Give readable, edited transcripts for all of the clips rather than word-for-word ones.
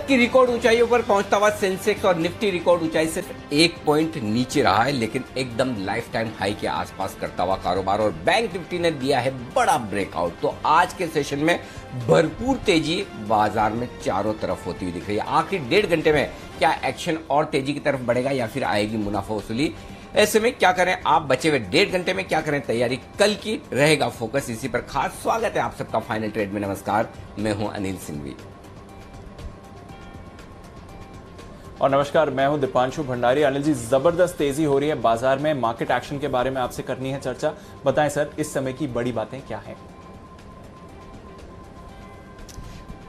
भारत की रिकॉर्ड ऊंचाइयों पर पहुंचता हुआ सेंसेक्स और निफ्टी रिकॉर्ड ऊंचाई सिर्फ 1 पॉइंट नीचे रहा है, लेकिन एकदम लाइफ टाइम हाई के आसपास करता हुआ कारोबार और बैंक निफ्टी ने दिया है बड़ा ब्रेकआउट। तो आज के सेशन में भरपूर तेजी बाजार में चारों तरफ होती हुई दिख रही है। आखिरी 1.5 घंटे में क्या एक्शन और तेजी की तरफ बढ़ेगा या फिर आएगी मुनाफा वसूली? ऐसे में क्या करें आप, बचे हुए 1.5 घंटे में क्या करें तैयारी, कल की रहेगा फोकस इसी पर। खास स्वागत है आप सबका फाइनल ट्रेड में। नमस्कार, मैं हूं अनिल सिंघवी और नमस्कार, मैं हूं दीपांशु भंडारी। अनिल जी, जबरदस्त तेजी हो रही है बाजार में, मार्केट एक्शन के बारे में आपसे करनी है चर्चा। बताएं सर, इस समय की बड़ी बातें क्या हैं?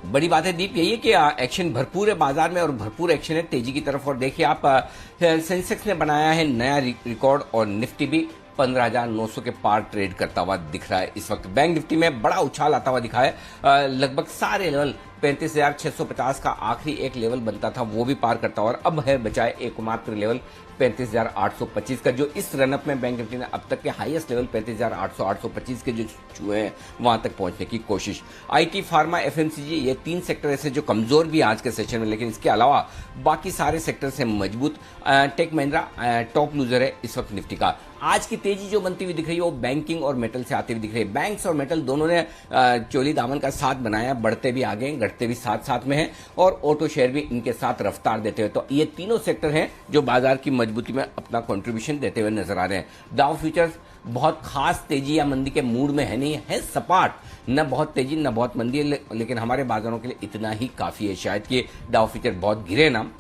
बड़ी बात है दीप यही है कि एक्शन भरपूर है बाजार में और भरपूर एक्शन है तेजी की तरफ। और देखिए आप, सेंसेक्स ने बनाया है नया रिकॉर्ड और निफ्टी भी 15,900 के पार ट्रेड करता हुआ दिख रहा है इस वक्त। बैंक निफ्टी में बड़ा उछाल आता हुआ दिखा है, लगभग सारे लेवल 35,650 का आखिरी एक लेवल बनता था वो भी पार करता हुआ, और अब है बचाए एकमात्र लेवल 35,825 का, जो इस रनअप में बैंक निफ्टी ने अब तक के हाईएस्ट लेवल 35,800-825 के जो छुए हैं वहां तक पहुंचने की कोशिश। आईटी, फार्मा, एफएमसीजी, ये 3 सेक्टर ऐसे जो कमजोर भी आज के सेशन में, लेकिन इसके अलावा बाकी सारे सेक्टर से मजबूत। टेक महिंद्रा टॉप लूजर है इस वक्त निफ्टी का। आज की तेजी जो बनती हुई दिख रही है वो बैंकिंग और मेटल से आती हुई दिख रही है। बैंक्स और मेटल दोनों ने चोली दामन का साथ बनाया, बढ़ते भी आगे घटते भी साथ साथ में हैं, और ऑटो शेयर भी इनके साथ रफ्तार देते हुए। तो ये तीनों सेक्टर हैं जो बाजार की मजबूती में अपना कंट्रीब्यूशन देते हुए नजर आ रहे हैं। डाउ फ्यूचर्स बहुत खास तेजी या मंदी के मूड में है नहीं, है सपाट, न बहुत तेजी न बहुत मंदी है, लेकिन हमारे बाजारों के लिए इतना ही काफी है शायद कि डाउ फ्यूचर बहुत गिरे ना।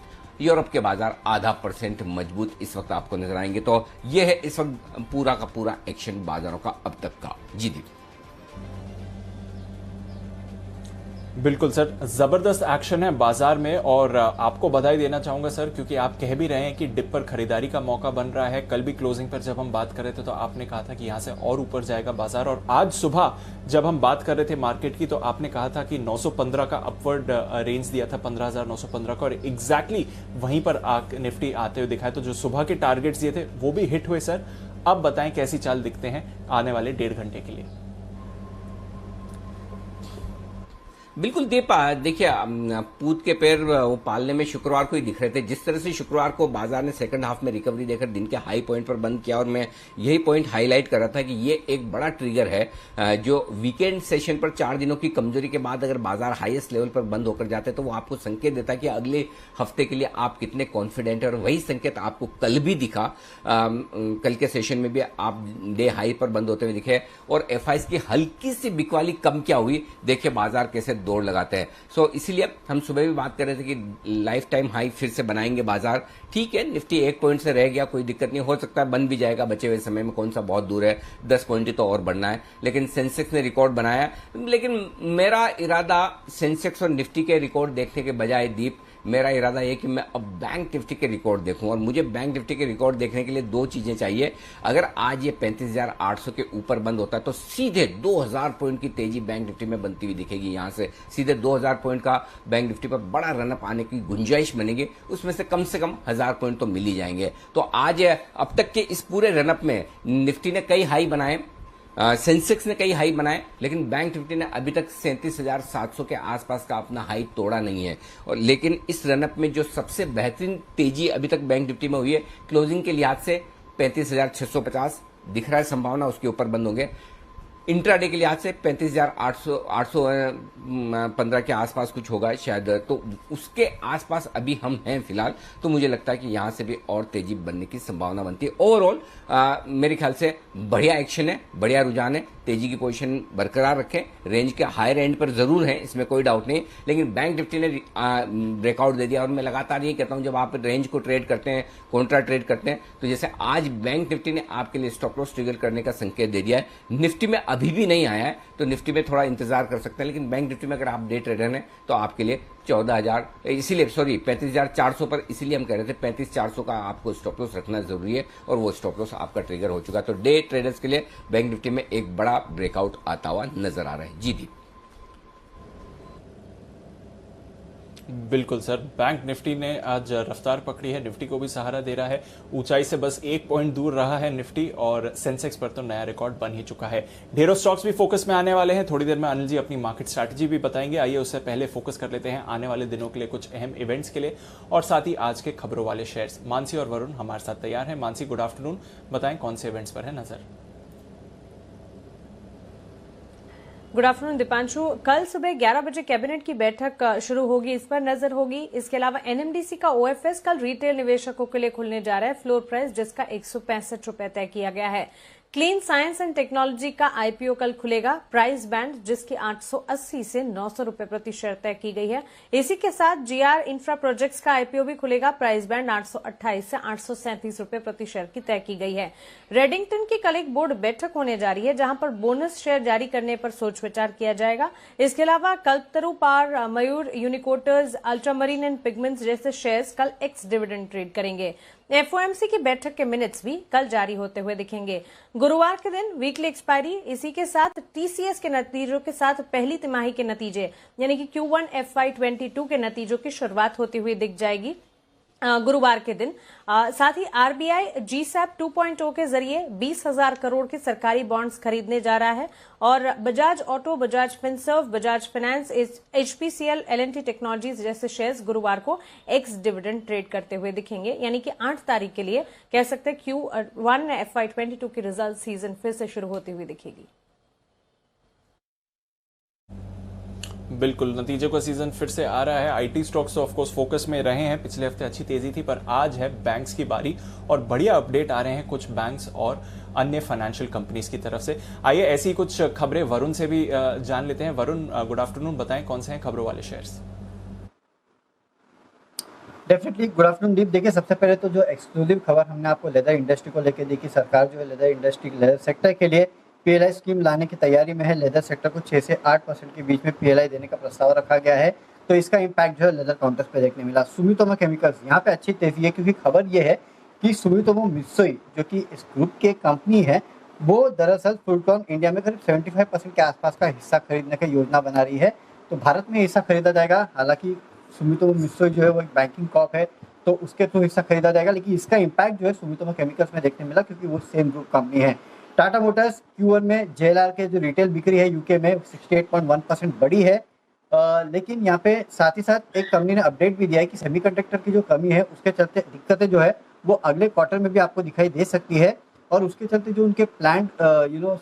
यूरोप के बाजार 0.5% मजबूत इस वक्त आपको नजर आएंगे। तो यह है इस वक्त पूरा का पूरा एक्शन बाजारों का अब तक का। जी दी बिल्कुल सर, जबरदस्त एक्शन है बाजार में, और आपको बधाई देना चाहूंगा सर, क्योंकि आप कह भी रहे हैं कि डिप पर खरीदारी का मौका बन रहा है। कल भी क्लोजिंग पर जब हम बात कर रहे थे तो आपने कहा था कि यहां से और ऊपर जाएगा बाजार, और आज सुबह जब हम बात कर रहे थे मार्केट की तो आपने कहा था कि 915 का अपवर्ड रेंज दिया था, 15,915 का, और एग्जैक्टली वहीं पर निफ्टी आते हुए दिखाए। तो जो सुबह के टारगेट्स दिए थे वो भी हिट हुए सर। अब बताएं कैसी चाल दिखते हैं आने वाले 1.5 घंटे के लिए? बिल्कुल दीप, देखिए पूत के पैर वो पालने में शुक्रवार को ही दिख रहे थे। जिस तरह से शुक्रवार को बाजार ने सेकंड हाफ में रिकवरी देकर दिन के हाई पॉइंट पर बंद किया, और मैं यही पॉइंट हाईलाइट कर रहा था कि ये एक बड़ा ट्रिगर है जो वीकेंड सेशन पर 4 दिनों की कमजोरी के बाद अगर बाजार हाईएस्ट लेवल पर बंद होकर जाते हैं तो वो आपको संकेत देता है कि अगले हफ्ते के लिए आप कितने कॉन्फिडेंट है, और वही संकेत आपको कल भी दिखा। कल के सेशन में भी आप डे हाई पर बंद होते हुए दिखे, और एफआईएस की हल्की सी बिकवाली कम क्या हुई, देखिए बाजार कैसे दौड़ लगाते हैं। सो इसीलिए हम सुबह भी बात कर रहे थे कि लाइफ टाइम हाई फिर से बनाएंगे बाजार। ठीक है, निफ्टी 1 पॉइंट से रह गया, कोई दिक्कत नहीं, हो सकता है बन भी जाएगा बचे हुए समय में, कौन सा बहुत दूर है, 10 पॉइंट ही तो और बढ़ना है। लेकिन सेंसेक्स ने रिकॉर्ड बनाया, लेकिन मेरा इरादा सेंसेक्स और निफ्टी के रिकॉर्ड देखने के बजाय दीप, मेरा इरादा यह कि मैं अब बैंक निफ्टी के रिकॉर्ड देखूं, और मुझे बैंक निफ्टी के रिकॉर्ड देखने के लिए 2 चीजें चाहिए। अगर आज ये 35,800 के ऊपर बंद होता है तो सीधे 2,000 पॉइंट की तेजी बैंक निफ्टी में बनती हुई दिखेगी। यहां से सीधे 2,000 पॉइंट का बैंक निफ्टी पर बड़ा रनअप आने की गुंजाइश बनेगी, उसमें से कम 1,000 पॉइंट तो मिल ही जाएंगे। तो आज अब तक के इस पूरे रनअप में निफ्टी ने कई हाई बनाए, सेंसेक्स ने कई हाई बनाए, लेकिन बैंक निफ्टी ने अभी तक 37,700 के आसपास का अपना हाई तोड़ा नहीं है। और लेकिन इस रनअप में जो सबसे बेहतरीन तेजी अभी तक बैंक निफ्टी में हुई है, क्लोजिंग के लिहाज से 35,650 दिख रहा है, संभावना उसके ऊपर बंद होंगे। इंट्राडे के लिहाज से 35,815 के आसपास कुछ होगा शायद, तो उसके आसपास अभी हम हैं फिलहाल। तो मुझे लगता है कि यहां से भी और तेजी बनने की संभावना बनती है। ओवरऑल मेरे ख्याल से बढ़िया एक्शन है, बढ़िया रुझान है, तेजी की पोजीशन बरकरार रखें, रेंज के हायर एंड पर जरूर है, इसमें कोई डाउट नहीं। लेकिन बैंक निफ्टी ने ब्रेकआउट दे दिया, और मैं लगातार ये कहता हूं जब आप रेंज को ट्रेड करते हैं, कॉन्ट्रा ट्रेड करते हैं, तो जैसे आज बैंक निफ्टी ने आपके लिए स्टॉप लॉस ट्रिगर करने का संकेत दे दिया है, निफ्टी में अभी भी नहीं आया है, तो निफ्टी में थोड़ा इंतजार कर सकते हैं। लेकिन बैंक निफ्टी में अगर आप डे ट्रेडर हैं तो आपके लिए 14,000, इसीलिए 35,400 पर, इसीलिए हम कह रहे थे 35,400 का आपको स्टॉप लॉस रखना जरूरी है, और वो स्टॉप लॉस आपका ट्रिगर हो चुका है। तो डे ट्रेडर्स के लिए बैंक निफ्टी में एक बड़ा ब्रेकआउट आता हुआ नजर आ रहा है। जी दी बिल्कुल सर, बैंक निफ्टी ने आज रफ्तार पकड़ी है, निफ्टी को भी सहारा दे रहा है। ऊंचाई से बस 1 पॉइंट दूर रहा है निफ्टी, और सेंसेक्स पर तो नया रिकॉर्ड बन ही चुका है। ढेरों स्टॉक्स भी फोकस में आने वाले हैं। थोड़ी देर में अनिल जी अपनी मार्केट स्ट्रैटेजी भी बताएंगे। आइए उससे पहले फोकस कर लेते हैं आने वाले दिनों के लिए कुछ अहम इवेंट्स के लिए, और साथ ही आज के खबरों वाले शेयर्स। मानसी और वरुण हमारे साथ तैयार हैं। मानसी, गुड आफ्टरनून, बताएं कौन से इवेंट्स पर है नजर। Good afternoon Deepanshu. कल सुबह 11 बजे कैबिनेट की बैठक शुरू होगी, इस पर नजर होगी। इसके अलावा एनएमडीसी का ओएफएस कल रिटेल निवेशकों के लिए खुलने जा रहा है। फ्लोर प्राइस जिसका 165 रुपए तय किया गया है। क्लीन साइंस एंड टेक्नोलॉजी का आईपीओ कल खुलेगा। प्राइस बैंड जिसकी 880 से 900 रुपए प्रति शेयर तय की गई है। इसी के साथ जीआर इंफ्रा प्रोजेक्ट्स का आईपीओ भी खुलेगा। प्राइस बैंड 828 से 837 रुपए प्रति शेयर की तय की गई है। रेडिंगटन की कल एक बोर्ड बैठक होने जा रही है, जहां पर बोनस शेयर जारी करने पर सोच विचार किया जाएगा। इसके अलावा कल्पतरु, पार, मयूर, यूनिकोटर्स, अल्ट्रामरीन एंड पिगमेंट्स जैसे शेयर्स कल एक्स डिविडेंड ट्रेड करेंगे। एफओएमसी की बैठक के मिनट्स भी कल जारी होते हुए दिखेंगे। गुरुवार के दिन वीकली एक्सपायरी, इसी के साथ टीसीएस के नतीजों के साथ पहली तिमाही के नतीजे यानी कि Q1 FY22 के नतीजों की शुरुआत होती हुई दिख जाएगी गुरुवार के दिन। साथ ही आरबीआई जीसैप 2.0 के जरिए 20,000 करोड़ के सरकारी बॉन्ड्स खरीदने जा रहा है, और Bajaj Auto, Bajaj Finserv, Bajaj Finance, HPCL, LNT Technologies जैसे शेयर्स गुरुवार को एक्स डिविडेंड ट्रेड करते हुए दिखेंगे। यानी कि 8 तारीख के लिए कह सकते हैं Q1 FY22 की रिजल्ट सीजन फिर से शुरू होती हुई दिखेगी। बिल्कुल, नतीजों का सीजन फिर से आ रहा है। IT stocks of course focus में रहे हैं। पिछले हफ्ते अच्छी तेजी थी, पर आज है बैंक्स की बारी, और बढ़िया अपडेट आ रहे हैं कुछ बैंक्स और अन्य फाइनेंशियल कंपनीज की तरफ से। आइए ऐसी कुछ खबरें वरुण से भी जान लेते हैं। वरुण, गुड आफ्टरनून, बताएं कौन से हैं खबरों वाले शेयर्स। डेफिनेटली गुड आफ्टरनून दीप। देखिए, सबसे पहले तो जो एक्सक्लूसिव खबर हमने आपको लेदर इंडस्ट्री को लेकर दी कि सरकार जो है लेदर इंडस्ट्री, लेदर सेक्टर के लिए पीएलआई स्कीम लाने की तैयारी में है। लेदर सेक्टर को 6 से 8% के बीच में पीएलआई देने का प्रस्ताव रखा गया है, तो इसका इम्पैक्ट जो है लेदर काउंटर्स पे देखने मिला। सुमितोमो केमिकल्स यहाँ पे अच्छी तेजी है, क्योंकि खबर ये है कि सुमितोमो मित्सुई जो कि इस ग्रुप के कंपनी है, वो दरअसल फुलटॉन इंडिया में करीब 75% के आसपास का हिस्सा खरीदने की योजना बना रही है। तो भारत में हिस्सा खरीदा जाएगा। हालांकि सुमितोमो मित्सुई जो है वो एक बैंकिंग कॉप है, तो उसके थ्रू हिस्सा खरीदा जाएगा, लेकिन इसका इम्पैक्ट जो है सुमितोमो केमिकल्स में देखने मिला, क्योंकि वो सेम ग्रुप कंपनी है। टाटा मोटर्स Q1 में JLR के जो रिटेल बिक्री है यूके में 68.1% बढ़ी है, लेकिन यहाँ पे साथ ही साथ एक कंपनी ने अपडेट भी दिया है कि सेमीकंडक्टर की जो कमी है उसके चलते दिक्कतें जो है वो अगले क्वार्टर में भी आपको दिखाई दे सकती है, और उसके चलते जो उनके प्लांट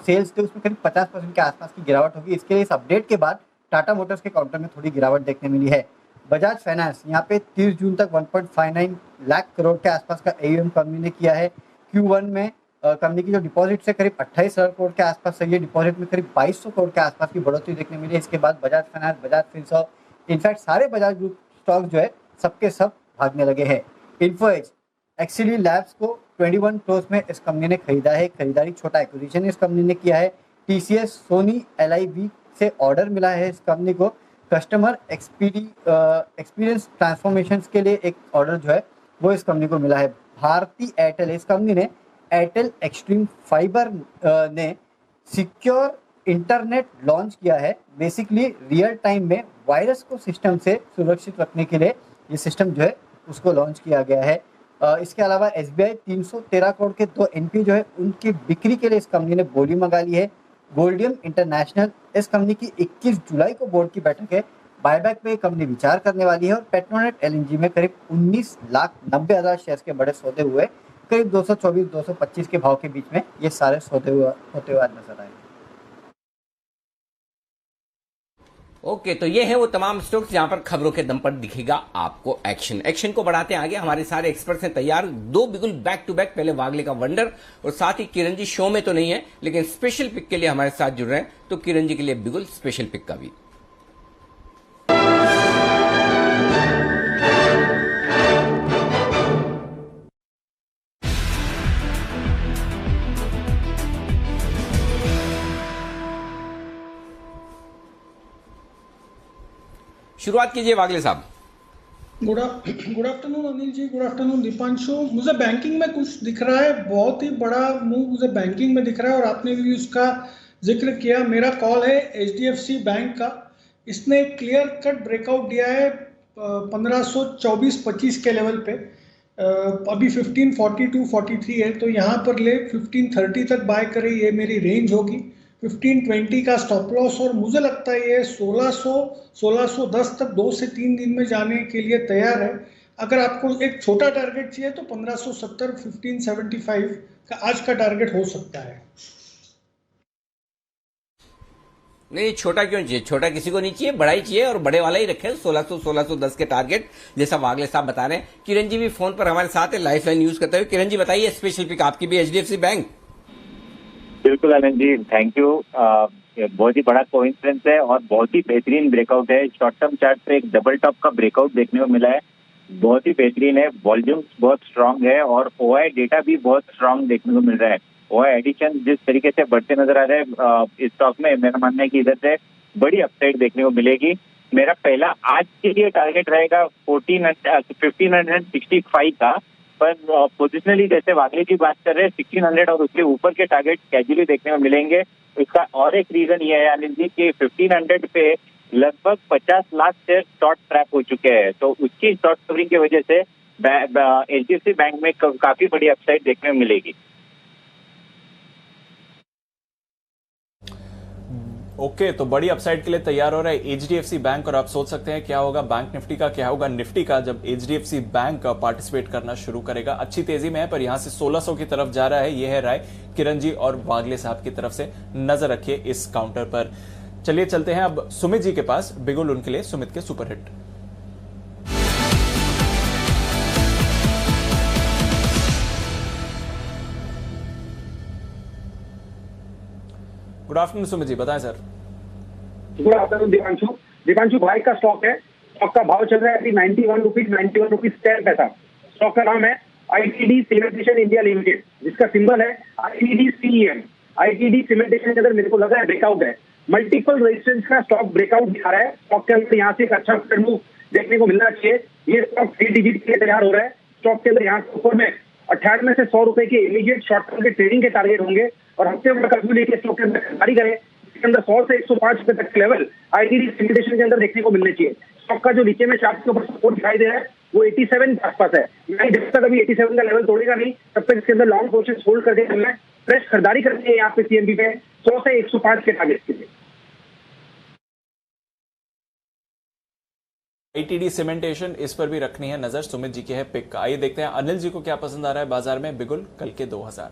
सेल्स थे उसमें करीब 50% के आसपास की गिरावट होगी। इसके लिए इस अपडेट के बाद टाटा मोटर्स के काउंटर में थोड़ी गिरावट देखने मिली है। बजाज फाइनेंस यहाँ पे 30 जून तक 1.59 लाख करोड़ के आसपास का AUM कंपनी ने किया है। Q1 में कंपनी की जो डिपॉजिट से करीब 28,000 करोड़ के आसपास से ये डिपॉजिट में करीब 2200 करोड़ के आसपास की बढ़ोतरी देखने मिली है। इसके बाद Bajaj finance, Bajaj Finserv, in fact सारे बजाज ग्रुप स्टॉक जो है सबके सब भागने लगे हैं। इन्फोएज एक्सीली लैब्स को 21 करोड़ में इस कंपनी ने खरीदा है। खरीदारी छोटा एक्विजिशन इस कंपनी ने किया है। TCS, सोनी, LIV से ऑर्डर मिला है इस कंपनी को। कस्टमर एक्सपीरियंस ट्रांसफॉर्मेशन के लिए एक ऑर्डर जो है वो इस कंपनी को मिला है। भारती एयरटेल, इस कंपनी ने एयरटेल एक्सट्रीम फाइबर ने सिक्योर इंटरनेट लॉन्च किया है। बेसिकली रियल टाइम में वायरस को सिस्टम से सुरक्षित रखने के लिए ये सिस्टम जो है उसको लॉन्च किया गया है। इसके अलावा SBI 313 करोड़ के 2 NP जो है उनकी बिक्री के लिए इस कंपनी ने बोली मंगा ली है। गोल्डियम इंटरनेशनल, इस कंपनी की 21 जुलाई को बोर्ड की बैठक है। बायबैक पे कंपनी विचार करने वाली है। और पेट्रोनेट LNG में करीब 19,90,000 शेयर्स के बड़े सौदे हुए, करीब 224-225 के भाव के बीच में ये सारे सौदे होते हुए नजर आए। ओके, तो ये है वो तमाम स्टॉक्स जहां पर खबरों के दम पर दिखेगा आपको एक्शन को बढ़ाते हैं आगे। हमारे सारे एक्सपर्ट्स हैं तैयार, 2 बिल्कुल बैक टू बैक। पहले वागले का वंडर, और साथ ही किरण जी शो में तो नहीं है लेकिन स्पेशल पिक के लिए हमारे साथ जुड़ रहे हैं, तो किरण जी के लिए बिल्कुल स्पेशल पिक का भी। शुरुआत कीजिए वागले साहब। Good afternoon Anil ji, good afternoon Deepanshu. मुझे बैंकिंग में कुछ दिख रहा है, बहुत ही बड़ा मूव मुझे बैंकिंग में दिख रहा है, और आपने भी उसका जिक्र किया। मेरा कॉल है HDFC बैंक का। इसने क्लियर कट ब्रेकआउट दिया है 1524-25 के लेवल पे अभी 1542-43 है, तो यहाँ पर ले 1530 तक बाय करें, ये मेरी रेंज होगी। 1520 का स्टॉप लॉस, और मुझे लगता है ये 1610 तक 2 से 3 दिन में जाने के लिए तैयार है। अगर आपको एक छोटा टारगेट चाहिए तो 1570 1575 का आज का टारगेट हो सकता है। नहीं, छोटा क्यों चाहिए? छोटा किसी को नहीं चाहिए, बड़ा ही चाहिए, और बड़े वाला ही रखे 1610 के टारगेट, जैसा वागले साहब बता रहे हैं। किरण जी भी फोन पर हमारे साथ है, लाइफ लाइन यूज करते हुए। किरण जी बताइए, स्पेशल पिक आपकी भी एचडीएफसी बैंक। बिल्कुल आनंद जी, थैंक यू। बहुत ही बड़ा कोइंसिडेंस है और बहुत ही बेहतरीन ब्रेकआउट है। शॉर्ट टर्म चार्ट पे एक डबल टॉप का ब्रेकआउट देखने को मिला है, बहुत ही बेहतरीन है। वॉल्यूम्स बहुत स्ट्रांग है और ओआई डेटा भी बहुत स्ट्रांग देखने को मिल रहा है। ओआई एडिशन जिस तरीके से बढ़ते नजर आ रहे हैं इस स्टॉक में, मेरा मानना है कि इधर से बड़ी अपसाइड देखने को मिलेगी। मेरा पहला आज के लिए टारगेट रहेगा 1565 का, पर पोजिशनली जैसे वागले जी बात कर रहे हैं 1600 और उसके ऊपर के टारगेट कैजुअली देखने को मिलेंगे। इसका और एक रीजन ये है अनिल जी कि 1500 पे लगभग 50 लाख शेयर शॉर्ट ट्रैप हो चुके हैं, तो उसकी शॉर्ट कवरिंग की वजह से एचडीएफसी बैंक में काफी बड़ी अपसाइड देखने को मिलेगी। ओके, तो बड़ी अपसाइड के लिए तैयार हो रहा है एचडीएफसी बैंक, और आप सोच सकते हैं क्या होगा बैंक निफ्टी का, क्या होगा निफ्टी का जब एचडीएफसी बैंक पार्टिसिपेट करना शुरू करेगा। अच्छी तेजी में है, पर यहां से 1600 की तरफ जा रहा है। यह है राय किरण जी और वागले साहब की तरफ से। नजर रखिए इस काउंटर पर। चलिए चलते हैं अब सुमित जी के पास, बिगुल उनके लिए सुमित के superhit. Good afternoon Sumit ji, बताएं sir. Good afternoon Deepanshu. Deepanshu भाई का स्टॉक है, स्टॉक का भाव चल रहा है अभी 91 रुपीज 10 पैसा। स्टॉक का नाम है आईटीडी सीमेंटेशन इंडिया लिमिटेड, जिसका सिंबल है आईटीडी सीईएम। आईटीडी सीमेंटेशन के अंदर मेरे को लग रहा है ब्रेकआउट है, मल्टीपल रेजिस्टेंस का स्टॉक ब्रेकआउट दिखा रहा है। स्टॉक के अंदर यहाँ से एक अच्छा मूव देखने को मिलना चाहिए। ये स्टॉक 3 डिजिट के लिए तैयार हो रहा है। स्टॉक के अंदर यहाँ से ऊपर में 98 से 100 रुपए के इमीडिएट शॉर्ट टर्म के ट्रेडिंग के टारगेट होंगे, और हफ्ते भर कर्फ्यू लेके स्टॉक के अंदर खरीदारी करें। इसके अंदर 100 से 105 रुपए तक लेवल आईटीडी सीमेंटेशन के अंदर देखने को मिलने चाहिए। स्टॉक का जो नीचे में चार्ट के ऊपर सपोर्ट दिखाई दे रहा है वो 87 के आसपास है। यानी जब तक अभी 87 का लेवल तोड़ेगा नहीं, तब तक इसके अंदर लॉन्ग पोजीशन होल्ड करके चलना है। फ्रेश खरीदारी करनी है यहाँ पे सीएमपी पे 100 से 105 के टारगेट के लिए। आईटीडी सीमेंटेशन, इस पर भी रखनी है नजर। सुमित जी के है पिक। आइए देखते हैं अनिल जी को क्या पसंद आ रहा है बाजार में बिगुल कल के 2000।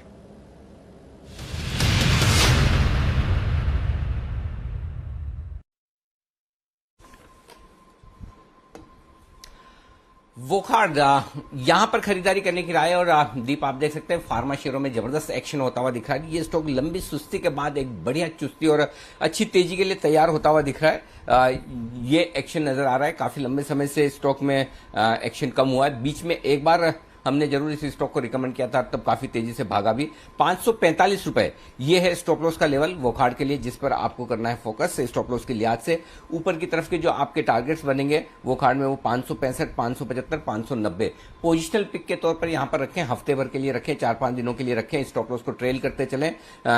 वोखार्ड यहां पर खरीदारी करने की राय। और दीप आप देख सकते हैं फार्मा शेयरों में जबरदस्त एक्शन होता हुआ दिख रहा है। ये स्टॉक लंबी सुस्ती के बाद एक बढ़िया चुस्ती और अच्छी तेजी के लिए तैयार होता हुआ दिख रहा है। ये एक्शन नजर आ रहा है, काफी लंबे समय से स्टॉक में एक्शन कम हुआ है। बीच में एक बार हमने जरूर इस स्टॉक को रिकमेंड किया था, तब काफी तेजी से भागा भी। 545 रुपए ये है स्टॉप लॉस का लेवल वोखार्ड के लिए, जिस पर आपको करना है फोकस। स्टॉप लॉस के लिहाज से ऊपर की तरफ के जो आपके टारगेट्स बनेंगे वोखार्ड में, वो 565, 575, 590 पोजिशनल पिक के तौर पर यहां पर रखें। हफ्ते भर के लिए रखें, 4-5 दिनों के लिए रखें। स्टॉप लॉस को ट्रेल करते चलें।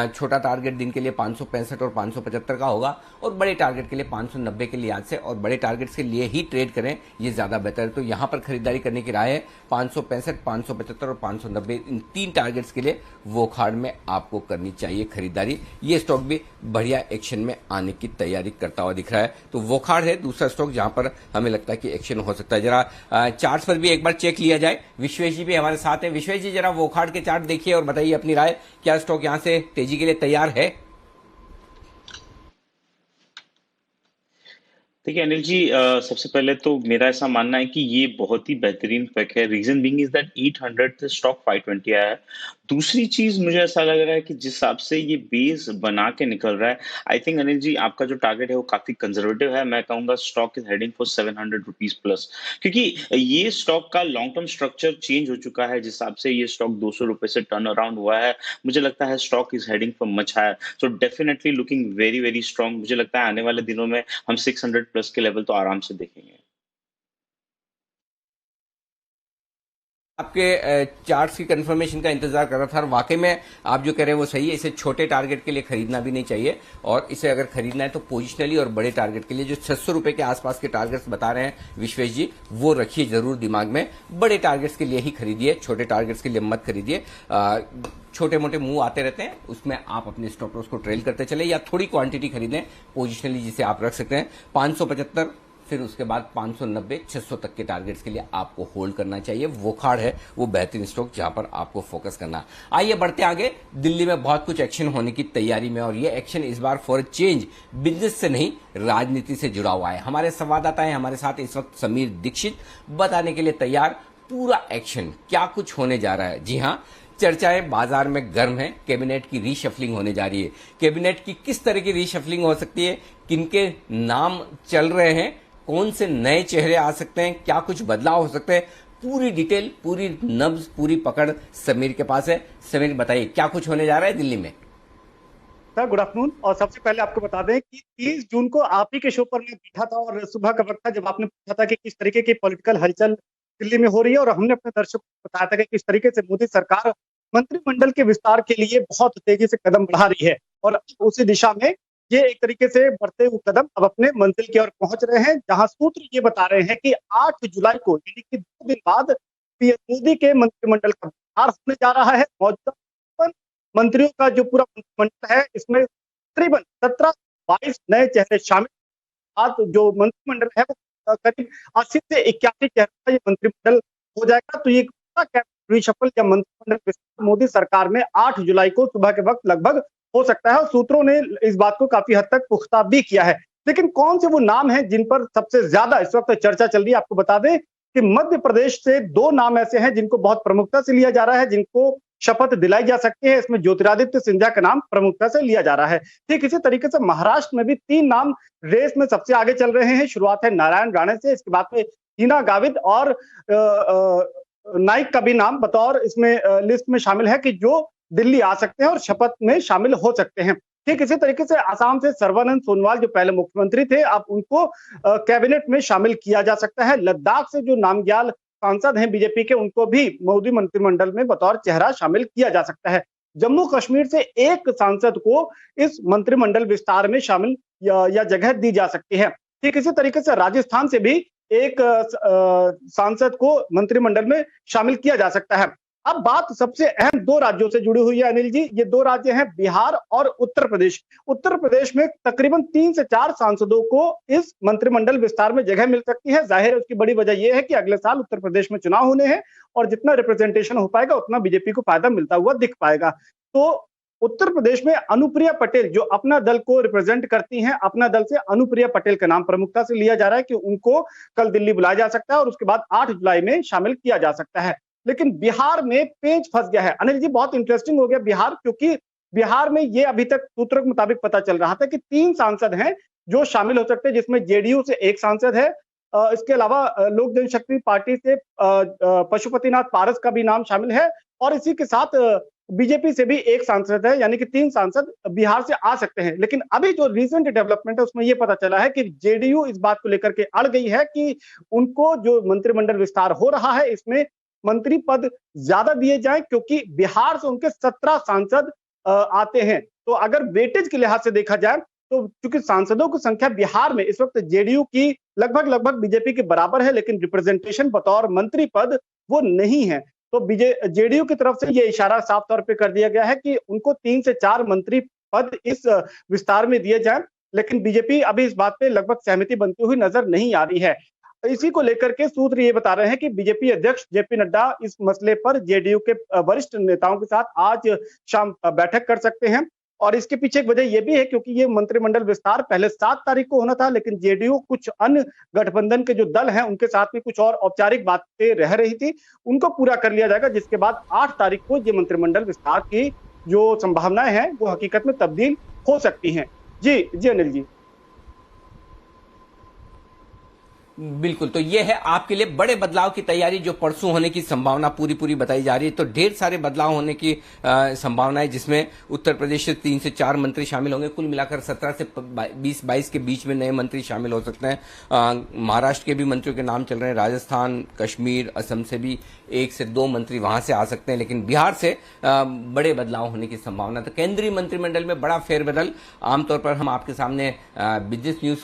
छोटा टारगेट दिन के लिए 565 और 575 का होगा, और बड़े टारगेट के लिए 590 के लिहाज से, और बड़े टारगेट्स के लिए ही ट्रेड करें, ये ज्यादा बेहतर है। तो यहां पर खरीदारी करने की राय है। 565, 575 और 590 इन 3 टारगेट्स के लिए वोखार्ड में आपको करनी चाहिए खरीदारी। ये स्टॉक भी बढ़िया एक्शन में आने की तैयारी करता हुआ दिख रहा है। तो वोखार्ड है दूसरा स्टॉक जहां पर हमें लगता है कि एक्शन हो सकता है। जरा चार्ट्स पर भी एक बार चेक लिया जाए। विश्वेश जी भी हमारे साथ हैं। विश्वेश जी, जरा वोखार्ड के चार्ट देखिए और बताइए अपनी राय, क्या स्टॉक यहां से तेजी के लिए तैयार है? देखिए अनिल जी, सबसे पहले तो मेरा ऐसा मानना है कि ये बहुत ही बेहतरीन पिक है। रीजन बीइंग इज दैट 800 से स्टॉक 520 आया है। दूसरी चीज मुझे ऐसा लग रहा है कि जिस हिसाब से ये बेस बना के निकल रहा है, आई थिंक अनिल जी आपका जो टारगेट है वो काफी कंजर्वेटिव है। मैं कहूंगा stock is heading for 700 rupees plus, क्योंकि ये स्टॉक का लॉन्ग टर्म स्ट्रक्चर चेंज हो चुका है। जिस हिसाब से ये स्टॉक 200 रुपए से टर्न अराउंड हुआ है, मुझे लगता है stock is heading for much higher. So definitely looking very very strong. मुझे लगता है आने वाले दिनों में हम 600 प्लस के लेवल तो आराम से देखेंगे। आपके चार्ट्स की कंफर्मेशन का इंतजार कर रहा था और वाकई में आप जो कह रहे हैं वो सही है। इसे छोटे टारगेट के लिए खरीदना भी नहीं चाहिए और इसे अगर खरीदना है तो पोजिशनली और बड़े टारगेट के लिए जो 600 रुपए के आसपास के टारगेट्स बता रहे हैं विश्वेश जी, वो रखिए जरूर दिमाग में। बड़े टारगेट्स के लिए ही खरीदिए, छोटे टारगेट्स के लिए मत खरीदिए। छोटे मोटे मूव आते रहते हैं, उसमें आप अपने स्टॉप लॉस को ट्रेल करते चले या थोड़ी क्वांटिटी खरीदें पोजिशनली, जिसे आप रख सकते हैं। 575, फिर उसके बाद 590, 600 तक के टारगेट्स के लिए आपको होल्ड करना चाहिए। वो खाड़ है वो बेहतरीन स्टॉक जहां पर आपको फोकस करना। आइए बढ़ते आगे। दिल्ली में बहुत कुछ एक्शन होने की तैयारी में और ये एक्शन इस बार फॉर चेंज बिजनेस से नहीं राजनीति से जुड़ा हुआ है। हमारे संवाददाता हैं हमारे साथ इस वक्त समीर दीक्षित बताने के लिए तैयार पूरा एक्शन क्या कुछ होने जा रहा है। जी हां, चर्चाएं बाजार में गर्म है। कैबिनेट की रीशफलिंग होने जा रही है। कैबिनेट की किस तरह की रीशफलिंग हो सकती है, किनके नाम चल रहे हैं, कौन से नए चेहरे आ सकते हैं, क्या कुछ बदलाव हो सकते हैं, पूरी डिटेल, पूरी नब्ज, पूरी पकड़ समीर के पास है। समीर बताइए क्या कुछ होने जा रहा है दिल्ली में। Sir good afternoon. और सबसे पहले आपको बता दें कि 30 जून को आप ही के शो पर मैं बैठा था और सुबह का वक्त था जब आपने पूछा था कि किस तरीके की पॉलिटिकल हलचल दिल्ली में हो रही है और हमने अपने दर्शकों को बताया था कि किस तरीके से मोदी सरकार मंत्रिमंडल के विस्तार के लिए बहुत तेजी से कदम बढ़ा रही है और उसी दिशा में ये एक तरीके से बढ़ते हुए कदम अब अपने मंजिल की ओर पहुंच रहे हैं, जहां सूत्र ये बता रहे हैं कि 8 जुलाई को यानी कि 2 दिन बाद पीएम मोदी के मंत्रिमंडल का विस्तार होने जा रहा है। मौजूदा मंत्रियों का जो पूरा मंत्रिमंडल है इसमें तकरीबन 17-22 नए चेहरे शामिल। आज जो मंत्रिमंडल है वो करीब 80 से 81 चेहरे का ये मंत्रिमंडल हो जाएगा। तो ये रिशफल या मंत्रिमंडल विस्तार मोदी सरकार में 8 जुलाई को सुबह के वक्त लगभग हो सकता है और सूत्रों ने इस बात को काफी हद तक पुख्ता भी किया है। लेकिन कौन से वो नाम हैं जिन पर सबसे ज्यादा इस वक्त चर्चा चल रही है, आपको बता दें कि मध्य प्रदेश से 2 नाम ऐसे हैं जिनको बहुत प्रमुखता से लिया जा रहा है, जिनको शपथ दिलाई जा सकती है। इसमें ज्योतिरादित्य सिंधिया का नाम प्रमुखता से लिया जा रहा है। ठीक इसी तरीके से महाराष्ट्र में भी 3 नाम रेस में सबसे आगे चल रहे हैं। शुरुआत है नारायण राणे से, इसके बाद में हिना गावित और नाइक का भी नाम बतौर इसमें लिस्ट में शामिल है कि जो दिल्ली आ सकते हैं और शपथ में शामिल हो सकते हैं। ठीक इसी तरीके से असम से सर्बानंद सोनोवाल जो पहले मुख्यमंत्री थे, अब उनको कैबिनेट में शामिल किया जा सकता है। लद्दाख से जो नामग्याल सांसद हैं बीजेपी के, उनको भी मोदी मंत्रिमंडल में बतौर चेहरा शामिल किया जा सकता है। जम्मू कश्मीर से एक सांसद को इस मंत्रिमंडल विस्तार में शामिल या जगह दी जा सकती है। ठीक इसी तरीके से राजस्थान से भी एक सांसद को मंत्रिमंडल में शामिल किया जा सकता है। अब बात सबसे अहम 2 राज्यों से जुड़ी हुई है अनिल जी। ये 2 राज्य हैं बिहार और उत्तर प्रदेश। उत्तर प्रदेश में तकरीबन 3 से 4 सांसदों को इस मंत्रिमंडल विस्तार में जगह मिल सकती है। जाहिर है उसकी बड़ी वजह यह है कि अगले साल उत्तर प्रदेश में चुनाव होने हैं और जितना रिप्रेजेंटेशन हो पाएगा उतना बीजेपी को फायदा मिलता हुआ दिख पाएगा। तो उत्तर प्रदेश में अनुप्रिया पटेल जो अपना दल को रिप्रेजेंट करती हैं, अपना दल से अनुप्रिया पटेल का नाम प्रमुखता से लिया जा रहा है कि उनको कल दिल्ली बुलाया जा सकता है और उसके बाद 8 जुलाई में शामिल किया जा सकता है। लेकिन बिहार में पेच फंस गया है अनिल जी। बहुत इंटरेस्टिंग हो गया बिहार, क्योंकि बिहार में ये अभी तक सूत्रों के मुताबिक पता चल रहा था कि 3 सांसद हैं जो शामिल हो सकते हैं, जिसमें जेडीयू से एक सांसद है, इसके अलावा लोक जनशक्ति पार्टी से पशुपतिनाथ पारस का भी नाम शामिल है और इसी के साथ बीजेपी से भी एक सांसद है, यानी कि 3 सांसद बिहार से आ सकते हैं। लेकिन अभी जो रिसेंट डेवलपमेंट है उसमें यह पता चला है कि जेडीयू इस बात को लेकर के अड़ गई है कि उनको जो मंत्रिमंडल विस्तार हो रहा है इसमें मंत्री पद ज्यादा दिए जाएं, क्योंकि बिहार से उनके 17 सांसद आते हैं। तो अगर वेटेज के लिहाज से देखा जाए तो चूंकि सांसदों की संख्या बिहार में इस वक्त जेडीयू की लगभग बीजेपी के बराबर है, लेकिन रिप्रेजेंटेशन बतौर मंत्री पद वो नहीं है। तो जेडीयू की तरफ से ये इशारा साफ तौर पे कर दिया गया है कि उनको 3 से 4 मंत्री पद इस विस्तार में दिए जाएं, लेकिन बीजेपी अभी इस बात पे लगभग सहमति बनती हुई नजर नहीं आ रही है। इसी को लेकर के सूत्र ये बता रहे हैं कि बीजेपी अध्यक्ष जेपी नड्डा इस मसले पर जेडीयू के वरिष्ठ नेताओं के साथ आज शाम बैठक कर सकते हैं और इसके पीछे एक वजह यह भी है क्योंकि ये मंत्रिमंडल विस्तार पहले 7 तारीख को होना था, लेकिन जेडीयू कुछ अन्य गठबंधन के जो दल हैं उनके साथ भी कुछ और औपचारिक बातें रह रही थी, उनको पूरा कर लिया जाएगा, जिसके बाद 8 तारीख को ये मंत्रिमंडल विस्तार की जो संभावनाएं हैं वो हकीकत में तब्दील हो सकती हैं। जी अनिल जी। बिल्कुल, तो ये है आपके लिए बड़े बदलाव की तैयारी जो परसों होने की संभावना पूरी बताई जा रही है। तो ढेर सारे बदलाव होने की संभावना है, जिसमें उत्तर प्रदेश से 3 से 4 मंत्री शामिल होंगे। कुल मिलाकर 17 से 20-22 के बीच में नए मंत्री शामिल हो सकते हैं। महाराष्ट्र के भी मंत्रियों के नाम चल रहे हैं, राजस्थान, कश्मीर, असम से भी 1 से 2 मंत्री वहां से आ सकते हैं, लेकिन बिहार से बड़े बदलाव होने की संभावना। तो केंद्रीय मंत्रिमंडल में बड़ा फेरबदल आमतौर पर हम आपके सामने बिजनेस न्यूज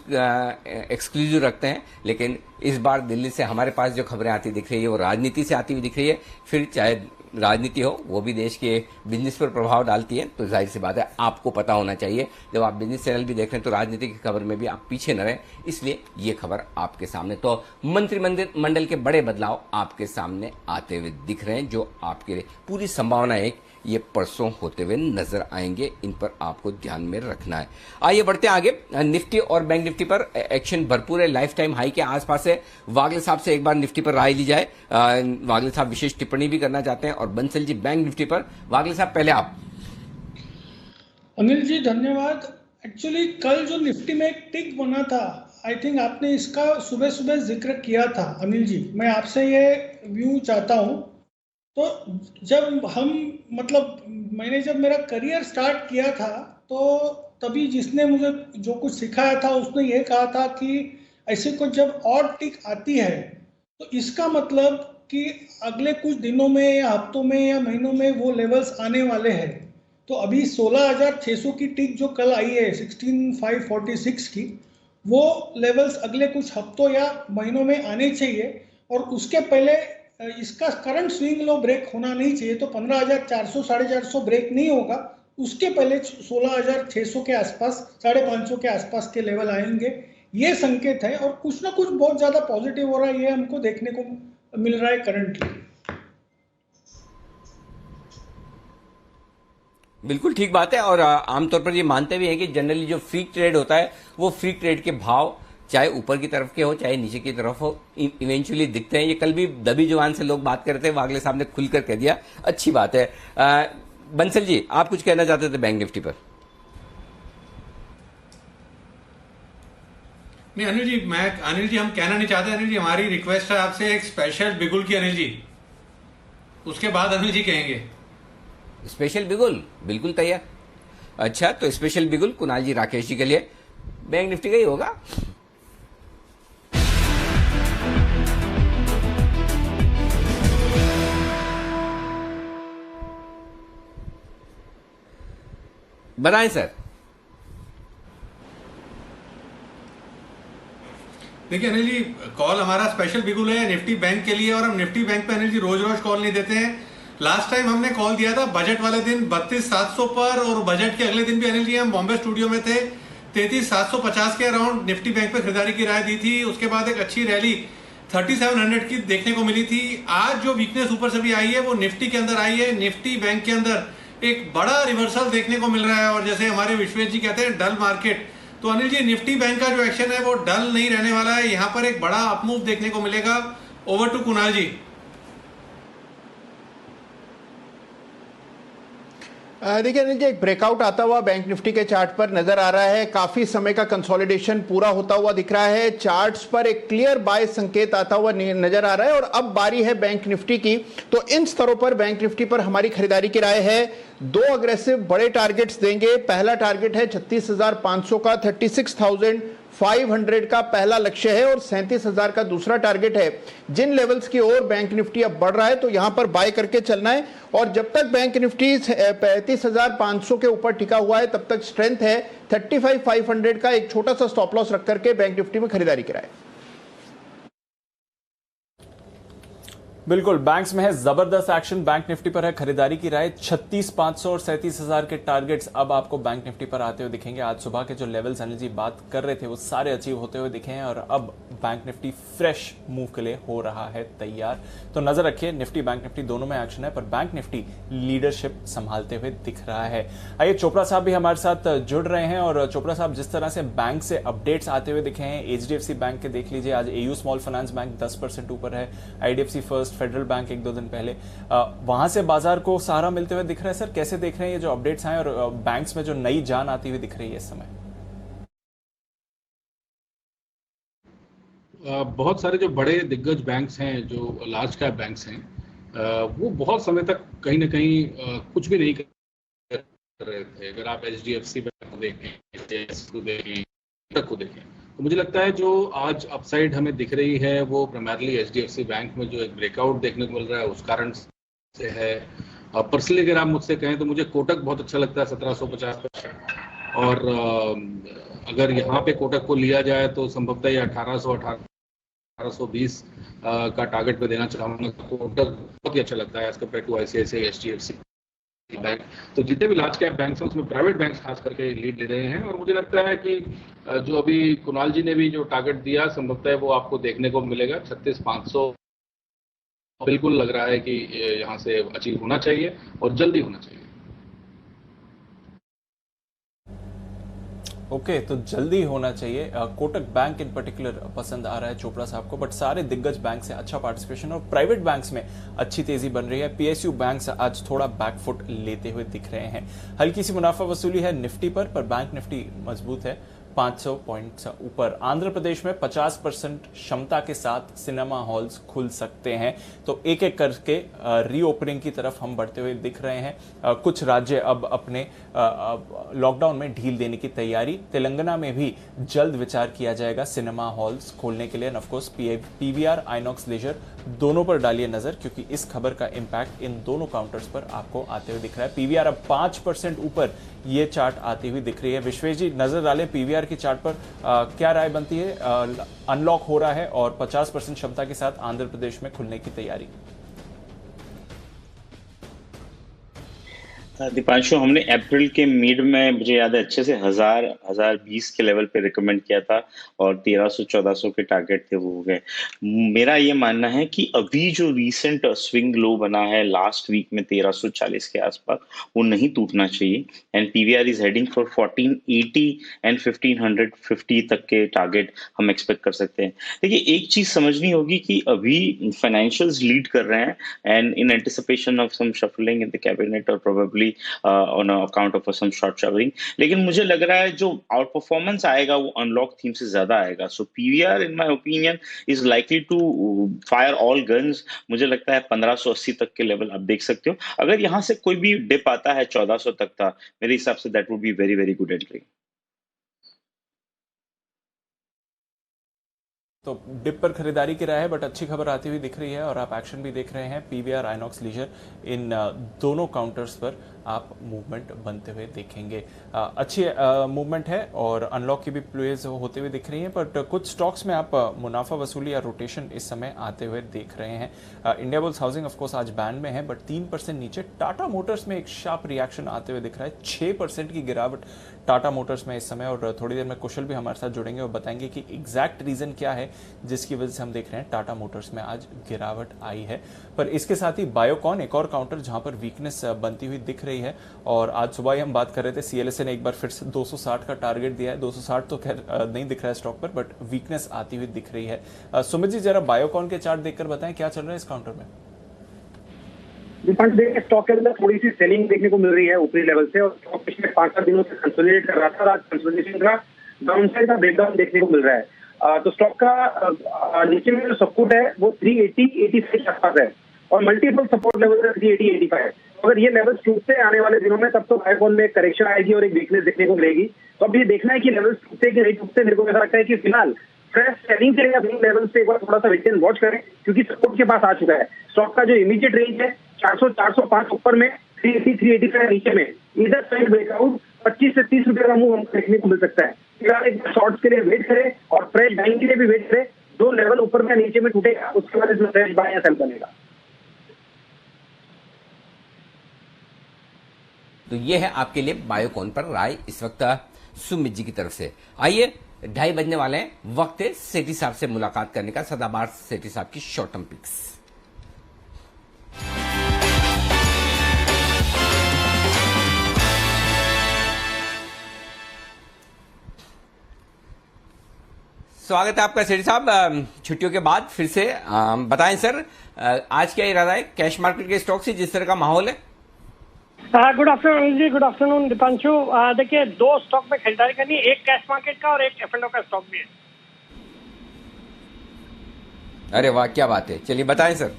एक्सक्लूसिव रखते हैं, लेकिन इस बार दिल्ली से हमारे पास जो खबरें आती दिख रही है वो राजनीति से आती हुई दिख रही है। फिर चाहे राजनीति हो, वो भी देश के बिजनेस पर प्रभाव डालती है, तो जाहिर सी बात है आपको पता होना चाहिए। जब आप बिजनेस चैनल भी देख रहे हैं तो राजनीति की खबर में भी आप पीछे न रहें, इसलिए ये खबर आपके सामने। तो मंत्रिमंडल के बड़े बदलाव आपके सामने आते हुए दिख रहे हैं, जो आपके लिए पूरी संभावना है ये परसों होते हुए नजर आएंगे। इन पर आपको ध्यान में रखना है। आइए बढ़ते हैं आगे। निफ्टी और बैंक निफ्टी पर एक्शन भरपूर है, लाइफ टाइम हाई के आसपास है। वागले साहब से एक बार निफ्टी पर राय ली जाए। वागले साहब विशेष टिप्पणी भी करना चाहते हैं, और बंसल जी बैंक निफ्टी पर। वागले साहब पहले आप। अनिल जी धन्यवाद। एक्चुअली कल जो निफ्टी में एक टिक बना था, आई थिंक आपने इसका सुबह सुबह जिक्र किया था। अनिल जी, मैं आपसे ये व्यू चाहता हूँ। तो जब मैंने जब मेरा करियर स्टार्ट किया था, तो तभी जिसने मुझे जो कुछ सिखाया था उसने ये कहा था कि ऐसे को जब और टिक आती है तो इसका मतलब कि अगले कुछ दिनों में या हफ्तों में या महीनों में वो लेवल्स आने वाले हैं। तो अभी 16,600 की टिक जो कल आई है 16,546 की, वो लेवल्स अगले कुछ हफ्तों या महीनों में आने चाहिए, और उसके पहले इसका करंट स्विंग लो ब्रेक होना नहीं चाहिए। तो 15,400 450 ब्रेक नहीं होगा, उसके पहले 16,600 के आसपास, 550 के आसपास के लेवल आएंगे। ये संकेत है, और कुछ ना कुछ बहुत ज्यादा पॉजिटिव हो रहा है, ये हमको देखने को मिल रहा है करंटली। बिल्कुल ठीक बात है, और आमतौर पर ये मानते भी हैं कि जनरली जो फ्री ट्रेड होता है वो फ्री ट्रेड के भाव चाहे ऊपर की तरफ के हो चाहे नीचे की तरफ हो, इवेंचुअली दिखते हैं। ये कल भी दबी जुबान से लोग बात करते हैं, वागले साहब ने खुलकर कह दिया, अच्छी बात है। बंसल जी, आप कुछ कहना चाहते थे बैंक निफ्टी पर? नहीं अनिल जी, हम कहना नहीं चाहते। अनिल जी, हमारी रिक्वेस्ट है आपसे एक स्पेशल बिगुल की अनिल जी, उसके बाद अनिल जी कहेंगे। स्पेशल बिगुल बिल्कुल तैयार। अच्छा, तो स्पेशल बिगुल कुणाल जी राकेश जी के लिए बैंक निफ्टी का ही होगा। बताएं सर। देखिए अनिल जी, कॉल हमारा स्पेशल बिगुल है निफ्टी बैंक के लिए, और हम निफ्टी बैंक पे अनिल जी रोज रोज कॉल नहीं देते हैं। लास्ट टाइम हमने कॉल दिया था बजट वाले दिन 32,700 पर, और बजट के अगले दिन भी अनिल जी हम बॉम्बे स्टूडियो में थे 33,750 के अराउंड निफ्टी बैंक पे खरीदारी की राय दी थी। उसके बाद एक अच्छी रैली 3700 की देखने को मिली थी। आज जो वीकनेस ऊपर से भी आई है वो निफ्टी के अंदर आई है। निफ्टी बैंक के अंदर एक बड़ा रिवर्सल देखने को मिल रहा है, और जैसे हमारे विश्वेश जी कहते हैं डल मार्केट, तो अनिल जी निफ्टी बैंक का जो एक्शन है वो डल नहीं रहने वाला है। यहाँ पर एक बड़ा अपमूव देखने को मिलेगा। ओवर टू कुणाल जी। देखिए अनिल जी, एक ब्रेकआउट आता हुआ बैंक निफ्टी के चार्ट पर नजर आ रहा है। काफी समय का कंसोलिडेशन पूरा होता हुआ दिख रहा है। चार्ट्स पर एक क्लियर बाय संकेत आता हुआ नजर आ रहा है, और अब बारी है बैंक निफ्टी की। तो इन स्तरों पर बैंक निफ्टी पर हमारी खरीदारी की राय है। 2 अग्रेसिव बड़े टारगेट्स देंगे। पहला टारगेट है 36,500 का, 36,500 का पहला लक्ष्य है, और 37,000 का दूसरा टारगेट है। जिन लेवल्स की ओर बैंक निफ्टी अब बढ़ रहा है तो यहां पर बाय करके चलना है, और जब तक बैंक निफ्टी 35,500 के ऊपर टिका हुआ है तब तक स्ट्रेंथ है। 35,500 का एक छोटा सा स्टॉप लॉस रख करके बैंक निफ्टी में खरीदारी कराए। बिल्कुल, बैंक्स में है जबरदस्त एक्शन। बैंक निफ्टी पर है खरीदारी की राय। 36,500 और 37,000 के टारगेट्स अब आपको बैंक निफ्टी पर आते हुए दिखेंगे। आज सुबह के जो लेवल्स अनिल जी बात कर रहे थे वो सारे अचीव होते हुए दिखे हैं, और अब बैंक निफ्टी फ्रेश मूव के लिए हो रहा है तैयार। तो नजर रखिए, निफ्टी बैंक निफ्टी दोनों में एक्शन है, पर बैंक निफ्टी लीडरशिप संभालते हुए दिख रहा है। आइए, चोपड़ा साहब भी हमारे साथ जुड़ रहे हैं, और चोपड़ा साहब जिस तरह से बैंक से अपडेट्स आते हुए दिखे हैं, HDFC बैंक के देख लीजिए, आज AU स्मॉल फाइनेंस बैंक 10% ऊपर है, IDFC फर्स्ट, फेडरल बैंक 1-2 दिन पहले, वहां से बाजार को सहारा मिलते हुए दिख रहा है। सर, कैसे देख रहे हैं ये जो अपडेट्स आए, और बैंक्स में जो नई जान आती हुई दिख रही है इस समय? बहुत सारे जो बड़े दिग्गज बैंक्स हैं, जो लार्ज कैप बैंक्स हैं, वो बहुत समय तक कहीं ना कहीं कुछ भी नहीं कर रहे थे। अगर आप HDFC बैंक को देखें, HDFC को देखें, तक को देखें, तो मुझे लगता है जो आज अपसाइड हमें दिख रही है वो प्राइमरली HDFC बैंक में जो एक ब्रेकआउट देखने को मिल रहा है उस कारण से है। पर्सनली अगर आप मुझसे कहें तो मुझे कोटक बहुत अच्छा लगता है 1750 पर, और अगर यहाँ पे कोटक को लिया जाए तो संभवतः ये 1820 का टारगेट पे देना चाहूँगा। कोटक बहुत ही अच्छा लगता है as compare to ICICI, HDFC bank. तो जितने भी लार्ज कैप बैंक्स हैं उसमें प्राइवेट बैंक्स खास करके लीड ले रहे हैं, और मुझे लगता है कि जो अभी कुणाल जी ने भी जो टारगेट दिया संभवतः वो आपको देखने को मिलेगा 36,500 बिल्कुल लग रहा है कि यहाँ से अचीव होना चाहिए और जल्दी होना चाहिए। ओके, तो जल्दी होना चाहिए। कोटक बैंक इन पर्टिकुलर पसंद आ रहा है चोपड़ा साहब को, बट सारे दिग्गज बैंक से अच्छा पार्टिसिपेशन और प्राइवेट बैंक्स में अच्छी तेजी बन रही है। PSU बैंक्स आज थोड़ा बैकफुट लेते हुए दिख रहे हैं। हल्की सी मुनाफा वसूली है निफ्टी पर बैंक निफ्टी मजबूत है 500 पॉइंट्स ऊपर। आंध्र प्रदेश में 50% क्षमता के साथ सिनेमा हॉल्स खुल सकते हैं, तो एक एक करके रीओपनिंग की तरफ हम बढ़ते हुए दिख रहे हैं। कुछ राज्य अब अपने लॉकडाउन में ढील देने की तैयारी। तेलंगाना में भी जल्द विचार किया जाएगा सिनेमा हॉल्स खोलने के लिए। ऑफकोर्स PVR, आइनॉक्स लीजर दोनों पर डालिए नजर, क्योंकि इस खबर का इंपैक्ट इन दोनों काउंटर्स पर आपको आते हुए दिख रहा है। PVR अब 5% ऊपर ये चार्ट आती हुई दिख रही है। विश्वेश जी, नजर डालें PVR की चार्ट पर, क्या राय बनती है? अनलॉक हो रहा है और 50% क्षमता के साथ आंध्र प्रदेश में खुलने की तैयारी। दीपांशु, हमने अप्रैल के मिड में, मुझे याद है अच्छे से, 1020 के लेवल पे रिकमेंड किया था और 1300-1400 के टारगेट थे, वो हो गए। मेरा ये मानना है कि अभी जो रीसेंट स्विंग लो बना है लास्ट वीक में 1340 के आसपास, वो नहीं टूटना चाहिए। And PVR is heading for 1480 and 1550 तक के टारगेट हम एक्सपेक्ट कर सकते हैं। देखिए, एक चीज समझनी होगी कि अभी फाइनेंशियल्स लीड कर रहे हैं and in anticipation of some shuffling in the cabinet और probably on account of some short covering, लेकिन मुझे लग रहा है जो आउट परफॉर्मेंस आएगा वो अनलॉक थीम से ज्यादा आएगा। So PVR in my opinion is likely to fire all guns. मुझे लगता है 1580 तक के लेवल आप देख सकते हो। अगर यहाँ से कोई भी डिप आता है 1400 तक था, मेरे हिसाब say that would be very very good entry. तो डिप पर खरीदारी की राय है, बट अच्छी खबर आती हुई दिख रही है और आप एक्शन भी देख रहे हैं। PVR, आइनॉक्स लीजर, इन दोनों काउंटर्स पर आप मूवमेंट बनते हुए देखेंगे। अच्छी मूवमेंट है और अनलॉक की भी प्लेज होते हुए दिख रही है, बट कुछ स्टॉक्स में आप मुनाफा वसूली या रोटेशन इस समय आते हुए देख रहे हैं। इंडिया बुल्स हाउसिंग ऑफकोर्स आज बैन में है, बट 3% नीचे। टाटा मोटर्स में एक शार्प रिएक्शन आते हुए दिख रहा है, 6% की गिरावट टाटा मोटर्स में इस समय। और थोड़ी देर में कुशल भी हमारे साथ जुड़ेंगे और बताएंगे कि एग्जैक्ट रीजन क्या है जिसकी वजह से हम देख रहे हैं टाटा मोटर्स में आज गिरावट आई है। पर इसके साथ ही बायोकॉन एक और काउंटर जहां पर वीकनेस बनती हुई दिख रही है, और आज सुबह ही हम बात कर रहे थे CLSA ने एक बार फिर से 260 का टारगेट दिया है। 260 तो खैर नहीं दिख रहा है स्टॉक पर, बट वीकनेस आती हुई दिख रही है। सुमित जी, जरा बायोकॉन के चार्ट देखकर बताएं क्या चल रहा है इस काउंटर में। स्टॉक के अंदर थोड़ी सी सेलिंग देखने को मिल रही है ऊपरी लेवल से, और स्टॉक पिछले 5-7 दिनों से कंसोलिडेट कर रहा था और आज कंसोलिडेशन का डाउनसाइड का ब्रेकडाउन देखने को मिल रहा है। तो स्टॉक का नीचे में जो सपोर्ट है वो 380-85 के आसपास है और मल्टीपल सपोर्ट लेवल है 380-85। अगर ये लेवल टूटते आने वाले दिनों में, तब तो बायोकॉन में करेक्शन आएगी और एक वीकनेस देखने को मिलेगी। तो अब ये देखना है कि लेवल टूटते कि नहीं टूटते। मेरे को ऐसा लगता है कि फिलहाल फ्रेश सेलिंग के लिए अपने लेवल से एक बार थोड़ा सा वेट एंड वॉच करें, क्योंकि सपोर्ट के पास आ चुका है। स्टॉक का जो इमीडिएट रेंज है 400-405 ऊपर में, 380-385 नीचे में, इधर साइड ब्रेकआउट 25 से 30 रुपए का मूव हमको देखने को मिल सकता है। फिलहाल एक शॉर्ट्स के लिए वेट करें और फ्रेश बाइंग के लिए भी वेट करें। जो लेवल ऊपर में नीचे में टूटेगा उसके बाद इसमें फ्रेश बाय या सेल बनेगा। तो ये है आपके लिए बायोकॉन पर राय इस वक्त सुमित जी की तरफ से। आइए, 2:30 बजने वाले हैं, वक्त है सेठी साहब से मुलाकात करने का। सदाबहार सेठी साहब की शॉर्ट टर्म पिक्स। स्वागत है आपका सेठी साहब, छुट्टियों के बाद फिर से। बताएं सर, आज क्या इरादा है कैश मार्केट के स्टॉक से, जिस तरह का माहौल है? गुड आफ्टरनून जी, गुड आफ्टरनून दीपांशु। देखिए, 2 स्टॉक में खरीदारी करनी है, एक कैश मार्केट का और एक F&O का स्टॉक भी है। अरे वाह, क्या बात है, चलिए बताएं सर।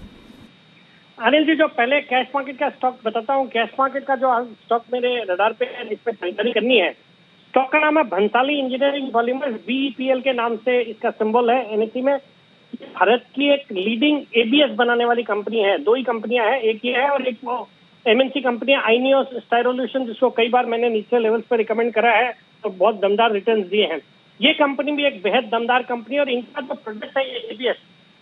अनिल जी, जो पहले कैश मार्केट का स्टॉक बताता हूँ। कैश मार्केट का जो स्टॉक मेरे रडार पे है, इस पे खरीदारी करनी है। स्टॉक का नाम है भंसाली इंजीनियरिंग पॉलीमर्स, बीईपीएल के नाम से इसका सिंबल है एनएसई में। भारत की एक लीडिंग एबीएस बनाने वाली कंपनी है। दो ही कंपनियां हैं, एक ये है और एक वो एमएनसी कंपनी है आइनियोस स्टाइरोल्यूशन, जिसको कई बार मैंने नीचे लेवल्स पर रिकमेंड करा है और बहुत दमदार रिटर्न्स दिए हैं। ये कंपनी भी एक बेहद दमदार कंपनी है और इनका जो प्रोडक्ट है ये एबीएस,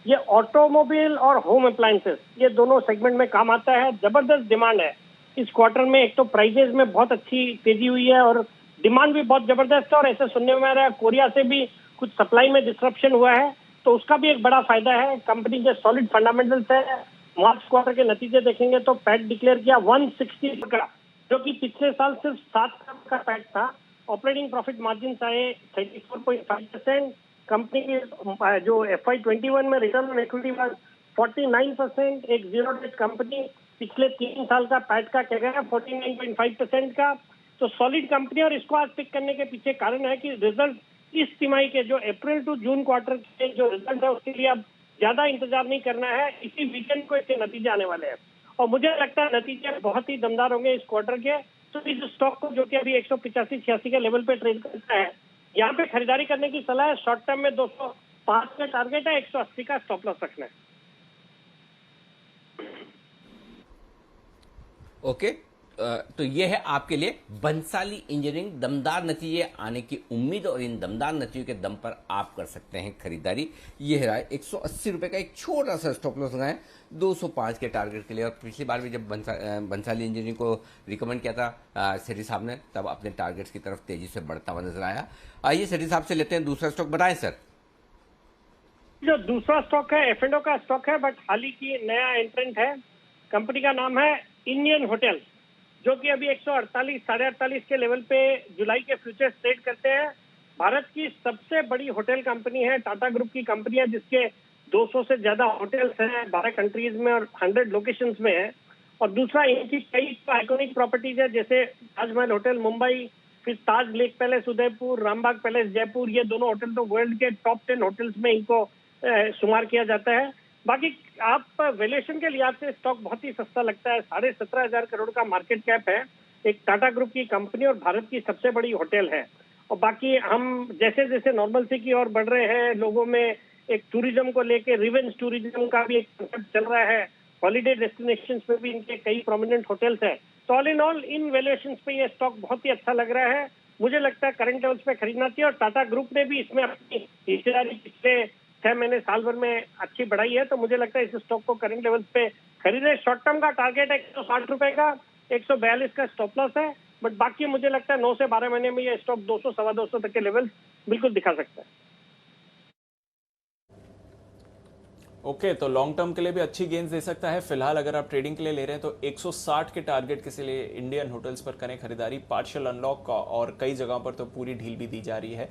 ये ऑटोमोबाइल और होम अप्लायंसेस, ये दोनों सेगमेंट में काम आता है। जबरदस्त डिमांड है इस क्वार्टर में। एक तो प्राइजेस में बहुत अच्छी तेजी हुई है और डिमांड भी बहुत जबरदस्त है। और ऐसे सुनने में आ रहा है कोरिया से भी कुछ सप्लाई में डिस्ट्रप्शन हुआ है, तो उसका भी एक बड़ा फायदा है। कंपनी के सॉलिड फंडामेंटल्स है। मार्च क्वार्टर के नतीजे देखेंगे तो पैट डिक्लेयर किया 160 का, जो कि पिछले साल सिर्फ 7 का पैट था। ऑपरेटिंग प्रॉफिट मार्जिन आए 34.5%। कंपनी की जो FY21 में रिटर्न ऑन इक्विटी वाज 49%। एक जीरो डेट कंपनी, पिछले 3 साल का पैट का क्या गया 49.5% का। तो सॉलिड कंपनी, और इसको आज पिक करने के पीछे कारण है कि रिजल्ट इस तिमाही के जो अप्रैल टू जून क्वार्टर के जो रिजल्ट है उसके लिए अब ज्यादा इंतजार नहीं करना है। इसी वीकेंड को इसके नतीजे आने वाले हैं और मुझे लगता है नतीजे बहुत ही दमदार होंगे इस क्वार्टर के। तो इस स्टॉक को, जो कि अभी 185-86 के लेवल पे ट्रेड करता है, यहाँ पे खरीदारी करने की सलाह है। शॉर्ट टर्म में 205 का टारगेट है, 180 का स्टॉप लॉस रखना है। ओके, तो ये है आपके लिए बंसाली इंजीनियरिंग। दमदार नतीजे आने की उम्मीद और इन दमदार नतीजों के दम पर आप कर सकते हैं खरीदारी। ये है 180 रुपए का एक छोटा सा स्टॉप लॉस लगाएं 205 के टारगेट के लिए। और पिछली बार भी जब बंसाली इंजीनियरिंग को रिकमेंड किया था सेठी साहब ने, तब अपने टारगेट्स की तरफ तेजी से बढ़ता हुआ नजर आया। आइए सेठी साहब से लेते हैं दूसरा स्टॉक, बताएं सर। जो दूसरा स्टॉक है F&O का स्टॉक है, बट हाल ही की नया एंट्रेंट है। कंपनी का नाम है इंडियन होटल, जो कि अभी 148 48 के लेवल पे जुलाई के फ्यूचर्स ट्रेड करते हैं। भारत की सबसे बड़ी होटल कंपनी है, टाटा ग्रुप की कंपनी है, जिसके 200 से ज्यादा होटल्स हैं 12 कंट्रीज में और 100 लोकेशंस में है। और दूसरा, इनकी कई आइकॉनिक प्रॉपर्टीज है, जैसे ताजमहल होटल मुंबई, फिर Taj lake palace Udaipur, Rambagh palace Jaipur. ये दोनों होटल तो वर्ल्ड के टॉप 10 होटल्स में इनको शुमार किया जाता है। बाकी आप वैल्यूएशन के लिहाज से स्टॉक बहुत ही सस्ता लगता है। 17,500 करोड़ का मार्केट कैप है। एक टाटा ग्रुप की कंपनी और भारत की सबसे बड़ी होटल है। और बाकी हम जैसे जैसे नॉर्मलसी की ओर बढ़ रहे हैं, लोगों में एक टूरिज्म को लेके रिवेंज टूरिज्म का भी एक कंसेप्ट चल रहा है। हॉलीडे डेस्टिनेशंस पे भी इनके कई प्रोमिनेंट होटल्स हैं। तो all in all in valuations पे ये स्टॉक बहुत ही अच्छा लग रहा है। मुझे लगता है करंट लेवल्स पे खरीदना चाहिए। और टाटा ग्रुप ने भी इसमें अपनी हिस्सेदारी पिछले 6 महीने साल भर में अच्छी बढ़ाई है। तो मुझे लगता है इस स्टॉक को करंट लेवल्स पे खरीदे। शॉर्ट टर्म का टारगेट है 160 रुपए का, 142 का स्टॉप लॉस है। बट बाकी मुझे लगता है 9 से 12 महीने में ये स्टॉक 200 सवा 200 तक के लेवल बिल्कुल दिखा सकता है। ओके, तो लॉन्ग टर्म के लिए भी अच्छी गेंस दे सकता है। फिलहाल अगर आप ट्रेडिंग के लिए ले रहे हैं तो 160 के टारगेट के लिए इंडियन होटल्स पर करें खरीदारी। पार्शियल अनलॉक और कई जगहों पर तो पूरी ढील भी दी जा रही है,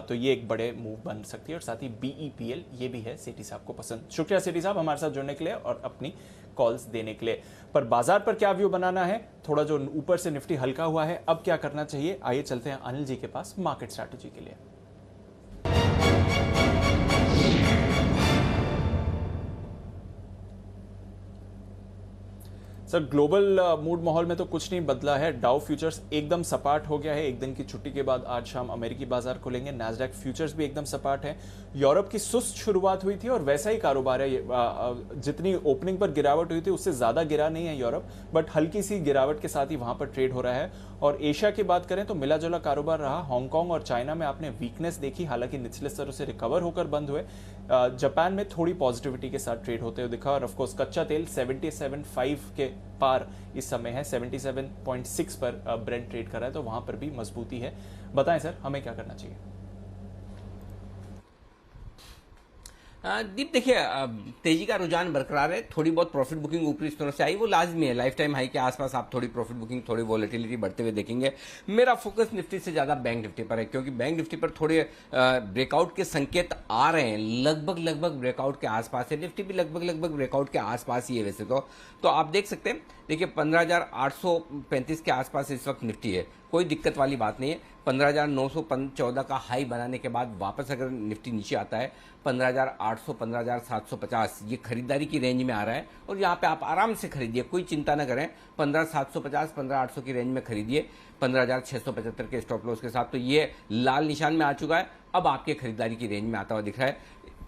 तो ये एक बड़े मूव बन सकती है। और साथ ही BEPL ये भी है सेठी साहब को पसंद। शुक्रिया सेठी साहब हमारे साथ जुड़ने के लिए और अपनी कॉल्स देने के लिए। पर बाजार पर क्या व्यू बनाना है, थोड़ा जो ऊपर से निफ्टी हल्का हुआ है, अब क्या करना चाहिए, आइए चलते हैं अनिल जी के पास मार्केट स्ट्रैटेजी के लिए। सर, ग्लोबल मूड माहौल में तो कुछ नहीं बदला है। डाउ फ्यूचर्स एकदम सपाट हो गया है। एक दिन की छुट्टी के बाद आज शाम अमेरिकी बाजार खुलेंगे। नैस्डैक फ्यूचर्स भी एकदम सपाट है। यूरोप की सुस्त शुरुआत हुई थी और वैसा ही कारोबार है। जितनी ओपनिंग पर गिरावट हुई थी उससे ज्यादा गिरा नहीं है यूरोप, बट हल्की सी गिरावट के साथ ही वहां पर ट्रेड हो रहा है। और एशिया की बात करें तो मिला जुला कारोबार रहा। हांगकांग और चाइना में आपने वीकनेस देखी, हालांकि निचले स्तरों से रिकवर होकर बंद हुए। जापान में थोड़ी पॉजिटिविटी के साथ ट्रेड होते हुए दिखा। और ऑफकोर्स कच्चा तेल 77.5 के पार इस समय है, 77.6 पर ब्रेंट ट्रेड कर रहा है, तो वहां पर भी मजबूती है। बताएं सर, हमें क्या करना चाहिए? दीप, देखिए तेजी का रुझान बरकरार है। थोड़ी बहुत प्रॉफिट बुकिंग ऊपरी स्तरों से आई, वो लाजमी है। लाइफ टाइम हाई के आसपास आप थोड़ी प्रॉफिट बुकिंग, थोड़ी वॉलेटिलिटी बढ़ते हुए देखेंगे। मेरा फोकस निफ्टी से ज्यादा बैंक निफ्टी पर है, क्योंकि बैंक निफ्टी पर थोड़े ब्रेकआउट के संकेत आ रहे हैं। लगभग ब्रेकआउट के आसपास है। निफ्टी भी लगभग ब्रेकआउट के आसपास ही है वैसे तो आप देख सकते हैं। देखिए 15,835 के आसपास इस वक्त निफ्टी है। कोई दिक्कत वाली बात नहीं है। 15,914 का हाई बनाने के बाद वापस अगर निफ्टी नीचे आता है 15,800, 15,750 ये खरीदारी की रेंज में आ रहा है और यहाँ पे आप आराम से खरीदिए, कोई चिंता ना करें। 15,750, 15,800 की रेंज में खरीदिए 15,675 के स्टॉप लॉस के साथ। तो ये लाल निशान में आ चुका है, अब आपके खरीदारी की रेंज में आता हुआ दिख रहा है।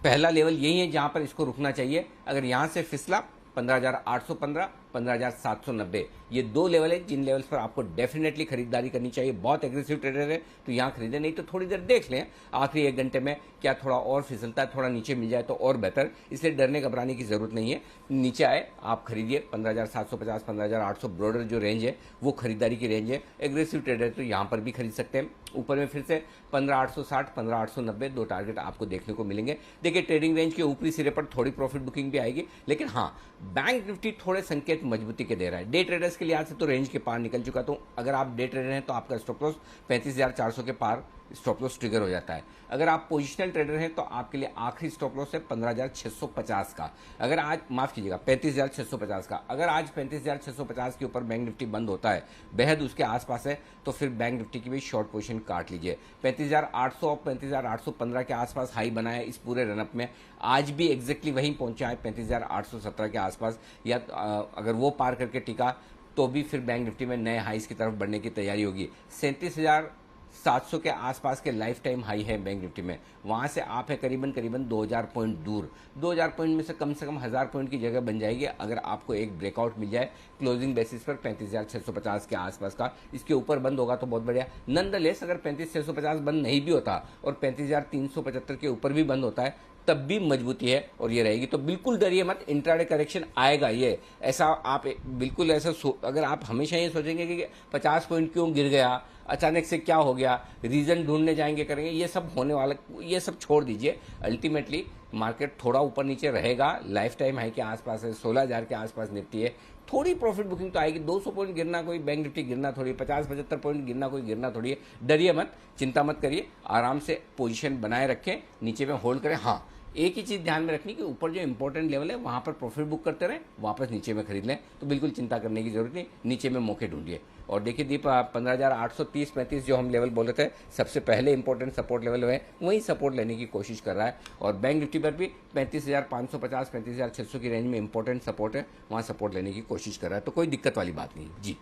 पहला लेवल यही है जहां पर इसको रुकना चाहिए। अगर यहां से फिसला 15,815, 15,790 ये दो लेवल है जिन लेवल्स पर आपको डेफिनेटली खरीदारी करनी चाहिए। बहुत एग्रेसिव ट्रेडर है तो यहां खरीदे, नहीं तो थोड़ी देर देख लें आखिरी 1 घंटे में क्या थोड़ा और फिसलता है, थोड़ा नीचे मिल जाए तो और बेहतर। इसलिए डरने घबराने की जरूरत नहीं है। नीचे आए आप खरीदिए 15,750, 15,800 ब्रॉडर जो रेंज है वो खरीदारी की रेंज है। एग्रेसिव ट्रेडर तो यहां पर भी खरीद सकते हैं। ऊपर में फिर से 15,860, 15,890 दो टारगेट आपको देखने को मिलेंगे। देखिए ट्रेडिंग रेंज के ऊपरी सिरे पर थोड़ी प्रॉफिट बुकिंग भी आएगी, लेकिन हाँ बैंक निफ्टी थोड़े संकेत मजबूती के दे रहा है। डे ट्रेडर्स के लिहाज से तो रेंज के पार निकल चुका। तो अगर आप डे ट्रेडर हैं तो आपका स्टॉप लॉस 35,400 के पार स्टॉप लॉस ट्रिगर हो जाता है। अगर आप पोजिशनल ट्रेडर हैं तो आपके लिए आखिरी स्टॉप लॉस है 15,650 का। अगर आज माफ कीजिएगा 35,650 का। अगर आज 35,650 के ऊपर बैंक निफ्टी बंद होता है, बेहद उसके आसपास है, तो फिर बैंक निफ्टी की भी शॉर्ट पोजीशन काट लीजिए। 35,800 और 35,815 के आसपास हाई बना है इस पूरे रनअप में। आज भी एग्जैक्टली वहीं पहुंचा है 35,817 के आसपास, या अगर वो पार करके टिका तो भी फिर बैंक निफ्टी में नए हाईस की तरफ बढ़ने की तैयारी होगी। 37,700 के आसपास के लाइफ टाइम हाई है बैंक निफ्टी में, वहां से आप है करीबन 2,000 पॉइंट दूर। 2,000 पॉइंट में से कम 1,000 पॉइंट की जगह बन जाएगी अगर आपको एक ब्रेकआउट मिल जाए क्लोजिंग बेसिस पर 35,650 के आसपास का। इसके ऊपर बंद होगा तो बहुत बढ़िया। नॉनदलेस अगर 35,650 बंद नहीं भी होता और 35,375 के ऊपर भी बंद होता है तब भी मजबूती है और ये रहेगी। तो बिल्कुल डरिए मत, इंट्राडे करेक्शन आएगा। ये ऐसा आप बिल्कुल ऐसा अगर आप हमेशा ये सोचेंगे कि 50 पॉइंट क्यों गिर गया, अचानक से क्या हो गया, रीजन ढूंढने जाएंगे करेंगे, ये सब होने वाला, ये सब छोड़ दीजिए। अल्टीमेटली मार्केट थोड़ा ऊपर नीचे रहेगा, लाइफ टाइम हाई के आसपास है, 16,000 के आसपास निफ्टी है। थोड़ी प्रॉफिट बुकिंग तो आएगी। 200 पॉइंट गिरना कोई बैंक निफ्टी गिरना थोड़ी, 50-75 पॉइंट गिरना कोई गिरना थोड़ी है। डरिए मत, चिंता मत करिए, आराम से पोजीशन बनाए रखें, नीचे में होल्ड करें। हाँ एक ही चीज ध्यान में रखनी कि ऊपर जो इंपॉर्टेंट लेवल है वहां पर प्रॉफिट बुक करते रहें, वापस नीचे में खरीद लें। तो बिल्कुल चिंता करने की जरूरत नहीं, नीचे में मौके ढूंढिए। और देखिए दीप 15,830-35 जो हम लेवल बोले थे सबसे पहले इंपॉर्टेंट सपोर्ट लेवल है, वही सपोर्ट लेने की कोशिश कर रहा है। और बैंक निफ्टी पर भी 35,550, 35,600 की रेंज में इंपॉर्टेंट सपोर्ट है, वहां सपोर्ट लेने की कोशिश कर रहा है। तो कोई दिक्कत वाली बात नहीं जी।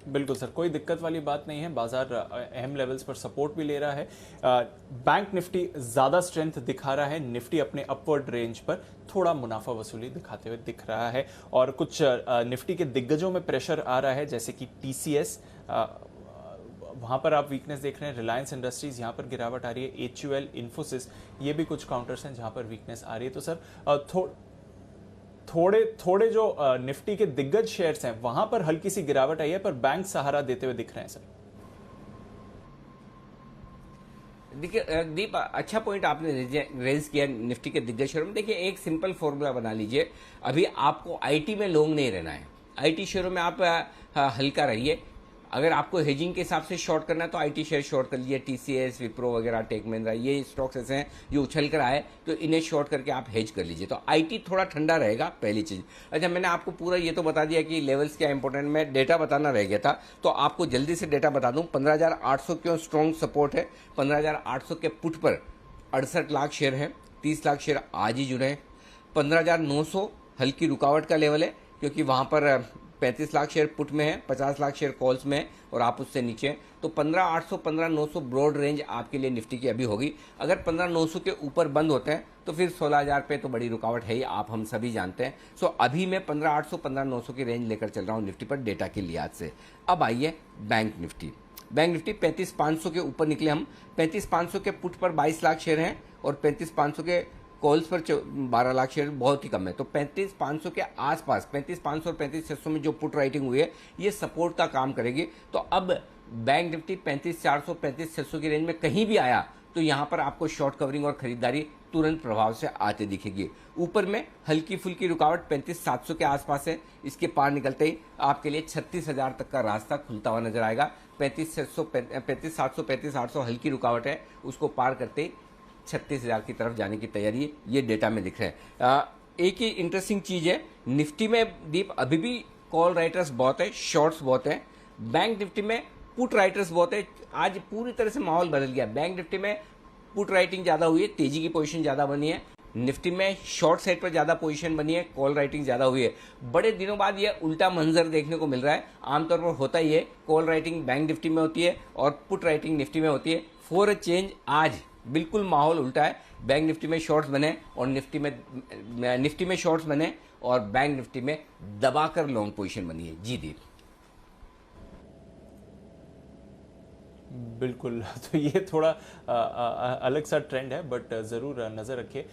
बिल्कुल सर, कोई दिक्कत वाली बात नहीं है। बाजार अहम लेवल्स पर सपोर्ट भी ले रहा है। बैंक निफ्टी ज्यादा स्ट्रेंथ दिखा रहा है, निफ्टी अपने अपवर्ड रेंज पर थोड़ा मुनाफा वसूली दिखाते हुए दिख रहा है। और कुछ निफ्टी के दिग्गजों में प्रेशर आ रहा है, जैसे कि TCS, वहां पर आप वीकनेस देख रहे हैं। रिलायंस इंडस्ट्रीज यहां पर गिरावट आ रही है। HUL, इन्फोसिस, ये भी कुछ काउंटर्स हैं जहां पर वीकनेस आ रही है। तो सर थोड़े जो निफ्टी के दिग्गज शेयर्स हैं वहां पर हल्की सी गिरावट आई है, पर बैंक सहारा देते हुए दिख रहे हैं सर। देखिए दीप अच्छा पॉइंट आपने रेज किया निफ्टी के दिग्गज शेयरों में। देखिए एक सिंपल फॉर्मूला बना लीजिए, अभी आपको आईटी में लॉन्ग नहीं रहना है। आईटी शेयरों में आप हल्का रहिए। अगर आपको हेजिंग के हिसाब से शॉर्ट करना है तो आईटी शेयर शॉर्ट कर लीजिए। TCS, विप्रो वगैरह, टेक महिंद्रा, ये स्टॉक्स ऐसे हैं जो उछल कर आए तो इन्हें शॉर्ट करके आप हेज कर लीजिए। तो आईटी थोड़ा ठंडा रहेगा, पहली चीज। अच्छा मैंने आपको पूरा ये तो बता दिया कि लेवल्स क्या इंपॉर्टेंट, मैं डेटा बताना रह गया था तो आपको जल्दी से डेटा बता दूं। 15,800 क्यों स्ट्रॉन्ग सपोर्ट है। 15,800 के पुट पर 68 लाख शेयर है, 30 लाख शेयर आज ही जुड़े हैं। 15,900 हल्की रुकावट का लेवल है क्योंकि वहां पर 35 लाख शेयर पुट में है, 50 लाख शेयर कॉल्स में है और आप उससे नीचे हैं। तो 15,800, 15,900 ब्रॉड रेंज आपके लिए निफ्टी की अभी होगी। अगर 15,900 के ऊपर बंद होते हैं तो फिर 16,000 पे तो बड़ी रुकावट है ही, आप हम सभी जानते हैं। सो अभी मैं 15,800, 15,900 की रेंज लेकर चल रहा हूं निफ्टी पर डेटा के लिहाज से। अब आइए बैंक निफ्टी। बैंक निफ्टी 35,500 के ऊपर निकले हम। 35,500 के पुट पर 22 लाख शेयर हैं और 35,500 के कॉल्स पर 12 लाख शेयर, बहुत ही कम है। तो 35,500 के आसपास, 35,500 और 35,600 में जो पुट राइटिंग हुई है ये सपोर्ट का काम करेगी। तो अब बैंक निफ्टी 35,400, 35,600 की रेंज में कहीं भी आया तो यहां पर आपको शॉर्ट कवरिंग और खरीदारी तुरंत प्रभाव से आते दिखेगी। ऊपर में हल्की फुल्की रुकावट 35,700 के आसपास है, इसके पार निकलते ही आपके लिए 36,000 तक का रास्ता खुलता हुआ नजर आएगा। 35,700, 35,800 हल्की रुकावट है, उसको पार करते ही 36,000 की तरफ जाने की तैयारी ये डेटा में दिख रहा है। एक ही इंटरेस्टिंग चीज है निफ्टी में दीप, अभी भी कॉल राइटर्स बहुत है, शॉर्ट्स बहुत है। बैंक निफ्टी में पुट राइटर्स बहुत है। आज पूरी तरह से माहौल बदल गया। बैंक निफ्टी में पुट राइटिंग ज्यादा हुई है, तेजी की पोजीशन ज्यादा बनी है। निफ्टी में शॉर्ट साइड पर ज्यादा पोजीशन बनी है, कॉल राइटिंग ज्यादा हुई है। बड़े दिनों बाद ये उल्टा मंजर देखने को मिल रहा है। आमतौर पर होता ही है, कॉल राइटिंग बैंक निफ्टी में होती है और पुट राइटिंग निफ्टी में होती है। फॉर अ चेंज आज बिल्कुल माहौल उल्टा है। बैंक निफ्टी में शॉर्ट्स बने और निफ्टी में शॉर्ट्स बने और बैंक निफ्टी में दबाकर लॉन्ग पोजीशन बनी है। जी दीप। बिल्कुल, तो ये थोड़ा अलग सा ट्रेंड है, बट ज़रूर नज़र रखिए।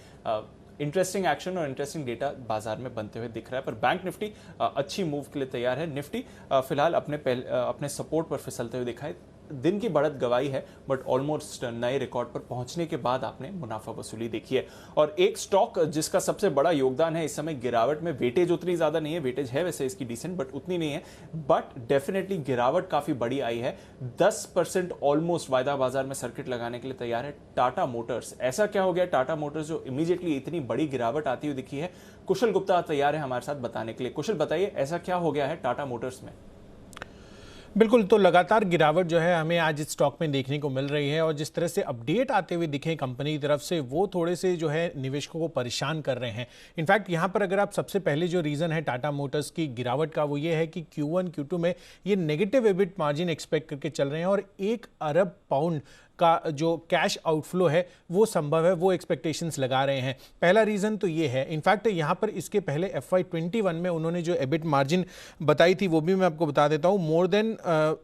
इंटरेस्टिंग एक्शन और इंटरेस्टिंग डेटा बाजार में बनते हुए दिख रहा है, पर बैंक निफ्टी अच्छी मूव के लिए तैयार है। निफ्टी फिलहाल अपने सपोर्ट पर फिसलते हुए दिखाई। दिन की बढ़त गवाई है, बट ऑलमोस्ट नए रिकॉर्ड पर पहुंचने के बाद आपने मुनाफा वसूली देखी है। और एक स्टॉक जिसका सबसे बड़ा योगदान है इस समय गिरावट में, वेटेज उतनी ज्यादा नहीं है, वेटेज है वैसे इसकी डिसेंट, बट उतनी नहीं है, बट डेफिनेटली गिरावट काफी बड़ी आई है। 10% ऑलमोस्ट वायदा बाजार में सर्किट लगाने के लिए तैयार है टाटा मोटर्स। ऐसा क्या हो गया टाटा मोटर्स जो इमीडिएटली इतनी बड़ी गिरावट आती हुई दिखी है? कुशल गुप्ता तैयार है हमारे साथ बताने के लिए। कुशल, बताइए ऐसा क्या हो गया है टाटा मोटर्स में? बिल्कुल, तो लगातार गिरावट जो है हमें आज इस स्टॉक में देखने को मिल रही है और जिस तरह से अपडेट आते हुए दिखे कंपनी की तरफ से, वो थोड़े से जो है निवेशकों को परेशान कर रहे हैं। इनफैक्ट यहाँ पर अगर आप सबसे पहले जो रीज़न है टाटा मोटर्स की गिरावट का, वो ये है कि Q1 Q2 में ये नेगेटिव एबिट मार्जिन एक्सपेक्ट करके चल रहे हैं और 1 अरब पाउंड का जो कैश आउटफ्लो है वो संभव है, वो एक्सपेक्टेशंस लगा रहे हैं। पहला रीज़न तो ये है। इनफैक्ट यहाँ पर इसके पहले FY21 में उन्होंने जो एबिट मार्जिन बताई थी वो भी मैं आपको बता देता हूँ। मोर देन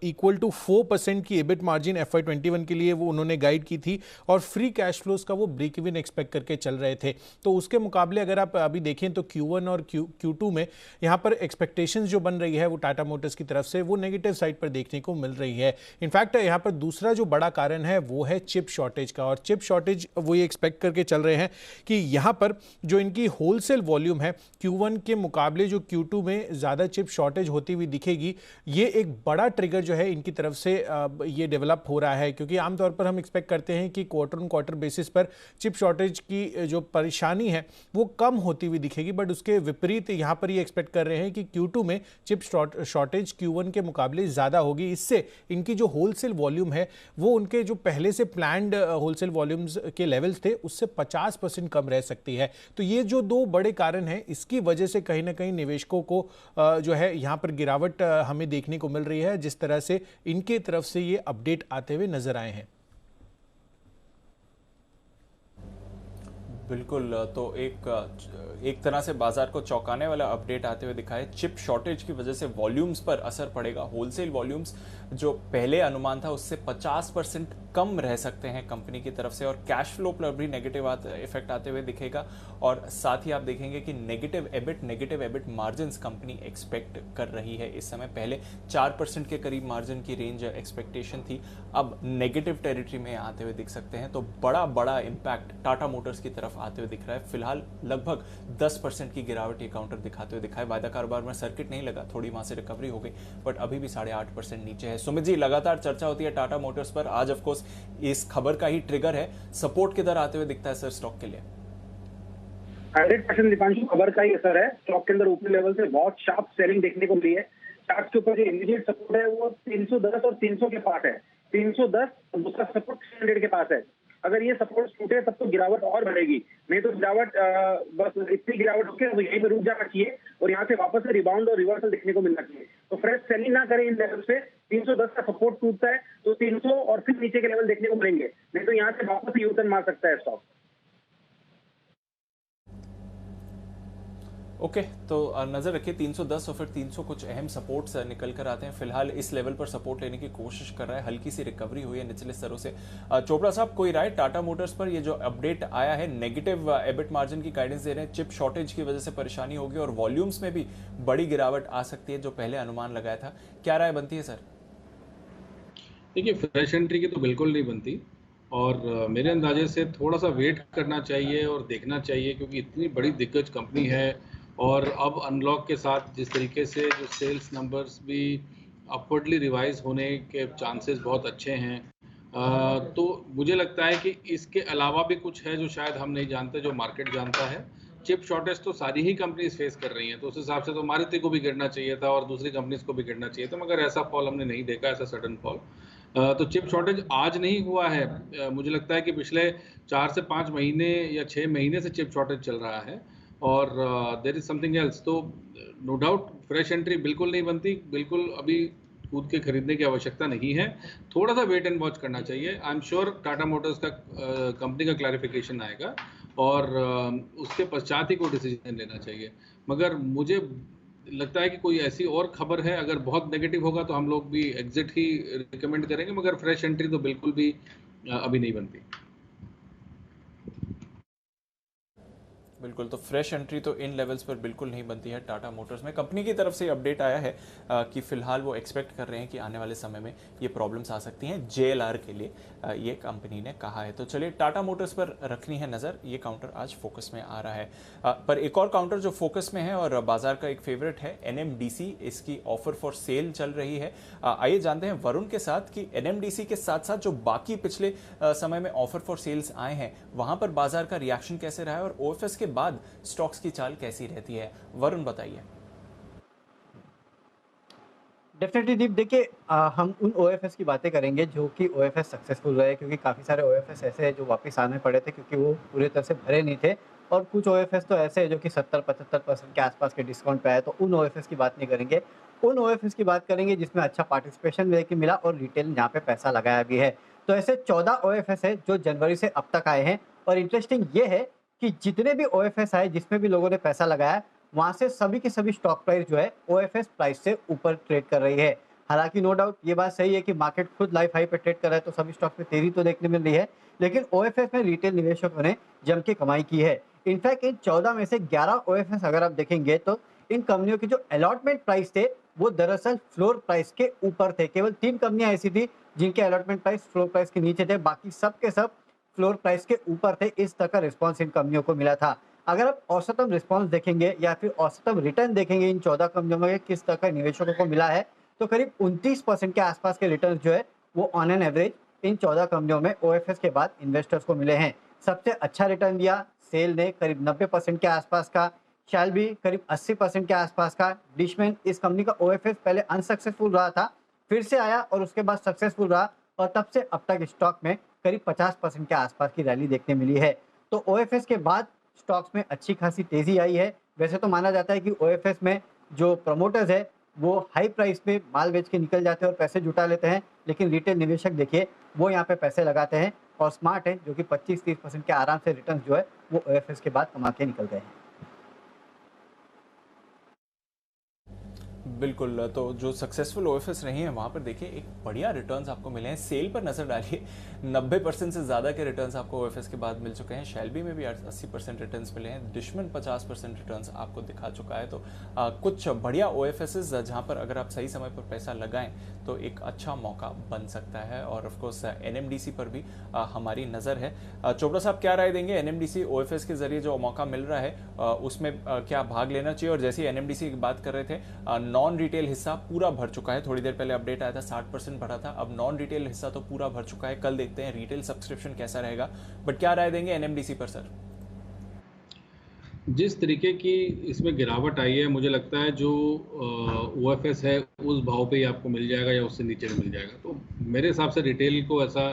इक्वल टू 4% की एबिट मार्जिन FY21 के लिए वो उन्होंने गाइड की थी और फ्री कैश फ्लोज का वो ब्रेक इवन एक्सपेक्ट करके चल रहे थे। तो उसके मुकाबले अगर आप अभी देखें तो Q1 और Q2 में यहाँ पर एक्सपेक्टेशंस जो बन रही है वो टाटा मोटर्स की तरफ से वो नेगेटिव साइड पर देखने को मिल रही है। इनफैक्ट यहाँ पर दूसरा जो बड़ा कारण है वो है चिप शॉर्टेज का, और चिप शॉर्टेज वो ये एक्सपेक्ट करके चल रहे हैं कि यहाँ पर जो इनकी होलसेल वॉल्यूम है Q1 के मुकाबले जो Q2 में ज़्यादा चिप शॉर्टेज होती हुई दिखेगी। ये एक बड़ा ट्रिगर जो है इनकी तरफ से ये डेवलप हो रहा है, क्योंकि आमतौर पर हम एक्सपेक्ट करते हैं कि क्वार्टर ऑन क्वार्टर बेसिस पर चिप शॉर्टेज की जो परेशानी है वो कम होती हुई दिखेगी, बट उसके विपरीत यहाँ पर ये एक्सपेक्ट कर रहे हैं कि Q2 में चिप शॉर्टेज Q1 के मुकाबले ज़्यादा होगी। इससे इनकी जो होलसेल वॉल्यूम है वो उनके जो पहले से प्लान्ड होलसेल वॉल्यूम्स के लेवल्स थे उससे 50% कम रह सकती है। तो ये जो दो बड़े कारण हैं, इसकी वजह से कहीं ना कहीं निवेशकों को जो है यहाँ पर गिरावट हमें देखने को मिल रही है, जिस तरह से इनके तरफ से ये अपडेट आते हुए नजर आए हैं। बिल्कुल, तो एक तरह से बाजार को चौंकाने वाला अपडेट आते हुए दिखा है। चिप शॉर्टेज की वजह से वॉल्यूम्स पर असर पड़ेगा। होलसेल वॉल्यूम्स जो पहले अनुमान था उससे 50% कम रह सकते हैं कंपनी की तरफ से, और कैश फ्लो पर भी नेगेटिव इफेक्ट आते हुए दिखेगा। और साथ ही आप देखेंगे कि negative EBIT margins company expect कर रही है इस समय। पहले 4% के करीब मार्जिन की रेंज एक्सपेक्टेशन थी, अब नेगेटिव टेरिटरी में आते हुए दिख सकते हैं। तो बड़ा इंपैक्ट टाटा मोटर्स की तरफ आते हुए दिख रहा है। फिलहाल लगभग 10% की गिरावट ये काउंटर दिखाते हुए दिखा है। वायदा कारोबार में सर्किट नहीं लगा, थोड़ी वहां से रिकवरी हो गई, बट अभी भी 8.5% नीचे है। सुमित जी, लगातार चर्चा होती है टाटा मोटर्स पर, आज ऑफ कोर्स इस खबर का ही ट्रिगर है। सपोर्ट किधर आते हुए दिखता है सर स्टॉक के लिए? 100% दीपांशु, खबर का ही असर है। स्टॉक के अंदर ऊपरी लेवल से बहुत शार्प सेलिंग देखने को मिली है। चार्ट के ऊपर जो इमीडिएट सपोर्ट है वो 310 और 300 के पास है। 310 और दूसरा सपोर्ट 300 के पास है। अगर ये सपोर्ट टूटे तब तो गिरावट और बढ़ेगी, नहीं तो गिरावट बस इतनी गिरावट होकर तो यहीं पे रुक जाना चाहिए और यहाँ से वापस से रिबाउंड और रिवर्सल देखने को मिलना चाहिए। तो फ्रेश सेलिंग ना करें इन लेवल से। 310 का सपोर्ट टूटता है तो 300 और फिर नीचे के लेवल देखने को मिलेंगे, नहीं तो यहाँ से वापस यू टर्न मार सकता है स्टॉक। ओके, तो नजर रखिए 310 और फिर 300 कुछ अहम सपोर्ट्स निकल कर आते हैं। फिलहाल इस लेवल पर सपोर्ट लेने की कोशिश कर रहा है, हल्की सी रिकवरी हुई है निचले स्तरों से। चोपड़ा साहब, कोई राय टाटा मोटर्स पर? ये जो अपडेट आया है, नेगेटिव एबिट मार्जिन की गाइडेंस दे रहे हैं, चिप शॉर्टेज की वजह से परेशानी होगी और वॉल्यूम्स में भी बड़ी गिरावट आ सकती है जो पहले अनुमान लगाया था। क्या राय बनती है सर? देखिए, फ्रेश एंट्री की तो बिल्कुल नहीं बनती और मेरे अंदाजे से थोड़ा सा वेट करना चाहिए और देखना चाहिए, क्योंकि इतनी बड़ी दिग्गज कंपनी है और अब अनलॉक के साथ जिस तरीके से जो सेल्स नंबर्स भी अपवर्डली रिवाइज होने के चांसेस बहुत अच्छे हैं, तो मुझे लगता है कि इसके अलावा भी कुछ है जो शायद हम नहीं जानते, जो मार्केट जानता है। चिप शॉर्टेज तो सारी ही कंपनीज फेस कर रही हैं, तो उस हिसाब से तो मारुति को भी गिरना चाहिए था और दूसरी कंपनीज को भी गिरना चाहिए था, मगर ऐसा फॉल हमने नहीं देखा, ऐसा सडन फॉल। तो चिप शॉर्टेज आज नहीं हुआ है, मुझे लगता है कि पिछले 4 से 5 महीने या 6 महीने से चिप शॉर्टेज चल रहा है और देयर इज समथिंग एल्स। तो नो डाउट फ्रेश एंट्री बिल्कुल नहीं बनती, बिल्कुल अभी कूद के खरीदने की आवश्यकता नहीं है, थोड़ा सा वेट एंड वॉच करना चाहिए। I am sure Tata Motors का कंपनी का क्लैरिफिकेशन आएगा और उसके पश्चात ही कोई डिसीजन लेना चाहिए। मगर मुझे लगता है कि कोई ऐसी और खबर है, अगर बहुत नेगेटिव होगा तो हम लोग भी एग्जिट ही रिकमेंड करेंगे, मगर फ्रेश एंट्री तो बिल्कुल भी अभी नहीं बनती। बिल्कुल, तो फ्रेश एंट्री तो इन लेवल्स पर बिल्कुल नहीं बनती है टाटा मोटर्स में। कंपनी की तरफ से अपडेट आया है कि फिलहाल वो एक्सपेक्ट कर रहे हैं कि आने वाले समय में ये प्रॉब्लम्स आ सकती हैं JLR के लिए, ये कंपनी ने कहा है। तो चलिए टाटा मोटर्स पर रखनी है नज़र, ये काउंटर आज फोकस में आ रहा है। पर एक और काउंटर जो फोकस में है और बाजार का एक फेवरेट है NMDC, इसकी ऑफर फॉर सेल चल रही है। आइए जानते हैं वरुण के साथ कि NMDC के साथ साथ जो बाकी पिछले समय में ऑफर फॉर सेल्स आए हैं वहां पर बाजार का रिएक्शन कैसे रहा है और OFS के बाद स्टॉक्स की चाल कैसी रहती है। वरुण बताइए। डेफिनेटली दीप, देखिए हम उन OFS की बातें करेंगे जो कि OFS सक्सेसफुल रहे, क्योंकि काफ़ी सारे OFS ऐसे हैं जो वापस आने पड़े थे क्योंकि वो पूरी तरह से भरे नहीं थे, और कुछ OFS तो ऐसे हैं जो कि 70-75% के आसपास के डिस्काउंट पे आए। तो उन OFS की बात नहीं करेंगे, उन OFS की बात करेंगे जिसमें अच्छा पार्टिसिपेशन लेके मिला और रिटेल यहाँ पे पैसा लगाया भी है। तो ऐसे 14 OFS है जो जनवरी से अब तक आए हैं, और इंटरेस्टिंग ये है कि जितने भी OFS आए जिसमें भी लोगों ने पैसा लगाया, वहां से सभी की सभी स्टॉक प्राइस जो है OFS प्राइस से ऊपर ट्रेड कर रही है। हालांकि नो डाउट ये बात सही है कि मार्केट खुद लाइफ हाई पे ट्रेड कर रहा है, तो सभी स्टॉक में तेजी तो देखने मिल रही है, लेकिन OFS में रिटेल निवेशकों ने जम के कमाई की है। इनफैक्ट इन 14 में से 11 OFS अगर आप देखेंगे तो इन कंपनियों की जो अलॉटमेंट प्राइस थे वो दरअसल फ्लोर प्राइस के ऊपर थे। केवल 3 कंपनियां ऐसी थी जिनके अलॉटमेंट प्राइस फ्लोर प्राइस के नीचे थे, बाकी सब के सब फ्लोर प्राइस के ऊपर थे। इस तरह का रिस्पॉन्स इन कंपनियों को मिला था। अगर आप औसतम रिस्पॉन्स देखेंगे या फिर औसतम रिटर्न देखेंगे इन 14 कंपनियों में किस तरह का निवेशकों को मिला है, तो करीब 29% के आसपास के रिटर्न जो है वो ऑन एन एवरेज इन 14 कंपनियों में OFS के बाद इन्वेस्टर्स को मिले हैं। सबसे अच्छा रिटर्न दिया सेल ने करीब 90% के आसपास का, शैल भी करीब 80% के आसपास का, डिशमैन इस कंपनी का OFS पहले अनसक्सेसफुल रहा था, फिर से आया और उसके बाद सक्सेसफुल रहा, और तब से अब तक स्टॉक में करीब 50% के आसपास की रैली देखने मिली है। तो OFS के बाद स्टॉक्स में अच्छी खासी तेजी आई है। वैसे तो माना जाता है कि OFS में जो प्रमोटर्स है वो हाई प्राइस पे माल बेच के निकल जाते हैं और पैसे जुटा लेते हैं, लेकिन रिटेल निवेशक देखिए वो यहाँ पे पैसे लगाते हैं और स्मार्ट है, जो कि 25-30% के आराम से रिटर्न जो है वो OFS के बाद कमा के निकल गए हैं। बिल्कुल, तो जो सक्सेसफुल OFS रही हैं वहाँ पर देखिए एक बढ़िया रिटर्न्स आपको मिले हैं। सेल पर नजर डालिए, 90% से ज़्यादा के रिटर्न्स आपको OFS के बाद मिल चुके हैं। शेल्बी में भी 80% रिटर्न्स मिले हैं, डिशमन 50% रिटर्न्स आपको दिखा चुका है। तो कुछ बढ़िया OFS जहाँ पर अगर आप सही समय पर पैसा लगाएं तो एक अच्छा मौका बन सकता है। और ऑफकोर्स NMDC पर भी हमारी नज़र है। चोपड़ा साहब क्या राय देंगे, NMDC OFS के जरिए जो मौका मिल रहा है उसमें क्या भाग लेना चाहिए? और जैसे NMDC की बात कर रहे थे, नॉन रिटेल हिस्सा पूरा भर चुका है, थोड़ी देर पहले अपडेट आया था 60% भरा था, अब नॉन रिटेल हिस्सा तो पूरा भर चुका है। कल देखते हैं रिटेल सब्सक्रिप्शन कैसा रहेगा, बट क्या राय देंगे NMDC पर सर? जिस तरीके की इसमें गिरावट आई है, मुझे लगता है जो OFS है उस भाव पे ही आपको मिल जाएगा या उससे नीचे में मिल जाएगा। तो मेरे हिसाब से रिटेल को ऐसा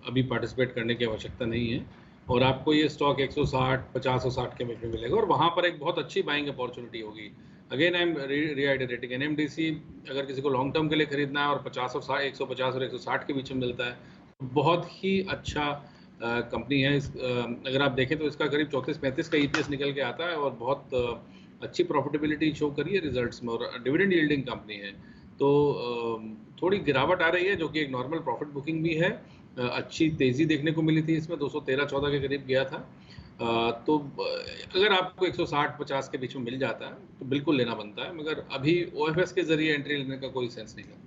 अभी पार्टिसिपेट करने की आवश्यकता नहीं है और आपको ये स्टॉक 160, 50 और 60 के बीच में मिलेगा और वहाँ पर एक बहुत अच्छी बाइंग अपॉर्चुनिटी होगी। अगेन आई एम रीआइटरेटिंग, NMDC अगर किसी को लॉन्ग टर्म के लिए खरीदना है और 50 और 60, 150 और 160 के बीच में मिलता है, तो बहुत ही अच्छा कंपनी है। अगर आप देखें तो इसका करीब 34-35 का EPS निकल के आता है और बहुत अच्छी प्रॉफिटेबिलिटी शो करी है रिजल्ट्स में और डिविडेंड यील्डिंग कंपनी है। तो थोड़ी गिरावट आ रही है जो कि एक नॉर्मल प्रॉफिट बुकिंग भी है। अच्छी तेज़ी देखने को मिली थी इसमें, 213-14 के करीब गया था। तो अगर आपको 160-50 के बीच में मिल जाता है तो बिल्कुल लेना बनता है, मगर अभी OFS के जरिए एंट्री लेने का कोई सेंस नहीं लगता।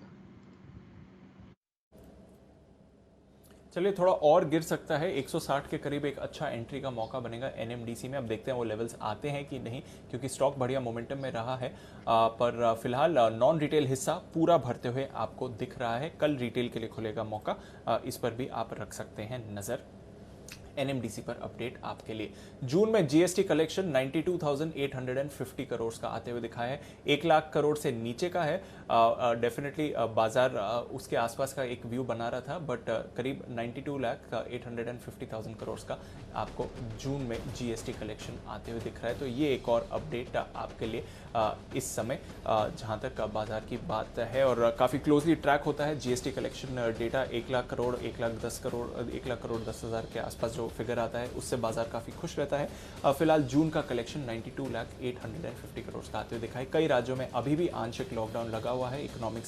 चलिए, थोड़ा और गिर सकता है, 160 के करीब एक अच्छा एंट्री का मौका बनेगा NMDC में। अब देखते हैं वो लेवल्स आते हैं कि नहीं, क्योंकि स्टॉक बढ़िया मोमेंटम में रहा है। पर फिलहाल नॉन रिटेल हिस्सा पूरा भरते हुए आपको दिख रहा है। कल रिटेल के लिए खुलेगा मौका, इस पर भी आप रख सकते हैं नज़र। एनएमडीसी पर अपडेट आपके लिए। जून में जीएसटी कलेक्शन 92,850 करोड़ का आते हुए दिखा है, 1 लाख करोड़ से नीचे का है। डेफिनेटली बाजार उसके आसपास का एक व्यू बना रहा था, बट करीब 92,850,000 करोड़ का आपको जून में जीएसटी कलेक्शन आते हुए दिख रहा है। तो ये एक और अपडेट आपके लिए इस समय जहां तक बाजार की बात है, और काफ़ी क्लोजली ट्रैक होता है GST collection data. 1 lakh crore, 1 lakh 10 crore, 1 lakh crore 10,000 के आसपास जो फिगर आता है उससे बाजार काफ़ी खुश रहता है। फिलहाल जून का कलेक्शन 92,850 करोड़ का आते हुए दिखा है। कई राज्यों में अभी भी आंशिक लॉकडाउन लगा हुआ है। इकोनॉमिक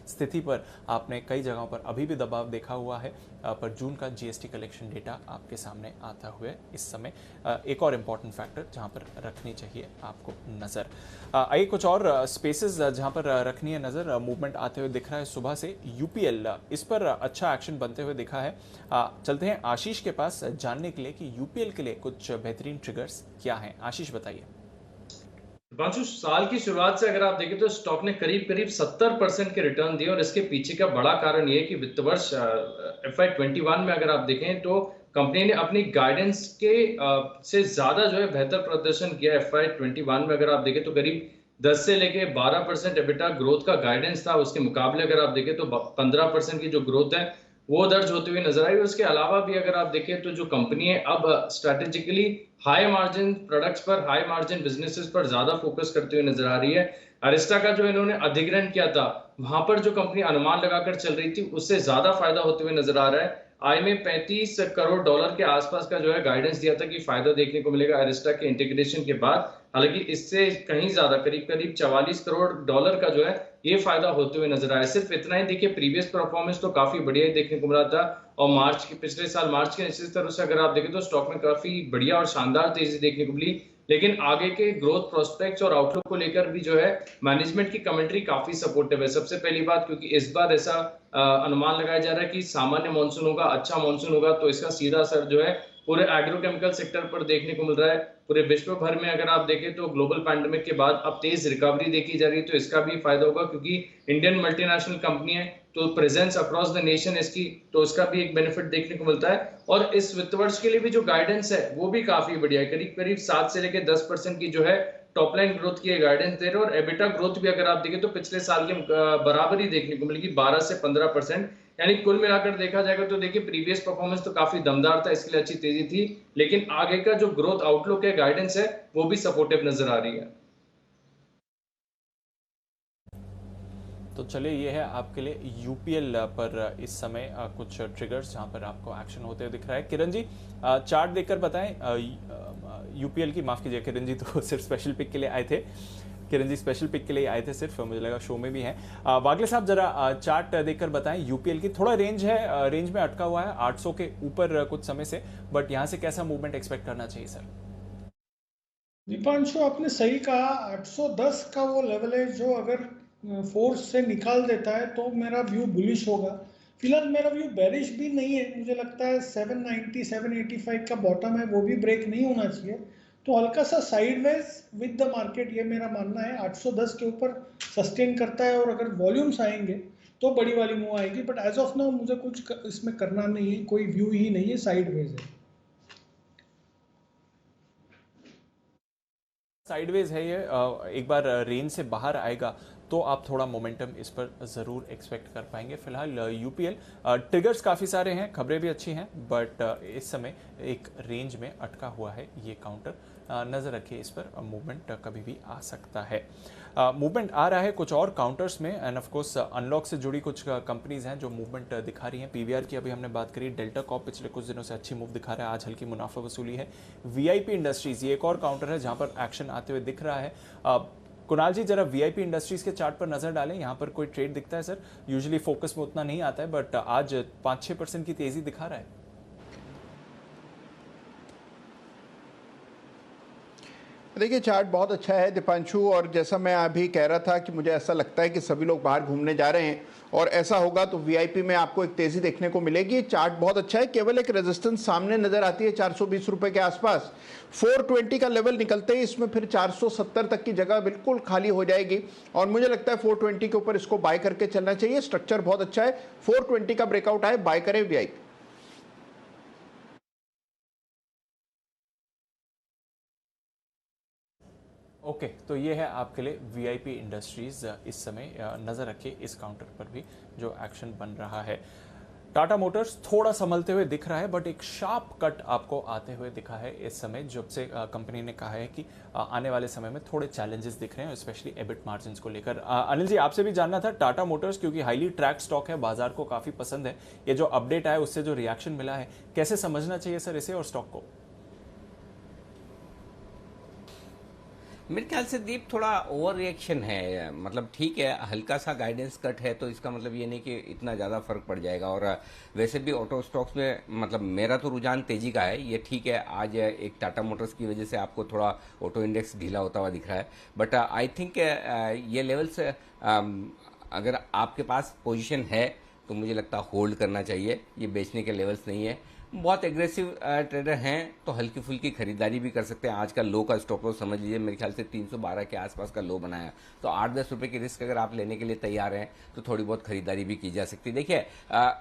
स्थिति पर आपने कई जगहों पर अभी भी दबाव देखा हुआ है, पर जून का जीएसटी कलेक्शन डेटा आपके सामने आता हुआ इस समय एक और इम्पॉर्टेंट फैक्टर जहां पर रखनी चाहिए आपको नज़र। आइए कुछ और स्पेसेस जहां पर रखनी है नज़र, मूवमेंट आते हुए दिख रहा है सुबह से। यूपीएल इस पर अच्छा एक्शन बनते हुए दिखा है। चलते हैं आशीष के पास जानने के लिए कि यूपीएल के लिए कुछ बेहतरीन ट्रिगर्स क्या हैं। आशीष बताइए। दिपांशु, साल की शुरुआत से अगर आप देखें तो स्टॉक ने करीब 70% के रिटर्न दिए, और इसके पीछे का बड़ा कारण ये है कि वित्त वर्ष FY21 में अगर आप देखें तो कंपनी ने अपनी गाइडेंस के से ज्यादा जो है बेहतर प्रदर्शन किया। FY21 में अगर आप देखें तो करीब 10 से लेके 12% एबिटा ग्रोथ का गाइडेंस था, उसके मुकाबले अगर आप देखें तो 15% की जो ग्रोथ है वो दर्ज होते हुए नजर आई। उसके अलावा भी अगर आप देखें तो जो कंपनी है अब स्ट्रैटेजिकली हाई मार्जिन प्रोडक्ट्स पर, हाई मार्जिन बिजनेसेस पर ज्यादा फोकस करते हुए नजर आ रही है। अरिस्टा का जो इन्होंने अधिग्रहण किया था वहां पर जो कंपनी अनुमान लगाकर चल रही थी उससे ज्यादा फायदा होते हुए नजर आ रहा है। आई में $35 करोड़ के आसपास का जो है गाइडेंस दिया था कि फायदा देखने को मिलेगा अरिस्टा के इंटीग्रेशन के बाद, हालांकि इससे कहीं ज्यादा करीब $44 करोड़ का जो है ये फायदा होते हुए नजर आया। सिर्फ इतना ही देखिए, प्रीवियस परफॉर्मेंस तो काफी बढ़िया देखने को मिला था, और पिछले साल मार्च के निश्चित तरह से अगर आप देखें तो स्टॉक में काफी बढ़िया और शानदार तेजी देखने को मिली। लेकिन आगे के ग्रोथ प्रोस्पेक्ट्स और आउटलुक को लेकर भी जो है मैनेजमेंट की कमेंट्री काफी सपोर्टिव है। सबसे पहली बात, क्योंकि इस बार ऐसा अनुमान लगाया जा रहा है कि सामान्य मानसून होगा, अच्छा मानसून होगा, तो इसका सीधा असर जो है पूरे एग्रोकेमिकल सेक्टर पर देखने को मिल रहा है। पूरे विश्व भर में अगर आप देखें तो ग्लोबल पैंडेमिक के बाद अब तेज रिकवरी देखी जा रही है, तो इसका भी फायदा होगा, क्योंकि इंडियन मल्टीनेशनल कंपनी है तो प्रेजेंस अक्रॉस द नेशन इसकी, तो इसका भी एक बेनिफिट देखने को मिलता है। और इस वित्त वर्ष के लिए भी जो गाइडेंस है वो भी काफी बढ़िया है, करीब 7 से लेकर 10% की जो है टॉप लाइन ग्रोथ की गाइडेंस दे रहे हैं। और एबिटा ग्रोथ भी अगर आप देखें तो पिछले साल के बराबर ही देखने को मिलेगी, 12 से 15%। यानी कुल मिलाकर देखा जाएगा तो देखिए प्रीवियस परफॉर्मेंस तो काफी दमदार था, इसके लिए अच्छी तेजी थी, लेकिन आगे का जो ग्रोथ आउटलुक है, गाइडेंस है, वो भी सपोर्टिव नजर आ रही है। तो चलिए, ये है आपके लिए यूपीएल पर इस समय कुछ ट्रिगर्स जहां पर आपको एक्शन होते हुए दिख रहा है। किरण जी, चार्ट देखकर बताएं यूपीएल की। माफ कीजिए किरण जी, तो सिर्फ स्पेशल पिक के लिए आए थे। किरण जी स्पेशल पिक के लिए आए थे सिर्फ, मुझे लगा शो में भी हैं। वागले साहब जरा चार्ट देखकर बताएं यूपीएल की। थोड़ा रेंज है, रेंज में अटका हुआ है 800 के ऊपर कुछ समय से, बट यहां से कैसा मूवमेंट एक्सपेक्ट करना चाहिए सर? दीपांशु, आपने सही कहा, 810 का वो लेवल है जो अगर फोर्स से निकाल देता है तो मेरा व्यू बुलिश होगा। फिलहाल मेरा व्यू बेरिश भी नहीं है, मुझे लगता है 790 785 का बॉटम है वो भी ब्रेक नहीं होना चाहिए, तो हल्का सा साइडवेज विद द मार्केट, ये मेरा मानना है। 810 के ऊपर सस्टेन करता है और अगर वॉल्यूम्स आएंगे तो बड़ी वाली मूव आएगी, बट एज ऑफ नाउ मुझे कुछ इसमें करना नहीं है, कोई व्यू ही नहीं है, साइडवेज है। साइडवेज है ये, एक बार रेंज से बाहर आएगा तो आप थोड़ा मोमेंटम इस पर जरूर एक्सपेक्ट कर पाएंगे। फिलहाल यूपीएल ट्रिगर्स काफी सारे हैं, खबरें भी अच्छी हैं, बट इस समय एक रेंज में अटका हुआ है ये काउंटर। नजर रखिए इस पर, मूवमेंट कभी भी आ सकता है। मूवमेंट आ रहा है कुछ और काउंटर्स में, एंड ऑफ कोर्स अनलॉक से जुड़ी कुछ कंपनीज हैं जो मूवमेंट दिखा रही हैं। पीवीआर की अभी हमने बात करी, डेल्टा कॉर्प पिछले कुछ दिनों से अच्छी मूव दिखा रहा है, आज हल्की मुनाफा वसूली है। वीआईपी इंडस्ट्रीज ये एक और काउंटर है जहां पर एक्शन आते हुए दिख रहा है। कुणाल जी जरा वीआईपी इंडस्ट्रीज के चार्ट पर नजर डालें, यहां पर कोई ट्रेड दिखता है सर? यूजुअली फोकस में उतना नहीं आता है, बट आज 5-6% की तेजी दिखा रहा है। देखिए, चार्ट बहुत अच्छा है दीपांशु, और जैसा मैं अभी कह रहा था कि मुझे ऐसा लगता है कि सभी लोग बाहर घूमने जा रहे हैं, और ऐसा होगा तो वीआईपी में आपको एक तेजी देखने को मिलेगी। चार्ट बहुत अच्छा है, केवल एक रेजिस्टेंस सामने नजर आती है 420 रुपए के आसपास। 420 का लेवल निकलते ही इसमें फिर 470 तक की जगह बिल्कुल खाली हो जाएगी, और मुझे लगता है 420 के ऊपर इसको बाय करके चलना चाहिए। स्ट्रक्चर बहुत अच्छा है, 420 का ब्रेकआउट आए बाय करें वीआईपी। ओके, तो ये है आपके लिए वीआईपी इंडस्ट्रीज। इस समय नज़र रखिए इस काउंटर पर भी जो एक्शन बन रहा है। टाटा मोटर्स थोड़ा संभलते हुए दिख रहा है, बट एक शार्प कट आपको आते हुए दिखा है इस समय, जब से कंपनी ने कहा है कि आने वाले समय में थोड़े चैलेंजेस दिख रहे हैं, स्पेशली एबिट मार्जिन्स को लेकर। अनिल जी, आपसे भी जानना था टाटा मोटर्स, क्योंकि हाईली ट्रैक स्टॉक है, बाजार को काफ़ी पसंद है, ये जो अपडेट आया उससे जो रिएक्शन मिला है, कैसे समझना चाहिए सर इसे और स्टॉक को? मेरे ख्याल से दीप थोड़ा ओवर रिएक्शन है। मतलब ठीक है, हल्का सा गाइडेंस कट है तो इसका मतलब ये नहीं कि इतना ज़्यादा फर्क पड़ जाएगा। और वैसे भी ऑटो स्टॉक्स में मतलब मेरा तो रुझान तेजी का है। ये ठीक है, आज एक टाटा मोटर्स की वजह से आपको थोड़ा ऑटो इंडेक्स ढीला होता हुआ दिख रहा है, बट आई थिंक ये लेवल्स अगर आपके पास पोजीशन है तो मुझे लगता है होल्ड करना चाहिए। ये बेचने के लेवल्स नहीं है। बहुत एग्रेसिव ट्रेडर हैं तो हल्की फुल्की खरीदारी भी कर सकते हैं। आज का लो का स्टॉप लॉस समझ लीजिए, मेरे ख्याल से 312 के आसपास का लो बनाया, तो 8-10 रुपए की रिस्क अगर आप लेने के लिए तैयार हैं तो थोड़ी बहुत खरीदारी भी की जा सकती है। देखिए,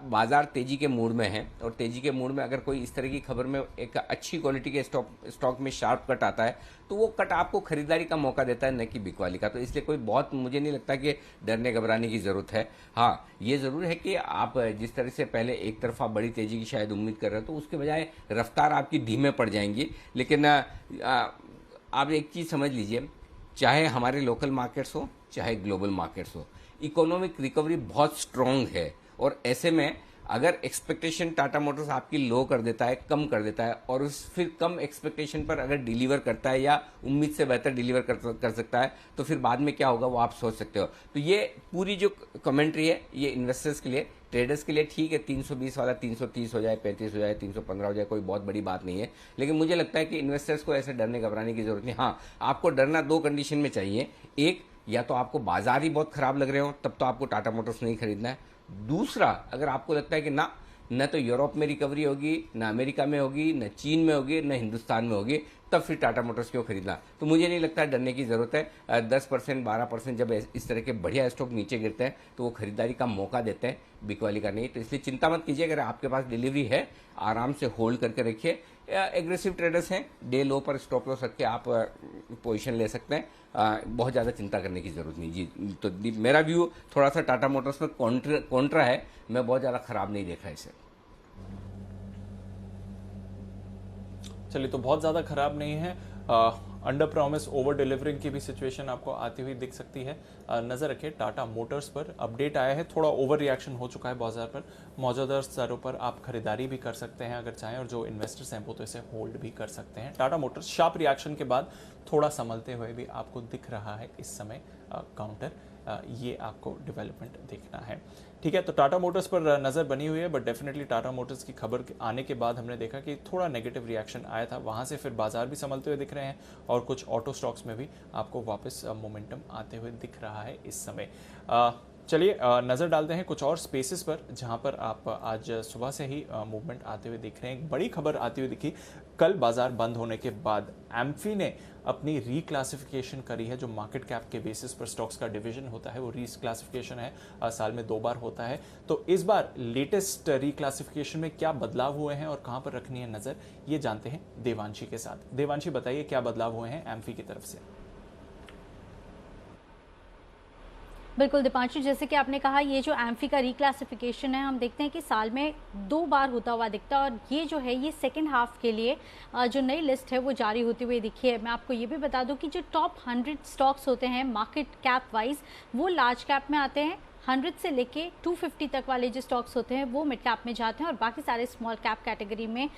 बाजार तेजी के मूड में है और तेजी के मूड में अगर कोई इस तरह की खबर में एक अच्छी क्वालिटी के स्टॉक में शार्प कट आता है तो वो कट आपको खरीदारी का मौका देता है, न कि बिकवाली का। तो इसलिए कोई बहुत मुझे नहीं लगता कि डरने घबराने की जरूरत है। हाँ, ये जरूर है कि आप जिस तरह से पहले एक तरफा बड़ी तेजी की शायद उम्मीद कर रहे हो तो उसके बजाय रफ्तार आपकी धीमे पड़ जाएंगी। लेकिन आप एक चीज समझ लीजिए, चाहे हमारे लोकल मार्केट्स हो चाहे ग्लोबल मार्केट्स हो, इकोनॉमिक रिकवरी बहुत स्ट्रांग है। और ऐसे में अगर एक्सपेक्टेशन टाटा मोटर्स आपकी लो कर देता है, कम कर देता है, और उस फिर कम एक्सपेक्टेशन पर अगर डिलीवर करता है या उम्मीद से बेहतर डिलीवर कर सकता है तो फिर बाद में क्या होगा वो आप सोच सकते हो। तो ये पूरी जो कमेंट्री है ये इन्वेस्टर्स के लिए, ट्रेडर्स के लिए ठीक है। 320 वाला 330 हो जाए, 35 हो जाए, 315 हो जाए, कोई बहुत बड़ी बात नहीं है। लेकिन मुझे लगता है कि इन्वेस्टर्स को ऐसे डरने घबराने की जरूरत नहीं। हाँ, आपको डरना दो कंडीशन में चाहिए। एक, या तो आपको बाजार ही बहुत खराब लग रहे हो, तब तो आपको टाटा मोटर्स नहीं खरीदना है। दूसरा, अगर आपको लगता है कि न तो यूरोप में रिकवरी होगी, न अमेरिका में होगी, न चीन में होगी, न हिंदुस्तान में होगी, तब फिर टाटा मोटर्स क्यों खरीदना। तो मुझे नहीं लगता डरने की जरूरत है। 10% 12% जब इस तरह के बढ़िया स्टॉक नीचे गिरते हैं तो वो खरीदारी का मौका देते हैं, बिकवाली का नहीं। तो इसलिए चिंता मत कीजिए, अगर आपके पास डिलीवरी है आराम से होल्ड करके रखिए। एग्रेसिव ट्रेडर्स हैं, डे लो पर स्टॉप लॉस रख के आप पोजीशन ले सकते हैं। बहुत ज़्यादा चिंता करने की जरूरत नहीं जी। तो मेरा व्यू थोड़ा सा टाटा मोटर्स में कॉन्ट्रा है, मैं बहुत ज़्यादा खराब नहीं देखा इसे। चलिए, तो बहुत ज़्यादा खराब नहीं है। अंडर प्रॉमिस ओवर डिलीवरिंग की भी सिचुएशन आपको आती हुई दिख सकती है। नजर रखिए टाटा मोटर्स पर, अपडेट आया है, थोड़ा ओवर रिएक्शन हो चुका है बाजार पर। मौजूदा स्तरों पर आप खरीदारी भी कर सकते हैं अगर चाहें, और जो इन्वेस्टर्स हैं वो तो इसे होल्ड भी कर सकते हैं। टाटा मोटर्स शार्प रिएक्शन के बाद थोड़ा संभलते हुए भी आपको दिख रहा है इस समय काउंटर। ये आपको डेवलपमेंट देखना है। ठीक है, तो टाटा मोटर्स पर नज़र बनी हुई है, बट डेफिनेटली टाटा मोटर्स की खबर आने के बाद हमने देखा कि थोड़ा नेगेटिव रिएक्शन आया था, वहाँ से फिर बाजार भी संभलते हुए दिख रहे हैं और कुछ ऑटो स्टॉक्स में भी आपको वापस मोमेंटम आते हुए दिख रहा है इस समय। चलिए नज़र डालते हैं कुछ और स्पेसेस पर जहां पर आप आज सुबह से ही मूवमेंट आते हुए दिख रहे हैं। एक बड़ी खबर आती हुई दिखी कल बाजार बंद होने के बाद। एम्फी ने अपनी रीक्लासिफिकेशन करी है। जो मार्केट कैप के बेसिस पर स्टॉक्स का डिवीजन होता है वो रीक्लासिफिकेशन है, साल में 2 बार होता है। तो इस बार लेटेस्ट रीक्लासिफिकेशन में क्या बदलाव हुए हैं और कहां पर रखनी है नजर, ये जानते हैं देवांशी के साथ। देवांशी, बताइए क्या बदलाव हुए हैं एम्फी की तरफ से। बिल्कुल दीपांशु, जैसे कि आपने कहा, ये जो एम्फी का रिक्लासिफिकेशन है हम देखते हैं कि साल में 2 बार होता हुआ दिखता है, और ये जो है ये सेकेंड हाफ के लिए जो नई लिस्ट है वो जारी होती हुई दिखी है। मैं आपको ये भी बता दूं कि जो टॉप 100 स्टॉक्स होते हैं मार्केट कैप वाइज, वो लार्ज कैप में आते हैं। 100 से लेके 250 तक वाले जो स्टॉक्स होते हैं वो मिड कैप में जाते हैं और बाकी सारे स्मॉल कैप कैटेगरी में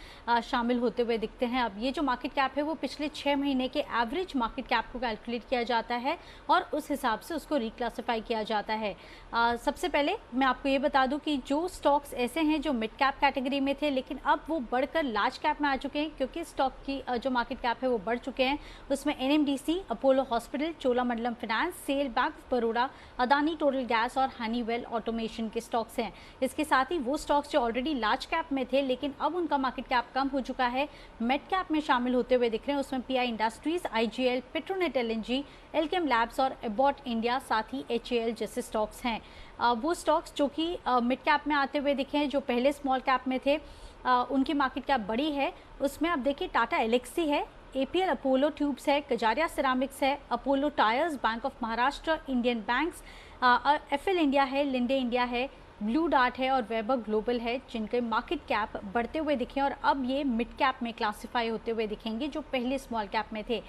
शामिल होते हुए दिखते हैं। अब ये जो मार्केट कैप है वो पिछले 6 महीने के एवरेज मार्केट कैप को कैलकुलेट किया जाता है और उस हिसाब से उसको रिक्लासिफाई किया जाता है। सबसे पहले मैं आपको ये बता दूं कि जो स्टॉक्स ऐसे हैं जो मिड कैप कैटेगरी में थे लेकिन अब वो बढ़कर लार्ज कैप में आ चुके हैं क्योंकि स्टॉक की जो मार्केट कैप है वो बढ़ चुके हैं। उसमें NMDC, Apollo Hospital, Cholamandalam Finance, SAIL, Bank of Baroda, Adani Total Gas और हनीवेल ऑटोमेशन के स्टॉक्स हैं। इसके साथ ही वो स्टॉक्स जो ऑलरेडी लार्ज कैप में थे लेकिन अब उनका मार्केट कैप कम हो चुका है, मिड कैप में शामिल होते हुए दिख रहे हैं। उसमें PI industries, IGL, Petronet LNG, Alkem labs और एबॉट इंडिया, साथ ही HAL जैसे स्टॉक्स हैं। वो स्टॉक्स जो कि मिड कैप में आते हुए दिखे हैं, जो पहले स्मॉल कैप में थे, उनकी मार्केट कैप बड़ी है। उसमें आप देखिए टाटा एलेक्सी है, APL अपोलो ट्यूब्स है, कजारिया सिरामिक्स है, Apollo tyres, bank of Maharashtra, Indian banks, FL India है, लिंडे इंडिया है, ब्लू डार्ट है और वेबर ग्लोबल है, जिनके मार्केट कैप बढ़ते हुए दिखे और अब ये मिड कैप में क्लासिफाई होते हुए दिखेंगे, जो पहले स्मॉल कैप में थे।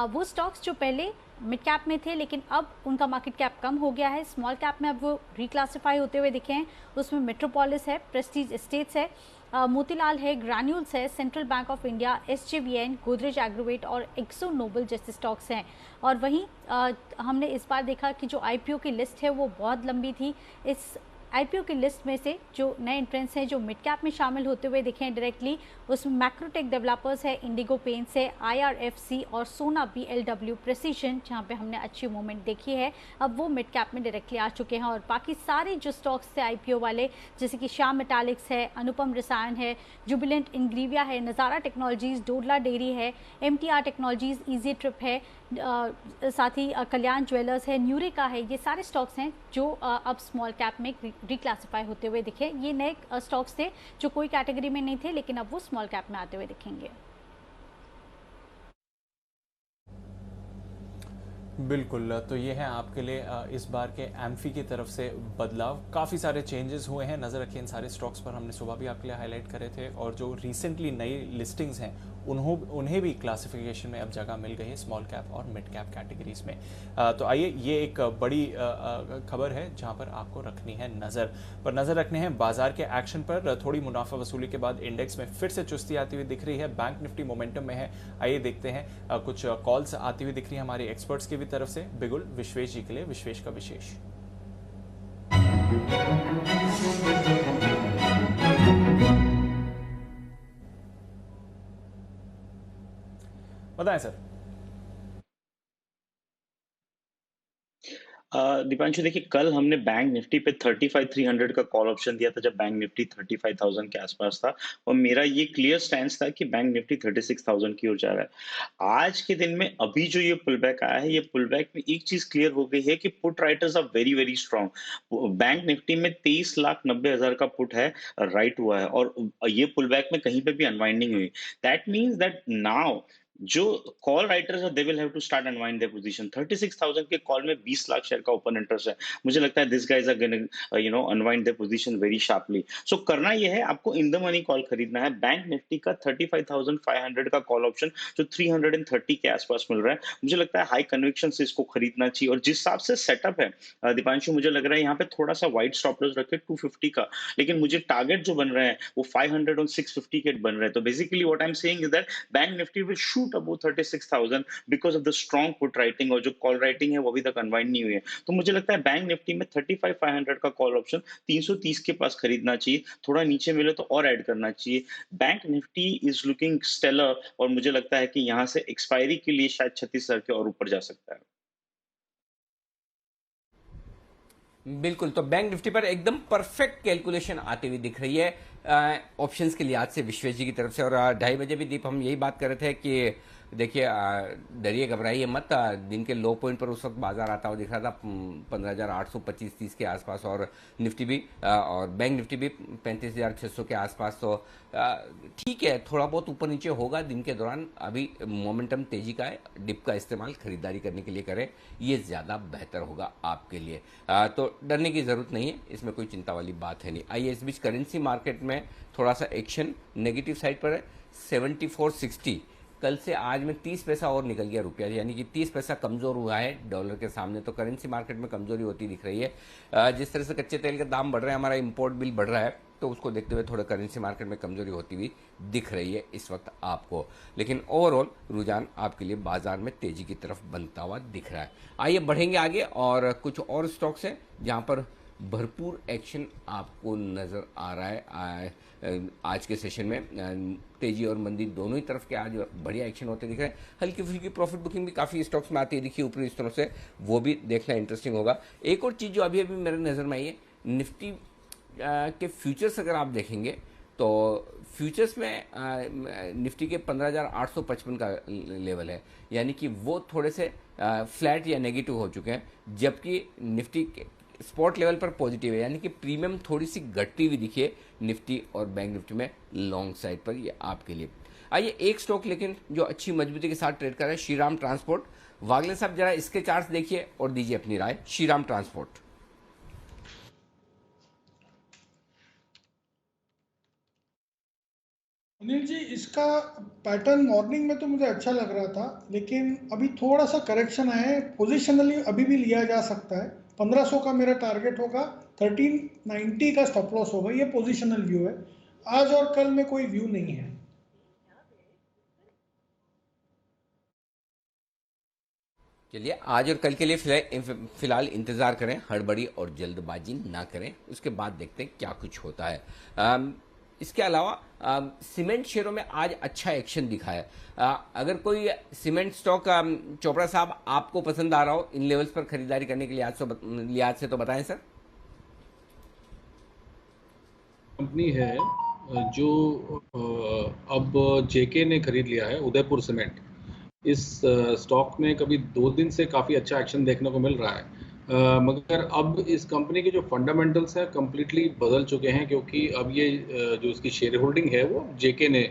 वो स्टॉक्स जो पहले मिड कैप में थे लेकिन अब उनका मार्केट कैप कम हो गया है, स्मॉल कैप में अब वो रिक्लासिफाई होते हुए दिखे हैं। उसमें मेट्रोपोलिस है, प्रेस्टीज एस्टेट्स है, मोतीलाल है, ग्रैन्यूल्स है, central bank of India, SJVN, Godrej Agrovet और एक्सो नोबल जैसे स्टॉक्स हैं। और वहीं हमने इस बार देखा कि जो IPO की लिस्ट है वो बहुत लंबी थी। इस IPO की लिस्ट में से जो नए एंट्रेंस हैं जो मिड कैप में शामिल होते हुए दिखे हैं डायरेक्टली, उसमें मैक्रोटेक डेवलपर्स है, इंडिगो पेंट्स है, IRFC और सोना BLW प्रेसिशन, जहां पे हमने अच्छी मूवमेंट देखी है, अब वो मिड कैप में डायरेक्टली आ चुके हैं। और बाकी सारे जो स्टॉक्स थे IPO वाले, जैसे कि श्याम मेटालिक्स है, अनुपम रसायन है, जुबिलेंट इंग्रीविया है, नज़ारा टेक्नोलॉजीज, डोडला डेयरी है, MTR टेक्नोलॉजीज, ईजी ट्रिप है, साथ ही कल्याण ज्वेलर्स है, न्यूरिका है, ये सारे स्टॉक्स हैं जो अब स्मॉल कैप में रिक्लासिफाई होते हुए दिखे। ये नए स्टॉक्स थे जो कोई कैटेगरी में नहीं थे लेकिन अब वो स्मॉल कैप में आते हुए दिखेंगे। बिल्कुल, तो ये है आपके लिए इस बार के एम्फी की तरफ से बदलाव। काफ़ी सारे चेंजेस हुए हैं, नज़र रखिए इन सारे स्टॉक्स पर, हमने सुबह भी आपके लिए हाईलाइट करे थे। और जो रिसेंटली नई लिस्टिंग्स हैं उन्हें भी क्लासिफिकेशन में अब जगह मिल गई है स्मॉल कैप और मिड कैप कैटेगरीज में। तो आइए, ये एक बड़ी खबर है जहां पर आपको रखनी है नज़र। पर नज़र रखने हैं बाजार के एक्शन पर। थोड़ी मुनाफा वसूली के बाद इंडेक्स में फिर से चुस्ती आती हुई दिख रही है। बैंक निफ्टी मोमेंटम में है। आइए देखते हैं, कुछ कॉल्स आती हुई दिख रही है हमारे एक्सपर्ट्स की भी तरफ से। बिगुल विश्वेश जी के लिए विश्वेश का विशेष। बताएं सर। दीपांशु, देखिए कल हमने बैंक निफ्टी पे 35,300 का कॉल ऑप्शन दिया था जब बैंक निफ्टी 35,000 के आसपास था, और मेरा ये क्लियर स्टैंड था कि बैंक निफ्टी 36,000 की ओर जा रहा है। आज के दिन में अभी जो ये पुल बैक आया है, ये पुल बैक में एक चीज क्लियर हो गई है कि put writers are very very strong. Bank Nifty में 23,90,000 का पुट है, राइट हुआ है, और ये पुल बैक में कहीं पे भी अनवाइंडिंग हुई। दैट मीन्स दैट नाउ जो कॉल राइटर्स है they will have to start unwind their position. 36,000 के कॉल में 20 लाख शेयर का ओपन इंटरेस्ट है। मुझे लगता है this guys are gonna unwind their position very sharply. So करना यह है, आपको इन द मनी कॉल खरीदना है। बैंक निफ्टी का 35,500 का कॉल ऑप्शन जो 330 के आसपास मिल रहा है, मुझे लगता है हाई कन्विक्शन से इसको खरीदना चाहिए। और जिस हिसाब से सेटअप है दीपांशु, मुझे लग रहा है यहाँ पे थोड़ा सा वाइड स्टॉप लॉस रखे 250 का, लेकिन मुझे टारगेट जो बन रहे हैं वो 500 और 650 के बन रहे हैं। तो basically what I am saying is that bank Nifty will shoot above 36,000 because of the strong put writing, और जो कॉल राइटिंग है वो अभी तक अनवाइंड नहीं हुई है। तो मुझे लगता है बैंक निफ्टी में 35,500 का कॉल ऑप्शन 330 के पास खरीदना चाहिए। थोड़ा नीचे मिले तो और ऐड करना चाहिए। Bank Nifty is looking stellar, और मुझे लगता है कि यहां से एक्सपायरी के लिए शायद 36,000 के और ऊपर जा सकता है। बिल्कुल, तो बैंक निफ्टी पर एकदम परफेक्ट कैलकुलेशन आती हुई दिख रही है ऑप्शंस के लिहाज से विश्वेश जी की तरफ से। और 2:30 बजे भी दीप हम यही बात कर रहे थे कि देखिए डरिए घबराइए मत। दिन के लो पॉइंट पर उस वक्त बाजार आता हुआ दिख रहा था 15,825-30 के आसपास, और निफ्टी भी और बैंक निफ्टी भी 35,600 के आसपास। तो ठीक है, थोड़ा बहुत ऊपर नीचे होगा दिन के दौरान। अभी मोमेंटम तेजी का है, डिप का इस्तेमाल खरीदारी करने के लिए करें, ये ज़्यादा बेहतर होगा आपके लिए। तो डरने की ज़रूरत नहीं है, इसमें कोई चिंता वाली बात है नहीं। आइए इस बीच करेंसी मार्केट में थोड़ा सा एक्शन नेगेटिव साइड पर है। 74.60 कल से आज में 30 पैसा और निकल गया रुपया, यानी कि 30 पैसा कमजोर हुआ है डॉलर के सामने। तो करेंसी मार्केट में कमजोरी होती दिख रही है। जिस तरह से कच्चे तेल के दाम बढ़ रहे हैं, हमारा इंपोर्ट बिल बढ़ रहा है, तो उसको देखते हुए थोड़ा करेंसी मार्केट में कमजोरी होती हुई दिख रही है इस वक्त आपको। लेकिन ओवरऑल रुझान आपके लिए बाजार में तेजी की तरफ बनता हुआ दिख रहा है। आइए बढ़ेंगे आगे, और कुछ और स्टॉक्स हैं जहां पर भरपूर एक्शन आपको नजर आ रहा है। आज के सेशन में तेजी और मंदी दोनों ही तरफ के आज बढ़िया एक्शन होते दिख रहे हैं। हल्की फुल्की प्रॉफिट बुकिंग भी काफ़ी स्टॉक्स में आती है दिखी ऊपरी स्तरों से, वो भी देखना इंटरेस्टिंग होगा। एक और चीज़ जो अभी अभी मेरे नज़र में आई है, निफ्टी के फ्यूचर्स अगर आप देखेंगे तो फ्यूचर्स में निफ्टी के 15,855 का लेवल है, यानी कि वो थोड़े से फ्लैट या नेगेटिव हो चुके हैं, जबकि निफ्टी के स्पॉट लेवल पर पॉजिटिव है, यानी कि प्रीमियम थोड़ी सी घटती हुई दिखी है निफ्टी और बैंक निफ्टी में लॉन्ग साइड पर, ये आपके लिए। आइए एक स्टॉक लेकिन जो अच्छी मजबूती के साथ ट्रेड कर रहा है, श्रीराम ट्रांसपोर्ट। वागले साहब जरा इसके चार्ट्स देखिए और दीजिए अपनी राय। श्रीराम ट्रांसपोर्ट अनिल जी, इसका पैटर्न मॉर्निंग में तो मुझे अच्छा लग रहा था, लेकिन अभी थोड़ा सा करेक्शन आया है। पोजिशनली अभी भी लिया जा सकता है। 1500 का मेरा टारगेट होगा, 1390 का स्टॉप लॉस होगा। ये पोजिशनल व्यू है। आज और कल में कोई व्यू नहीं है। चलिए आज और कल के लिए फिलहाल इंतजार करें, हड़बड़ी और जल्दबाजी ना करें, उसके बाद देखते हैं क्या कुछ होता है। इसके अलावा सीमेंट शेयरों में आज अच्छा एक्शन दिखा है। अगर कोई सीमेंट स्टॉक चोपड़ा साहब आपको पसंद आ रहा हो इन लेवल्स पर खरीदारी करने के लिहाज से तो बताएं सर। कंपनी है जो अब जेके ने खरीद लिया है, उदयपुर सीमेंट। इस स्टॉक में कभी 2 दिन से काफ़ी अच्छा एक्शन देखने को मिल रहा है, मगर अब इस कंपनी के जो फंडामेंटल्स हैं कम्प्लीटली बदल चुके हैं, क्योंकि अब ये जो इसकी शेयर होल्डिंग है वो जेके ने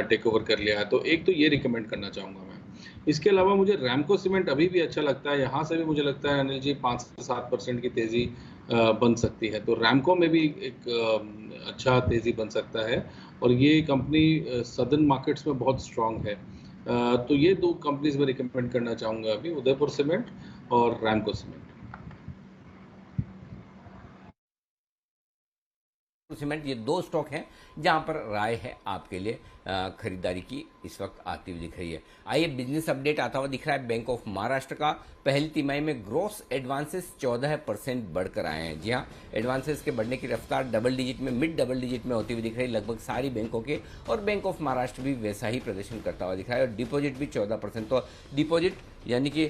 टेक ओवर कर लिया है। तो एक तो ये रिकमेंड करना चाहूँगा मैं। इसके अलावा मुझे रैमको सीमेंट अभी भी अच्छा लगता है। यहाँ से भी मुझे लगता है अनिल जी 5 से 7% की तेज़ी बन सकती है। तो रैमको में भी एक अच्छा तेज़ी बन सकता है, और ये कंपनी सदर्न मार्केट्स में बहुत स्ट्रांग है। तो ये 2 कंपनीज में रिकमेंड करना चाहूँगा अभी, उदयपुर सीमेंट और रैमको सीमेंट। सीमेंट, ये 2 स्टॉक हैं जहां पर राय है आपके लिए खरीदारी की इस वक्त आती हुई दिख रही है। आइए बिजनेस अपडेट आता हुआ दिख रहा है बैंक ऑफ महाराष्ट्र का। पहली तिमाही में ग्रॉस एडवांसेस 14% बढ़कर आए हैं। जी हाँ, एडवांसेस के बढ़ने की रफ्तार डबल डिजिट में, मिड डबल डिजिट में होती हुई दिख रही है लगभग सारी बैंकों के, और बैंक ऑफ महाराष्ट्र भी वैसा ही प्रदर्शन करता हुआ दिख रहा है। और डिपॉजिट भी 14%। तो डिपॉजिट यानी कि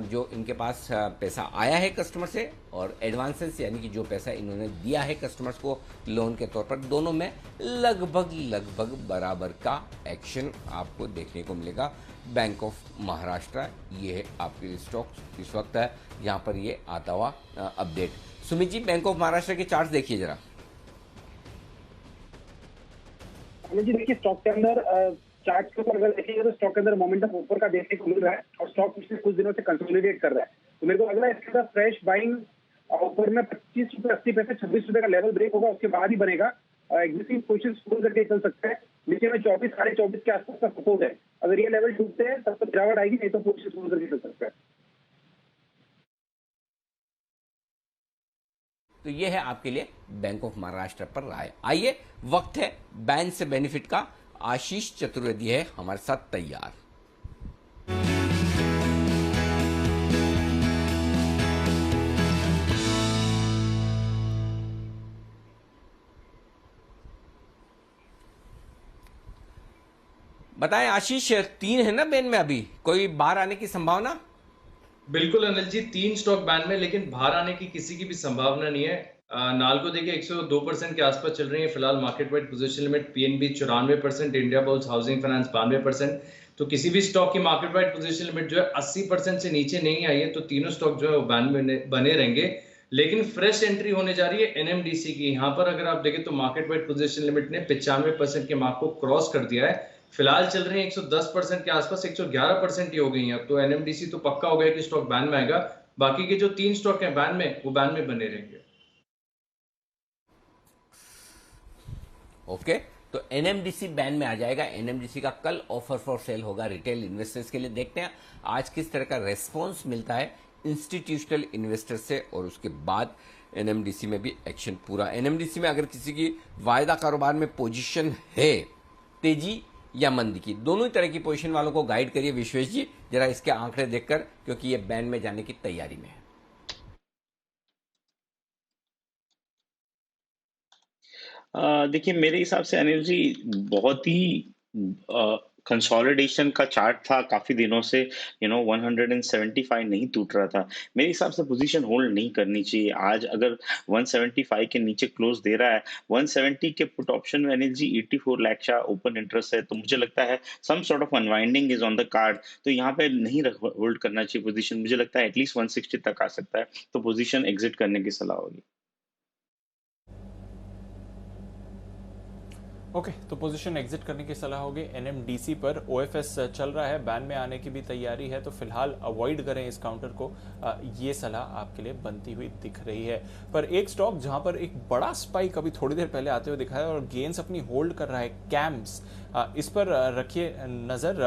जो इनके पास पैसा आया है कस्टमर से, और एडवांसेस यानी कि जो पैसा इन्होंने दिया है कस्टमर्स को लोन के तौर पर, दोनों में लगभग बराबर का एक्शन आपको देखने को मिलेगा। बैंक ऑफ महाराष्ट्र ये है आपके लिए स्टॉक इस वक्त है यहाँ पर ये आता हुआ update. Sumit ji, Bank of Maharashtra के चार्ट्स देखिए जरा। जी देखिए, स्टॉक के अंदर चार्ट के ऊपर अगर देखिए तो स्टॉक के अंदर मोमेंटम ऊपर का देखने को मिल रहा है, और स्टॉक पिछले कुछ दिनों से कंसोलिडेट कर रहा है। तो मेरे को लग रहा है इसके अंदर फ्रेश बाइंग ऊपर में 25 रुपये 80 पैसे 26 रुपये का लेवल ब्रेक होगा, उसके बाद ही बनेगा। एग्जिस्टिंग पोजीशन खोल करके चल सकता है। नीचे में 24 साढ़े 24 के आसपास का सपोर्ट है। अगर ये लेवल टूटते हैं तब तो गिरावट आएगी, नहीं तो पोजीशन खोल करके चल सकता है। तो ये है आपके लिए बैंक ऑफ महाराष्ट्र पर राय। आइए वक्त है बैन से बेनिफिट का। आशीष चतुर्वेदी है हमारे साथ तैयार। बताएं आशीष, 3 है ना बैन में, अभी कोई बाहर आने की संभावना? बिल्कुल अनिल जी, 3 स्टॉक बैन में, लेकिन बाहर आने की किसी की भी संभावना नहीं है। नालको देखिए 102% के आसपास चल रही है फिलहाल market wide position limit. PNB 94%, India bulls housing finance 92%। तो किसी भी स्टॉक की मार्केट वाइड पोजीशन लिमिट जो है 80% से नीचे नहीं आई है, तो तीनों स्टॉक जो है वो बैन में बने रहेंगे। लेकिन फ्रेश एंट्री होने जा रही है एनएमडीसी की। यहाँ पर अगर आप देखें तो मार्केट वाइड पोजीशन लिमिट ने 95% के मार्क को क्रॉस कर दिया है। फिलहाल चल रही है 110% के आसपास, 111% ही हो गई है अब। तो एनएमडीसी तो पक्का हो गया कि स्टॉक बैन में आएगा। बाकी के जो 3 स्टॉक हैं बैन में, वो बैन में बने रहेंगे। ओके, तो एनएमडीसी बैन में आ जाएगा। एनएमडीसी का कल ऑफर फॉर सेल होगा रिटेल इन्वेस्टर्स के लिए। देखते हैं आज किस तरह का रेस्पॉन्स मिलता है इंस्टीट्यूशनल इन्वेस्टर से, और उसके बाद एनएमडीसी में भी एक्शन पूरा। एनएमडीसी में अगर किसी की वायदा कारोबार में पोजीशन है, तेजी या मंदी की, दोनों ही तरह की पोजीशन वालों को गाइड करिए विश्वेश जी जरा इसके आंकड़े देखकर, क्योंकि ये बैन में जाने की तैयारी में है। देखिए मेरे हिसाब से अनिल जी बहुत ही कंसोलिडेशन का चार्ट था काफी दिनों से। 175 नहीं टूट रहा था। मेरे हिसाब से पोजीशन होल्ड नहीं करनी चाहिए। आज अगर 175 के नीचे क्लोज दे रहा है, 170 के पुट ऑप्शन में अनिल जी 84 लाख का ओपन इंटरेस्ट है, तो मुझे लगता है some sort of unwinding is on the card. तो यहाँ पे नहीं होल्ड करना चाहिए पोजीशन। मुझे लगता है एटलीस्ट 160 तक आ सकता है, तो पोजीशन एग्जिट करने की सलाह होगी। ओके, तो पोजीशन एग्जिट करने की सलाह होगी। एनएमडीसी पर ओएफएस चल रहा है, बैन में आने की भी तैयारी है, तो फिलहाल अवॉइड करें इस काउंटर को, ये सलाह आपके लिए बनती हुई दिख रही है। पर एक स्टॉक जहां पर एक बड़ा स्पाइक अभी थोड़ी देर पहले आते हुए दिखा है और गेन्स अपनी होल्ड कर रहा है, कैम्स, इस पर रखिए नजर।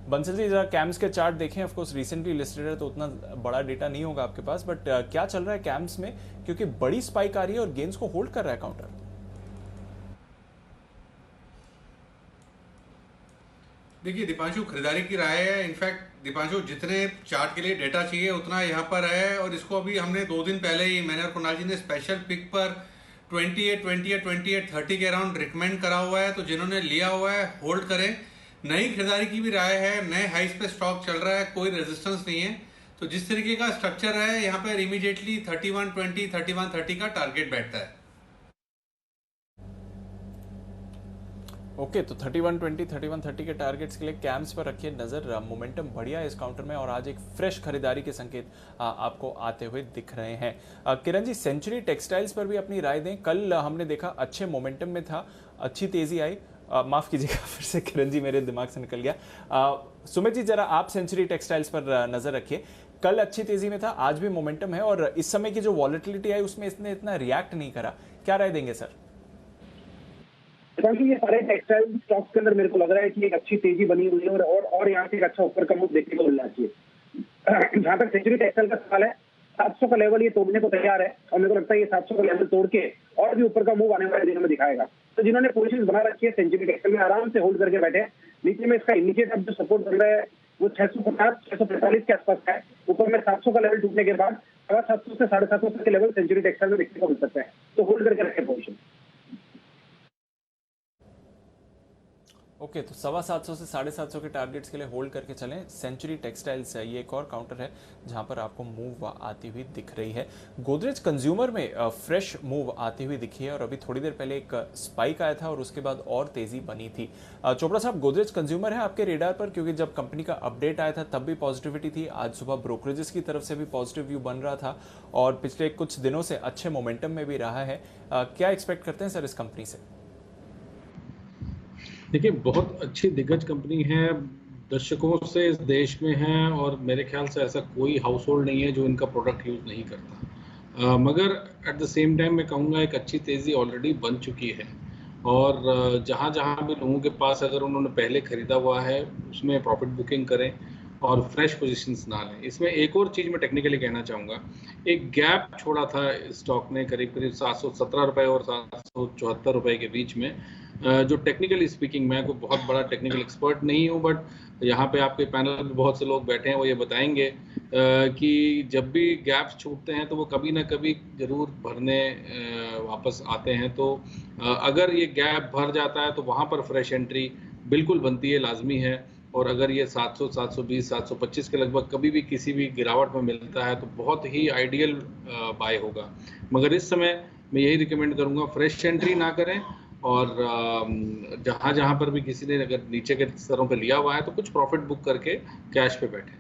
बंसल जी, जरा कैम्स के चार्ट देखें। ऑफकोर्स रिसेंटली लिस्टेड है तो उतना बड़ा डेटा नहीं होगा आपके पास, बट क्या चल रहा है कैम्स में, क्योंकि बड़ी स्पाइक आ रही है और गेन्स को होल्ड कर रहा है काउंटर। देखिए दीपांशु, खरीदारी की राय है। इनफैक्ट दीपांशु, जितने चार्ट के लिए डेटा चाहिए उतना यहाँ पर है, और इसको अभी हमने 2 दिन पहले ही मैंने और कुणाल जी ने स्पेशल पिक पर 28, 30 के अराउंड रिकमेंड करा हुआ है। तो जिन्होंने लिया हुआ है होल्ड करें। नई खरीदारी की भी राय है, नए हाइस पे स्टॉक चल रहा है, कोई रेजिस्टेंस नहीं है। तो जिस तरीके का स्ट्रक्चर है यहाँ पर इमीडिएटली 3120, 3130 का टारगेट बैठता है। ओके, तो 3120, 3130 के टारगेट्स के लिए कैम्स पर रखिए नजर। मोमेंटम बढ़िया है इस काउंटर में और आज एक फ्रेश खरीदारी के संकेत आपको आते हुए दिख रहे हैं। किरण जी, सेंचुरी टेक्सटाइल्स पर भी अपनी राय दें। कल हमने देखा अच्छे मोमेंटम में था, अच्छी तेजी आई। माफ कीजिएगा, फिर से किरण जी मेरे दिमाग से निकल गया। सुमित जी, जरा आप सेंचुरी टेक्सटाइल्स पर नजर रखिए। कल अच्छी तेजी में था, आज भी मोमेंटम है और इस समय की जो वॉलेटिलिटी आई उसमें इसने इतना रिएक्ट नहीं करा। क्या राय देंगे सर? क्योंकि ये सारे टेक्सटाइल स्टॉक्स के अंदर मेरे को लग रहा है कि एक अच्छी तेजी बनी हुई है और यहाँ से एक अच्छा ऊपर का मूव देखने को मिलना चाहिए। जहां तक सेंचुरी टेक्सटाइल का सवाल है, 700 का लेवल ये तोड़ने को तैयार है और मेरे को लगता है ये 700 का लेवल तोड़ के और भी ऊपर का मूव आने वाले दिनों में दिखाएगा। तो जिन्होंने पोजीशन बना रखी है सेंचुरी टेक्सटाइल में, आराम से होल्ड करके बैठे। नीचे में इसका इमीडिएट अब जो सपोर्ट बन रहा है वो 650, 645 के आसपास है। ऊपर में 700 का लेवल टूटने के बाद 750 से 750 तक के लेवल सेंचुरी टेक्सटाइल में देखने को मिल सकता है। तो होल्ड करके रखे पोजीशन। ओके, तो 750 से 750 के टारगेट्स के लिए होल्ड करके चलें। सेंचुरी टेक्सटाइल्स है, ये एक और काउंटर है जहां पर आपको मूव आती हुई दिख रही है। गोदरेज कंज्यूमर में फ्रेश मूव आती हुई दिखी है और अभी थोड़ी देर पहले एक स्पाइक आया था और उसके बाद और तेजी बनी थी। चोपड़ा साहब, गोदरेज कंज्यूमर है आपके रेडार पर? क्योंकि जब कंपनी का अपडेट आया था तब भी पॉजिटिविटी थी, आज सुबह ब्रोकरेजेस की तरफ से भी पॉजिटिव व्यू बन रहा था और पिछले कुछ दिनों से अच्छे मोमेंटम में भी रहा है। क्या एक्सपेक्ट करते हैं सर इस कंपनी से? देखिए, बहुत अच्छी दिग्गज कंपनी है, दशकों से इस देश में है और मेरे ख्याल से ऐसा कोई हाउस होल्ड नहीं है जो इनका प्रोडक्ट यूज नहीं करता। मगर एट द सेम टाइम मैं कहूँगा एक अच्छी तेज़ी ऑलरेडी बन चुकी है और जहाँ जहाँ भी लोगों के पास अगर उन्होंने पहले खरीदा हुआ है उसमें प्रॉफिट बुकिंग करें और फ्रेश पोजीशंस ना लें। इसमें एक और चीज़ मैं टेक्निकली कहना चाहूँगा, एक गैप छोड़ा था स्टॉक ने करीब करीब 717 रुपये और 774 रुपये के बीच में, जो टेक्निकली स्पीकिंग, मैं कोई बहुत बड़ा टेक्निकल एक्सपर्ट नहीं हूँ, बट यहाँ पे आपके पैनल में बहुत से लोग बैठे हैं, वो ये बताएंगे कि जब भी गैप्स छूटते हैं तो वो कभी ना कभी ज़रूर भरने वापस आते हैं। तो अगर ये गैप भर जाता है तो वहाँ पर फ्रेश एंट्री बिल्कुल बनती है, लाजमी है। और अगर ये 700, 720, 725 के लगभग कभी भी किसी भी गिरावट में मिलता है तो बहुत ही आइडियल बाय होगा। मगर इस समय मैं यही रिकमेंड करूँगा, फ्रेश एंट्री ना करें और जहाँ जहाँ पर भी किसी ने अगर नीचे के स्तरों पे लिया हुआ है तो कुछ प्रॉफिट बुक करके कैश पे बैठे।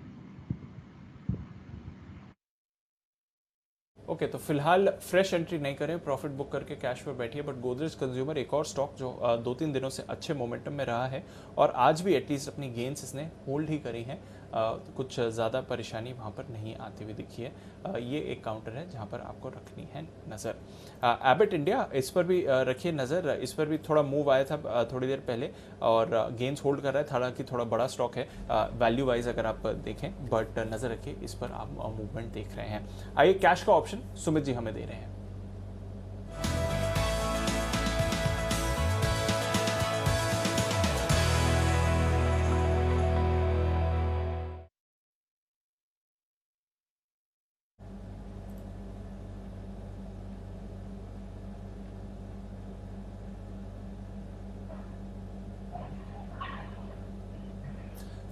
ओके, तो फिलहाल फ्रेश एंट्री नहीं करें, प्रॉफिट बुक करके कैश पर बैठिए। बट गोदरेज कंज्यूमर एक और स्टॉक जो 2-3 दिनों से अच्छे मोमेंटम में रहा है और आज भी एटलीस्ट अपनी गेन्स इसने होल्ड ही करी हैं, कुछ ज़्यादा परेशानी वहाँ पर नहीं आती हुई दिखी है। ये एक काउंटर है जहाँ पर आपको रखनी है नज़र। एबट इंडिया, इस पर भी रखिए नज़र। इस पर भी थोड़ा मूव आया था थोड़ी देर पहले और गेन्स होल्ड कर रहा है, हालांकि थोड़ा बड़ा स्टॉक है वैल्यू वाइज अगर आप देखें, बट नज़र रखिए इस पर आप मूवमेंट देख रहे हैं। आइए कैश का ऑप्शन सुमित जी हमें दे रहे हैं।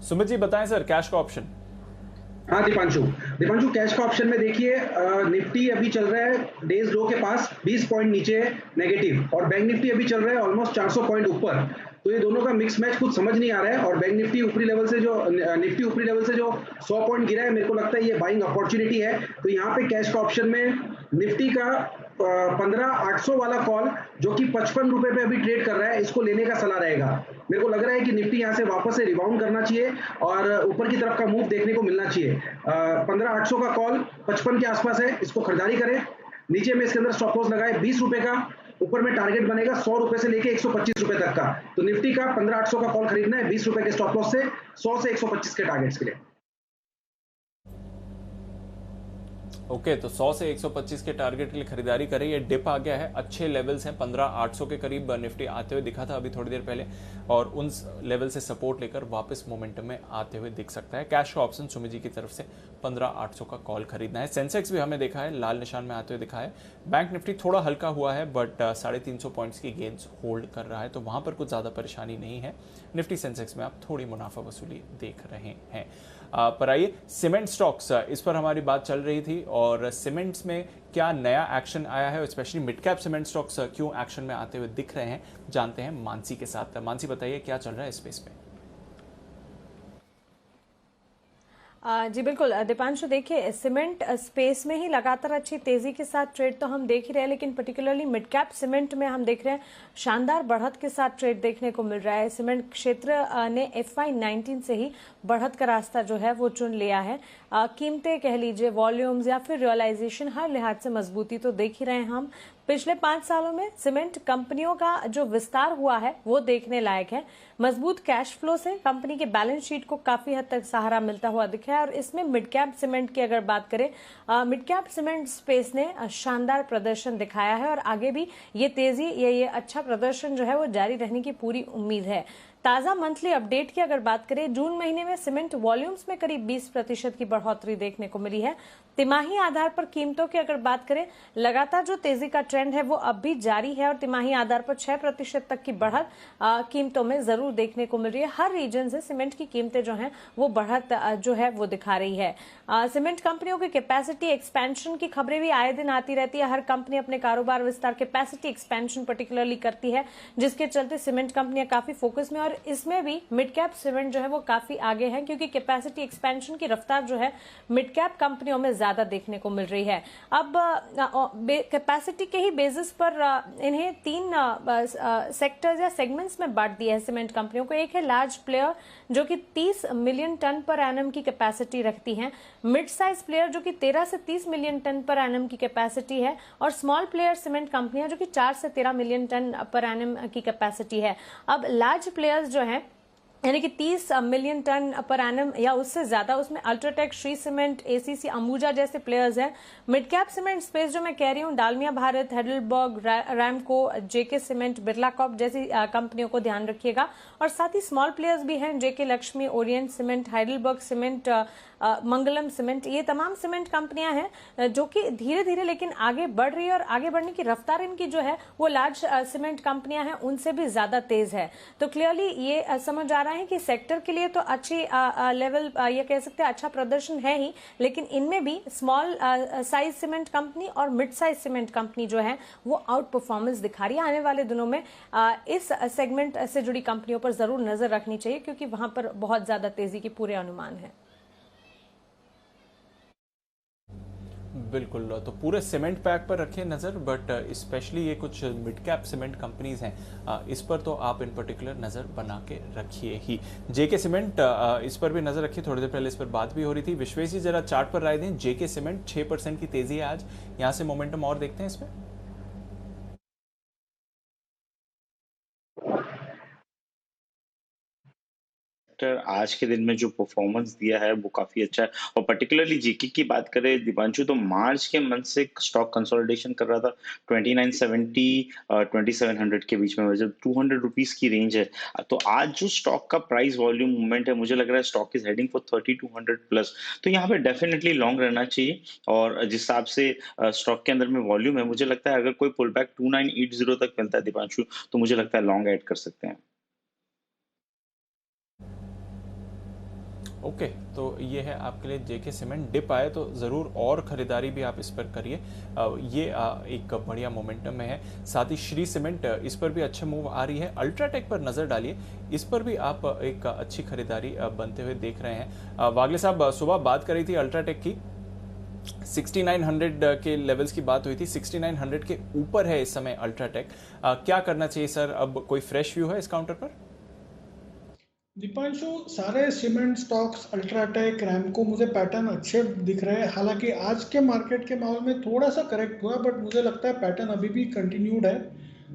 सुमित जी बताएं सर, कैश का ऑप्शन। हाँ दीपांशु, कैश का ऑप्शन में देखिए, निफ्टी अभी चल रहा है डेज लो के पास 20 पॉइंट नीचे नेगेटिव और बैंक निफ्टी अभी चल रहा है ऑलमोस्ट 400 पॉइंट ऊपर। तो ये दोनों का मिक्स मैच कुछ समझ नहीं आ रहा है और बैंक निफ्टी ऊपरी लेवल से जो 100 पॉइंट गिरा है, मेरे को लगता है ये बाइंग अपॉर्चुनिटी है। तो यहाँ पे कैश का ऑप्शन में निफ्टी का 15,800 वाला कॉल जो कि 55 रुपए पे अभी ट्रेड कर रहा है, इसको लेने का सलाह रहेगा। मेरे को लग रहा है कि निफ्टी यहाँ से वापस से रिबाउंड करना चाहिए और ऊपर की तरफ का मूव देखने को मिलना चाहिए। 15,800 का कॉल 55 के आसपास है, इसको खरीदारी करें। नीचे में इसके अंदर स्टॉप लॉस लगाए 20 रुपए का, ऊपर में टारगेट बनेगा 100 रुपए से लेके 125 रुपए तक का। तो निफ्टी का 15,800 का कॉल खरीदना है 20 रुपए के स्टॉप लॉस से 100 से 125 के टारगेट्स के लिए। ओके, तो 100 से 125 के टारगेट के लिए खरीदारी करें। ये डिप आ गया है, अच्छे लेवल्स हैं, 15,800 के करीब निफ्टी आते हुए दिखा था अभी थोड़ी देर पहले, और उन लेवल से सपोर्ट लेकर वापस मोमेंटम में आते हुए दिख सकता है। कैश का ऑप्शन सुमित जी की तरफ से 15,800 का कॉल खरीदना है। सेंसेक्स भी हमें देखा है लाल निशान में आते हुए दिखा है। बैंक निफ्टी थोड़ा हल्का हुआ है, बट 350 पॉइंट्स की गेंस होल्ड कर रहा है, तो वहां पर कुछ ज्यादा परेशानी नहीं है। निफ्टी सेंसेक्स में आप थोड़ी मुनाफा वसूली देख रहे हैं। पर आइए सीमेंट स्टॉक्स, इस पर हमारी बात चल रही थी, और सीमेंट्स में क्या नया एक्शन आया है, specially mid cap cement stocks क्यों एक्शन में आते हुए दिख रहे हैं, जानते हैं मानसी के साथ। मानसी, बताइए क्या चल रहा है स्पेस में। जी बिल्कुल दीपांशु, देखिए सीमेंट स्पेस में ही लगातार अच्छी तेजी के साथ ट्रेड तो हम देख ही रहे हैं, लेकिन पर्टिकुलरली मिड कैप सीमेंट में हम देख रहे हैं शानदार बढ़त के साथ ट्रेड देखने को मिल रहा है। सीमेंट क्षेत्र ने FY19 से ही बढ़त का रास्ता जो है वो चुन लिया है। कीमतें कह लीजिए, वॉल्यूम्स या फिर रियलाइजेशन, हर लिहाज से मजबूती तो देख ही रहे हैं हम। पिछले 5 सालों में सीमेंट कंपनियों का जो विस्तार हुआ है वो देखने लायक है। मजबूत कैश फ्लो से कंपनी के बैलेंस शीट को काफी हद तक सहारा मिलता हुआ दिखा है। और इसमें मिड कैप सीमेंट की अगर बात करें, मिड कैप सीमेंट स्पेस ने शानदार प्रदर्शन दिखाया है, और आगे भी ये तेजी, ये अच्छा प्रदर्शन जो है वो जारी रहने की पूरी उम्मीद है। ताजा मंथली अपडेट की अगर बात करें, जून महीने में सीमेंट वॉल्यूम्स में करीब 20% की बढ़ोतरी देखने को मिली है। तिमाही आधार पर कीमतों की अगर बात करें, लगातार जो तेजी का ट्रेंड है वो अब भी जारी है, और तिमाही आधार पर 6% तक की बढ़त कीमतों में जरूर देखने को मिल रही है। हर रीजन से सीमेंट की कीमतें जो हैं वो बढ़त जो है वो दिखा रही है। सीमेंट कंपनियों की कैपेसिटी एक्सपेंशन की खबरें भी आए दिन आती रहती है। हर कंपनी अपने कारोबार विस्तार, कैपेसिटी एक्सपेंशन पर्टिकुलरली करती है, जिसके चलते सीमेंट कंपनियां काफी फोकस में, और इसमें भी मिड कैप सीमेंट जो है वो काफी आगे है, क्योंकि कैपेसिटी एक्सपेंशन की रफ्तार जो है मिड कैप कंपनियों में ज्यादा देखने को मिल रही है। अब कैपेसिटी के ही बेसिस पर इन्हें 3 सेक्टर्स या सेगमेंट्स में बांट दिया है सीमेंट कंपनियों को। एक है लार्ज प्लेयर जो कि 30 मिलियन टन पर एनम की कैपेसिटी रखती हैं, मिड साइज प्लेयर जो कि 13 से 30 मिलियन टन पर एनम की कैपेसिटी है, और स्मॉल प्लेयर सीमेंट कंपनियां जो कि 4 से 13 मिलियन टन पर एनम की कैपेसिटी है। अब लार्ज प्लेयर्स जो हैं, यानी कि 30 मिलियन टन पर एनम या उससे ज्यादा, उसमें UltraTech, Shri cement, ACC, Ambuja जैसे प्लेयर्स हैं। मिड कैप सीमेंट स्पेस जो मैं कह रही हूँ, Dalmia Bharat, Heidelberg, Ramco, JK cement, Birla Corp जैसी कंपनियों को ध्यान रखिएगा। और साथ ही स्मॉल प्लेयर्स भी हैं, JK Lakshmi, Orient cement, Heidelberg cement, Mangalam cement, ये तमाम सीमेंट कंपनियां हैं जो कि धीरे धीरे लेकिन आगे बढ़ रही है, और आगे बढ़ने की रफ्तार इनकी जो है वो लार्ज सीमेंट कंपनियां हैं उनसे भी ज्यादा तेज है। तो क्लियरली ये समझ आ रहा है कि सेक्टर के लिए तो अच्छी लेवल, ये कह सकते हैं अच्छा प्रदर्शन है ही, लेकिन इनमें भी स्मॉल साइज सीमेंट कंपनी और मिड साइज सीमेंट कंपनी जो है वो आउट परफॉर्मेंस दिखा रही है। आने वाले दिनों में इस सेगमेंट से जुड़ी कंपनियों पर जरूर नजर रखनी चाहिए, क्योंकि वहां पर बहुत ज्यादा तेजी के पूरे अनुमान है। बिल्कुल, तो पूरे सीमेंट पैक पर रखिए नज़र, बट स्पेशली ये कुछ मिड कैप सीमेंट कंपनीज हैं, इस पर तो आप इन पर्टिकुलर नज़र बना के रखिए ही। JK सीमेंट, इस पर भी नज़र रखिए, थोड़ी देर पहले इस पर बात भी हो रही थी। विश्वेश जी जरा चार्ट पर राय दें। JK सीमेंट 6% की तेजी है आज, यहाँ से मोमेंटम और देखते हैं इसमें। आज के दिन में जो परफॉर्मेंस दिया है वो काफी अच्छा है, और पर्टिकुलरली JK की बात करें दीपांशु, तो मार्च के मंथ से स्टॉक कंसोलिडेशन कर रहा था 2970 2700 के बीच में, जब 200 रुपीज की रेंज है। तो आज जो स्टॉक का प्राइस वॉल्यूम मूवमेंट है, मुझे लग रहा है stock is heading for 3200 plus, तो यहाँ पे डेफिनेटली लॉन्ग रहना चाहिए। और जिस हिसाब से स्टॉक के अंदर में वॉल्यूम है, मुझे लगता है अगर कोई पुल बैक 2980 तक मिलता है दीपांशु, तो मुझे लगता है लॉन्ग ऐड कर सकते हैं। ओके, तो ये है आपके लिए JK सीमेंट। डिप आए तो ज़रूर और ख़रीदारी भी आप इस पर करिए, ये एक बढ़िया मोमेंटम में है। साथ ही श्री सीमेंट, इस पर भी अच्छे मूव आ रही है। अल्ट्राटेक पर नज़र डालिए, इस पर भी आप एक अच्छी खरीदारी बनते हुए देख रहे हैं। वागले साहब सुबह बात करी थी अल्ट्राटेक की, 6900 के लेवल्स की बात हुई थी, 6900 के ऊपर है इस समय अल्ट्राटेक। क्या करना चाहिए सर? अब कोई फ्रेश व्यू है इस काउंटर पर? दीपांशु, सारे सीमेंट स्टॉक्स, अल्ट्राटेक, रैमको, मुझे पैटर्न अच्छे दिख रहे हैं। हालांकि आज के मार्केट के माहौल में थोड़ा सा करेक्ट हुआ, बट मुझे लगता है पैटर्न अभी भी कंटिन्यूड है।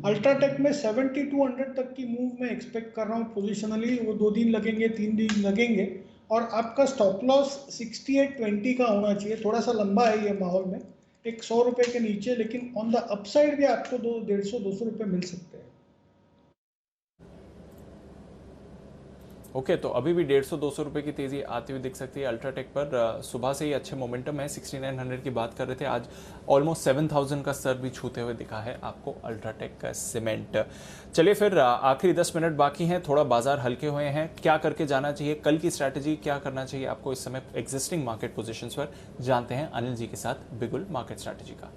अल्ट्राटेक में 7200 तक की मूव मैं एक्सपेक्ट कर रहा हूँ पोजिशनली। वो 2 दिन लगेंगे, 3 दिन लगेंगे। और आपका स्टॉप लॉस 6820 का होना चाहिए। थोड़ा सा लंबा है ये माहौल में, एक 100 रुपये के नीचे, लेकिन ऑन द अपसाइड भी आपको 150-200 रुपये मिल सकते हैं। ओके, तो अभी भी 150-200 रुपए की तेजी आती हुई दिख सकती है अल्ट्राटेक पर। सुबह से ही अच्छे मोमेंटम है, 6900 की बात कर रहे थे, आज ऑलमोस्ट 7000 का स्तर भी छूते हुए दिखा है आपको अल्ट्राटेक का सीमेंट। चलिए फिर आखिरी 10 मिनट बाकी हैं, थोड़ा बाजार हल्के हुए हैं, क्या करके जाना चाहिए, कल की स्ट्रैटेजी क्या करना चाहिए आपको इस समय एग्जिस्टिंग मार्केट पोजिशंस पर, जानते हैं अनिल जी के साथ बिगुल मार्केट स्ट्रैटेजी का।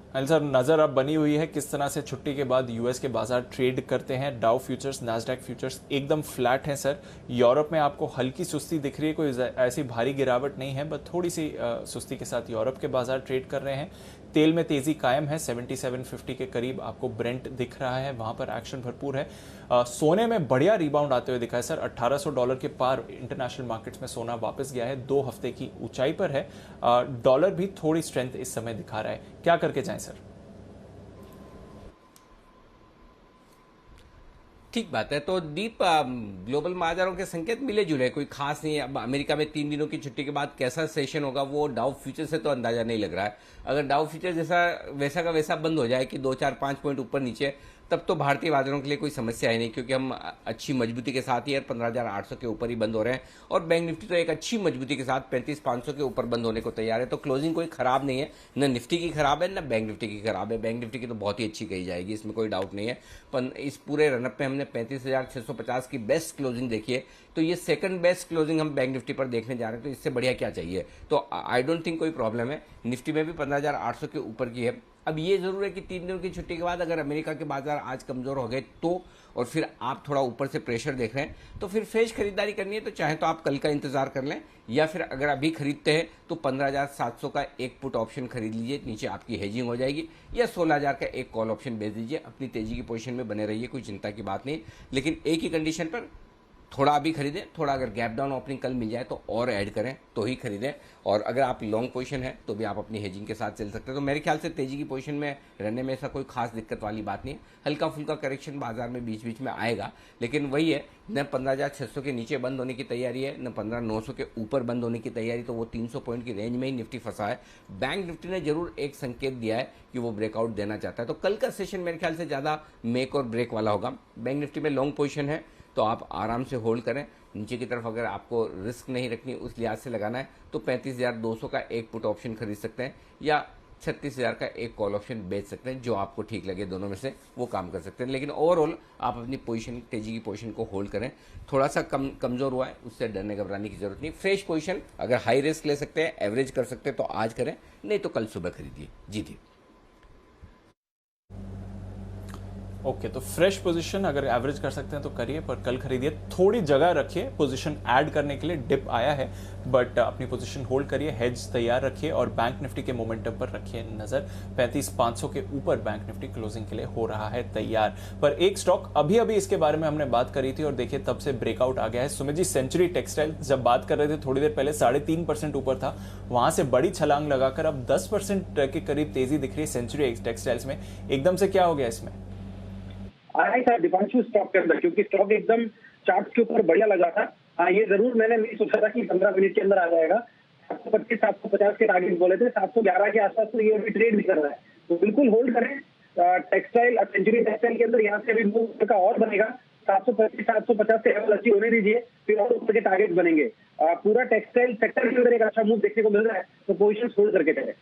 अनिल सर, नजर अब बनी हुई है किस तरह से छुट्टी के बाद यूएस के बाजार ट्रेड करते हैं। डाउ फ्यूचर्स, नास्डैक फ्यूचर्स एकदम फ्लैट हैं सर। यूरोप में आपको हल्की सुस्ती दिख रही है, कोई ऐसी भारी गिरावट नहीं है, बस थोड़ी सी सुस्ती के साथ यूरोप के बाजार ट्रेड कर रहे हैं। तेल में तेजी कायम है, 7750 के करीब आपको ब्रेंट दिख रहा है, वहां पर एक्शन भरपूर है। सोने में बढ़िया रिबाउंड आते हुए दिखा है सर, $1800 के पार इंटरनेशनल मार्केट्स में सोना वापस गया है, 2 हफ्ते की ऊंचाई पर है। डॉलर भी थोड़ी स्ट्रेंथ इस समय दिखा रहा है, क्या करके जाएं सर? ठीक बात है। तो दीप, ग्लोबल बाजारों के संकेत मिले जुले, कोई खास नहीं है। अब अमेरिका में 3 दिनों की छुट्टी के बाद कैसा सेशन होगा वो डाउ फ्यूचर से तो अंदाजा नहीं लग रहा है। अगर डाउ फ्यूचर जैसा वैसा का वैसा बंद हो जाए कि 2-4-5 पॉइंट ऊपर नीचे, तब तो भारतीय बाजारों के लिए कोई समस्या है नहीं, क्योंकि हम अच्छी मजबूती के साथ ही 15,800 के ऊपर ही बंद हो रहे हैं। और बैंक निफ्टी तो एक अच्छी मजबूती के साथ 35,500 के ऊपर बंद होने को तैयार है। तो क्लोजिंग कोई खराब नहीं है, न निफ्टी की खराब है न बैंक निफ्टी की खराब है। बैंक निफ्टी की तो बहुत ही अच्छी कही जाएगी, इसमें कोई डाउट नहीं है। पर इस पूरे रनअप में हमने 35,650 की बेस्ट क्लोजिंग देखी है, तो ये सेकंड बेस्ट क्लोजिंग हम बैंक निफ्टी पर देखने जा रहे हैं, तो इससे बढ़िया क्या चाहिए। तो आई डोंट थिंक कोई प्रॉब्लम है। निफ्टी में भी 15,800 के ऊपर की है। अब ये जरूर है कि 3 दिनों की छुट्टी के बाद अगर अमेरिका के बाजार आज कमजोर हो गए तो, और फिर आप थोड़ा ऊपर से प्रेशर देख रहे हैं, तो फिर फ्रेश खरीदारी करनी है तो चाहे तो आप कल का इंतजार कर लें, या फिर अगर अभी खरीदते हैं तो 15,700 का एक पुट ऑप्शन खरीद लीजिए, नीचे आपकी हेजिंग हो जाएगी, या 16,000 का एक कॉल ऑप्शन बेच दीजिए। अपनी तेजी की पोजीशन में बने रहिए, कोई चिंता की बात नहीं। लेकिन एक ही कंडीशन पर, थोड़ा अभी खरीदें, थोड़ा अगर गैप डाउन ओपनिंग कल मिल जाए तो और ऐड करें तो ही खरीदें। और अगर आप लॉन्ग पोजीशन है तो भी आप अपनी हेजिंग के साथ चल सकते हैं। तो मेरे ख्याल से तेजी की पोजीशन में रहने में ऐसा कोई खास दिक्कत वाली बात नहीं है। हल्का फुल्का करेक्शन बाजार में बीच बीच में आएगा, लेकिन वही है, न 15,600 के नीचे बंद होने की तैयारी है, न 15,900 के ऊपर बंद होने की तैयारी। तो वो 300 पॉइंट की रेंज में ही निफ्टी फंसा है। बैंक निफ्टी ने जरूर एक संकेत दिया है कि वो ब्रेकआउट देना चाहता है। तो कल का सेशन मेरे ख्याल से ज्यादा मेक और ब्रेक वाला होगा। बैंक निफ्टी में लॉन्ग पोजीशन है तो आप आराम से होल्ड करें। नीचे की तरफ अगर आपको रिस्क नहीं रखनी, उस लिहाज से लगाना है, तो 35,200 का एक पुट ऑप्शन खरीद सकते हैं, या 36,000 का एक कॉल ऑप्शन बेच सकते हैं। जो आपको ठीक लगे दोनों में से वो काम कर सकते हैं। लेकिन ओवरऑल आप अपनी पोजीशन, तेजी की पोजीशन को होल्ड करें। थोड़ा सा कमजोर हुआ है, उससे डरने घबराने की जरूरत नहीं। फ्रेश पोजीशन अगर हाई रिस्क ले सकते हैं, एवरेज कर सकते हैं तो आज करें, नहीं तो कल सुबह खरीदिए। जी जी। ओके, तो फ्रेश पोजीशन अगर एवरेज कर सकते हैं तो करिए, पर कल खरीदिए। थोड़ी जगह रखिए पोजीशन ऐड करने के लिए, डिप आया है बट अपनी पोजीशन होल्ड करिए, हेज तैयार रखिए और बैंक निफ्टी के मोमेंटम पर रखिए नजर। 35,500 के ऊपर बैंक निफ्टी क्लोजिंग के लिए हो रहा है तैयार। पर एक स्टॉक अभी अभी इसके बारे में हमने बात करी थी और देखिए तब से ब्रेकआउट आ गया है। सुमित जी, सेंचुरी टेक्सटाइल, जब बात कर रहे थे थोड़ी देर पहले 3.5% ऊपर था, वहां से बड़ी छलांग लगाकर अब 10% के करीब तेजी दिख रही है सेंचुरी टेक्सटाइल्स में। एकदम से क्या हो गया इसमें? आया था दीपांशु स्टॉक के अंदर, क्योंकि स्टॉक एकदम चार्ट के ऊपर बढ़िया लगा था। हाँ, ये जरूर मैंने नहीं सोचा था कि 15 मिनट के अंदर आ जाएगा। 725, 750 के टारगेट बोले थे, 711 के आसपास तो ये अभी ट्रेड भी कर रहा है। तो बिल्कुल होल्ड करें टेक्सटाइल, सेंचुरी टेक्सटाइल के अंदर। यहाँ से अभी मूव का और बनेगा, 725, 750 के लेवल अचीव होने दीजिए, फिर और ऊपर के टारगेट बनेंगे। पूरा टेक्सटाइल सेक्टर के अंदर एक अच्छा मूव देखने को मिल रहा है, तो पोजिशन होल्ड करके चले।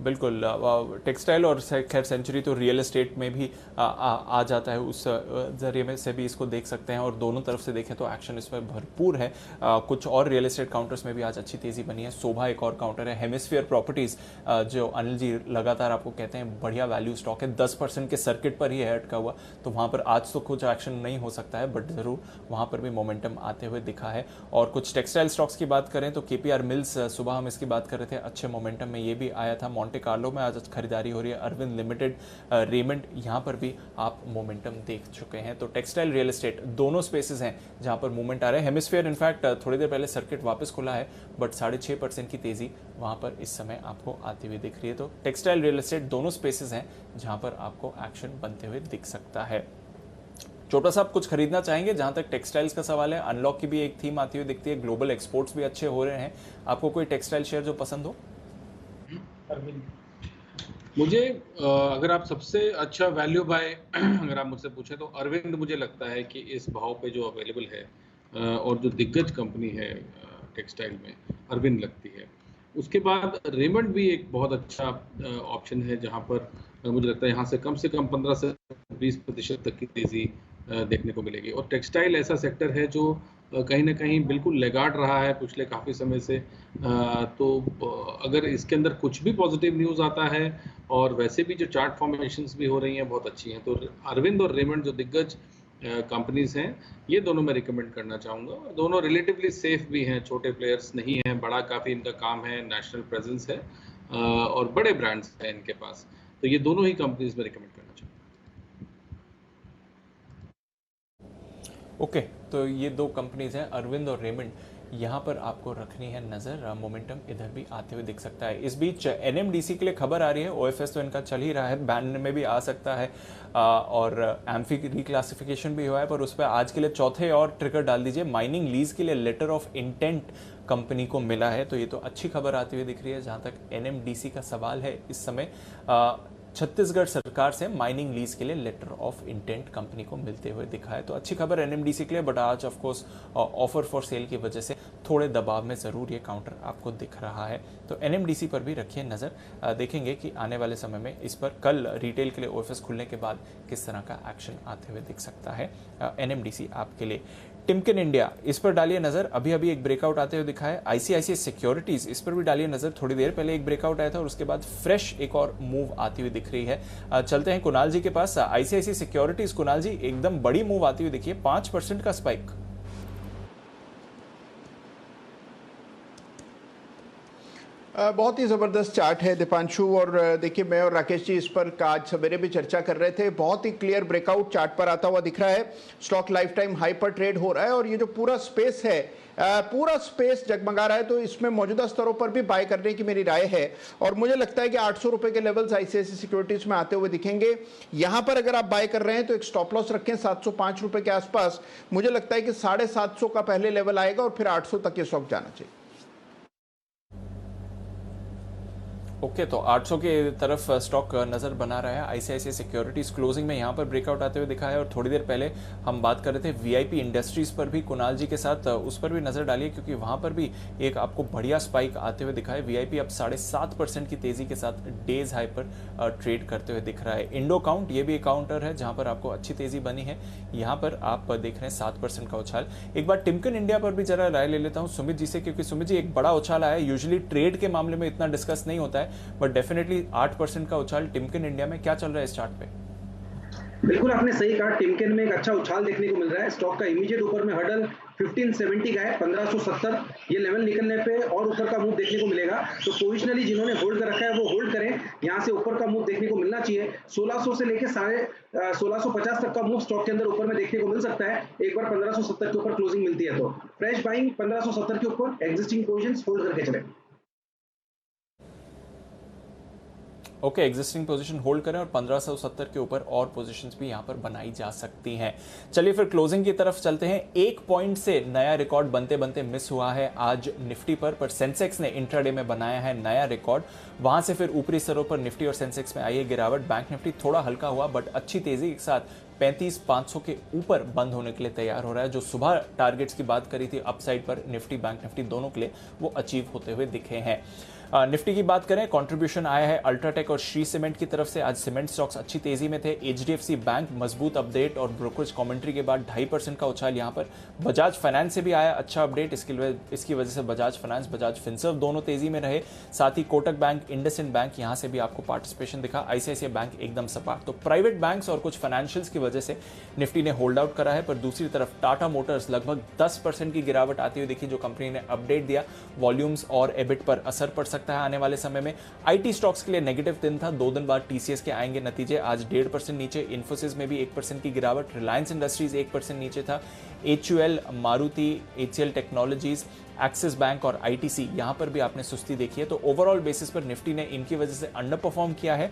बिल्कुल, टेक्सटाइल और खैर सेंचुरी तो रियल एस्टेट में भी आ जाता है, उस जरिए में से भी इसको देख सकते हैं और दोनों तरफ से देखें तो एक्शन इसमें भरपूर है। कुछ और रियल एस्टेट काउंटर्स में भी आज अच्छी तेजी बनी है। शोभा एक और काउंटर है। हेमिस्फीयर प्रॉपर्टीज जो अनिल जी लगातार आपको कहते हैं बढ़िया वैल्यू स्टॉक है, 10% के सर्किट पर ही है अटका हुआ, तो वहाँ पर आज तो कुछ एक्शन नहीं हो सकता है, बट ज़रूर वहाँ पर भी मोमेंटम आते हुए दिखा है। और कुछ टेक्सटाइल स्टॉक्स की बात करें तो केपीआर मिल्स, सुबह हम इसकी बात कर रहे थे, अच्छे मोमेंटम में ये भी आया था। मॉन्टे कार्लो में आज खरीदारी हो रही है। अरविंद लिमिटेड, रेमंड, यहाँ पर भी आप मोमेंटम देख चुके हैं। तो टेक्सटाइल, रियल एस्टेट दोनों स्पेसेस हैं जहाँ पर मूवमेंट आ रहा है। हेमिस्फीयर इनफैक्ट थोड़ी देर पहले सर्किट वापस खुला है, बट 6.5% की तेजी वहाँ पर इस समय आपको आती हुई दिख रही है। तो टेक्सटाइल, रियल एस्टेट दोनों स्पेसेस हैं जहाँ पर आपको एक्शन बनते हुए दिख सकता है। चोपड़ा साहब, कुछ खरीदना चाहेंगे? जहां तक टेक्सटाइल्स का सवाल है, अनलॉक की भी एक थीम आती हुई दिखती है, ग्लोबल एक्सपोर्ट्स भी अच्छे हो रहे हैं। आपको कोई टेक्सटाइल शेयर जो पसंद हो? मुझे अगर आप सबसे अच्छा वैल्यू बाय अगर आप मुझसे पूछें तो अरविंद मुझे लगता है कि इस भाव पे जो अवेलेबल है और जो दिग्गज कंपनी है टेक्सटाइल में, अरविंद लगती है। उसके बाद रेमंड भी एक बहुत अच्छा ऑप्शन है जहां पर मुझे लगता है यहाँ से कम 15 से 20% तक की तेज़ी देखने को मिलेगी। और टेक्सटाइल ऐसा सेक्टर है जो कहीं ना कहीं बिल्कुल लेगाट रहा है पिछले काफ़ी समय से, तो अगर इसके अंदर कुछ भी पॉजिटिव न्यूज़ आता है और वैसे भी जो चार्ट फॉर्मेशंस भी हो रही हैं बहुत अच्छी हैं, तो अरविंद और रेमंड जो दिग्गज कंपनीज हैं, ये दोनों मैं रिकमेंड करना चाहूँगा। दोनों रिलेटिवली सेफ भी हैं, छोटे प्लेयर्स नहीं हैं, बड़ा काफ़ी इनका काम है, नेशनल प्रेजेंस है और बड़े ब्रांड्स हैं इनके पास, तो ये दोनों ही कंपनीज में रिकमेंड करना चाहूँगा। ओके, तो ये दो कंपनीज हैं, अरविंद और रेमंड, यहाँ पर आपको रखनी है नज़र। मोमेंटम इधर भी आते हुए दिख सकता है। इस बीच एनएमडीसी के लिए खबर आ रही है, ओएफएस तो इनका चल ही रहा है, बैन में भी आ सकता है और एम्फी रिक्लासिफिकेशन भी हुआ है, पर उस पर आज के लिए चौथे और ट्रिगर डाल दीजिए। माइनिंग लीज के लिए लेटर ऑफ इंटेंट कंपनी को मिला है, तो ये तो अच्छी खबर आती हुई दिख रही है। जहाँ तक एनएमडीसी का सवाल है, इस समय छत्तीसगढ़ सरकार से माइनिंग लीज के लिए लेटर ऑफ इंटेंट कंपनी को मिलते हुए दिखा है, तो अच्छी खबर एनएमडीसी के लिए। बट आज of course offer for cell की वजह से थोड़े दबाव में ज़रूर ये काउंटर आपको दिख रहा है, तो एनएमडीसी पर भी रखिए नज़र। देखेंगे कि आने वाले समय में इस पर कल रिटेल के लिए ओएफएस खुलने के बाद किस तरह का एक्शन आते हुए दिख सकता है। एनएमडीसी आपके लिए। टिमकेन इंडिया, इस पर डालिए नजर, अभी अभी एक ब्रेकआउट आते हुए दिखा है। आईसीआईसीआई सिक्योरिटीज, इस पर भी डालिए नजर, थोड़ी देर पहले एक ब्रेकआउट आया था और उसके बाद फ्रेश एक और मूव आती हुई दिख रही है। चलते हैं कुणाल जी के पास। आईसीआईसीआई सिक्योरिटीज, कुणाल जी, एकदम बड़ी मूव आती हुई दिखी है, 5% का स्पाइक। बहुत ही ज़बरदस्त चार्ट है दीपांशु, और देखिए मैं और राकेश जी इस पर आज सवेरे भी चर्चा कर रहे थे। बहुत ही क्लियर ब्रेकआउट चार्ट पर आता हुआ दिख रहा है। स्टॉक लाइफ टाइम हाई पर ट्रेड हो रहा है और ये जो पूरा स्पेस है, पूरा स्पेस जगमगा रहा है, तो इसमें मौजूदा स्तरों पर भी बाय करने की मेरी राय है। और मुझे लगता है कि 800 रुपए के लेवल्स आईसीआईसीआई सिक्योरिटीज में आते हुए दिखेंगे। यहां पर अगर आप बाय कर रहे हैं तो एक स्टॉप लॉस रखें 705 रुपए के आसपास। मुझे लगता है कि 750 का पहले लेवल आएगा और फिर 800 तक ये स्टॉक जाना चाहिए। ओके, तो 800 के तरफ स्टॉक नजर बना रहा है आईसीआईसीआई सिक्योरिटीज। क्लोजिंग में यहाँ पर ब्रेकआउट आते हुए दिखा है और थोड़ी देर पहले हम बात कर रहे थे वीआईपी इंडस्ट्रीज पर भी कुणाल जी के साथ, उस पर भी नजर डालिए क्योंकि वहां पर भी एक आपको बढ़िया स्पाइक आते हुए दिखा है। वीआईपी अब 7.5% की तेजी के साथ डेज हाई पर ट्रेड करते हुए दिख रहा है। इंडो काउंट, ये भी एक काउंटर है जहां पर आपको अच्छी तेजी बनी है, यहाँ पर आप देख रहे हैं 7% का उछाल। एक बार टिमकेन इंडिया पर भी जरा राय ले लेता हूँ सुमित जी से, क्योंकि सुमित जी एक बड़ा उछाल आया है, यूजुअली ट्रेड के मामले में इतना डिस्कस नहीं होता है, बट डेफिनेटली 8% का उछाल टिमकेन इंडिया में। क्या चल रहा है इस चार्ट पे? बिल्कुल आपने सही कहा, टिमकेन में एक अच्छा उछाल देखने को मिल रहा है। स्टॉक का इमीडिएट ऊपर में हर्डल 1570 का है, 1570 ये लेवल निकलने पे और ऊपर का मूव देखने को मिलेगा। तो पोजिशनली जिन्होंने होल्ड कर रखा है वो होल्ड करें, यहाँ से ऊपर का मूव देखने को मिलना चाहिए। 1600 से लेके 1650 तक का मूव स्टॉक के अंदर ऊपर में देखने को मिल सकता है, एक बार 1570 के ऊपर क्लोजिंग मिलती है तो फ्रेश बाइंग 1570 के ऊपर, एग्जिस्टिंग पोजीशंस होल्ड करके चले। ओके, एग्जिस्टिंग पोजीशन होल्ड करें और 1570 के ऊपर और पोजीशंस भी यहां पर बनाई जा सकती हैं। चलिए फिर क्लोजिंग की तरफ चलते हैं। 1 पॉइंट से नया रिकॉर्ड बनते बनते मिस हुआ है आज निफ्टी पर सेंसेक्स ने इंट्राडे में बनाया है नया रिकॉर्ड। वहां से फिर ऊपरी स्तरों पर निफ्टी और सेंसेक्स में आई है गिरावट। बैंक निफ्टी थोड़ा हल्का हुआ बट अच्छी तेजी के साथ 35,500 के ऊपर बंद होने के लिए तैयार हो रहा है। जो सुबह टारगेट्स की बात करी थी अपसाइड पर निफ्टी बैंक निफ्टी दोनों के लिए, वो अचीव होते हुए दिखे हैं। निफ्टी की बात करें, कंट्रीब्यूशन आया है अल्ट्राटेक और श्री सीमेंट की तरफ से। आज सीमेंट स्टॉक्स अच्छी तेजी में थे। एचडीएफसी बैंक मजबूत अपडेट और ब्रोकरेज कमेंट्री के बाद 2.5% का उछाल यहां पर। बजाज फाइनेंस से भी आया अच्छा अपडेट, इसकी वजह से बजाज फाइनेंस, बजाज फिनसर्व दोनों तेजी में रहे। साथ ही कोटक बैंक, इंडसइंड बैंक, यहां से भी आपको पार्टिसिपेशन दिखा। आईसीआईसीआई बैंक एकदम सपाट। तो प्राइवेट बैंक्स और कुछ फाइनेंशियल्स की वजह से निफ्टी ने होल्ड आउट करा है। पर दूसरी तरफ टाटा मोटर्स लगभग 10% की गिरावट आती हुई दिखी, जो कंपनी ने अपडेट दिया। वॉल्यूम्स और एबिट पर असर पड़ सकता है आने वाले समय में। आईटी स्टॉक्स के लिए नेगेटिव दिन था, 2 दिन बाद टीसीएस के आएंगे नतीजे। आज 1.5% नीचे। इन्फोसिस में भी 1% की गिरावट। रिलायंस इंडस्ट्रीज 1% नीचे था। HUL, Maruti, HCL technologies, axis bank और आईटीसी, यहां पर भी आपने सुस्ती देखी है। तो ओवरऑल बेसिस पर निफ्टी ने इनकी वजह से अंडर परफॉर्म किया है,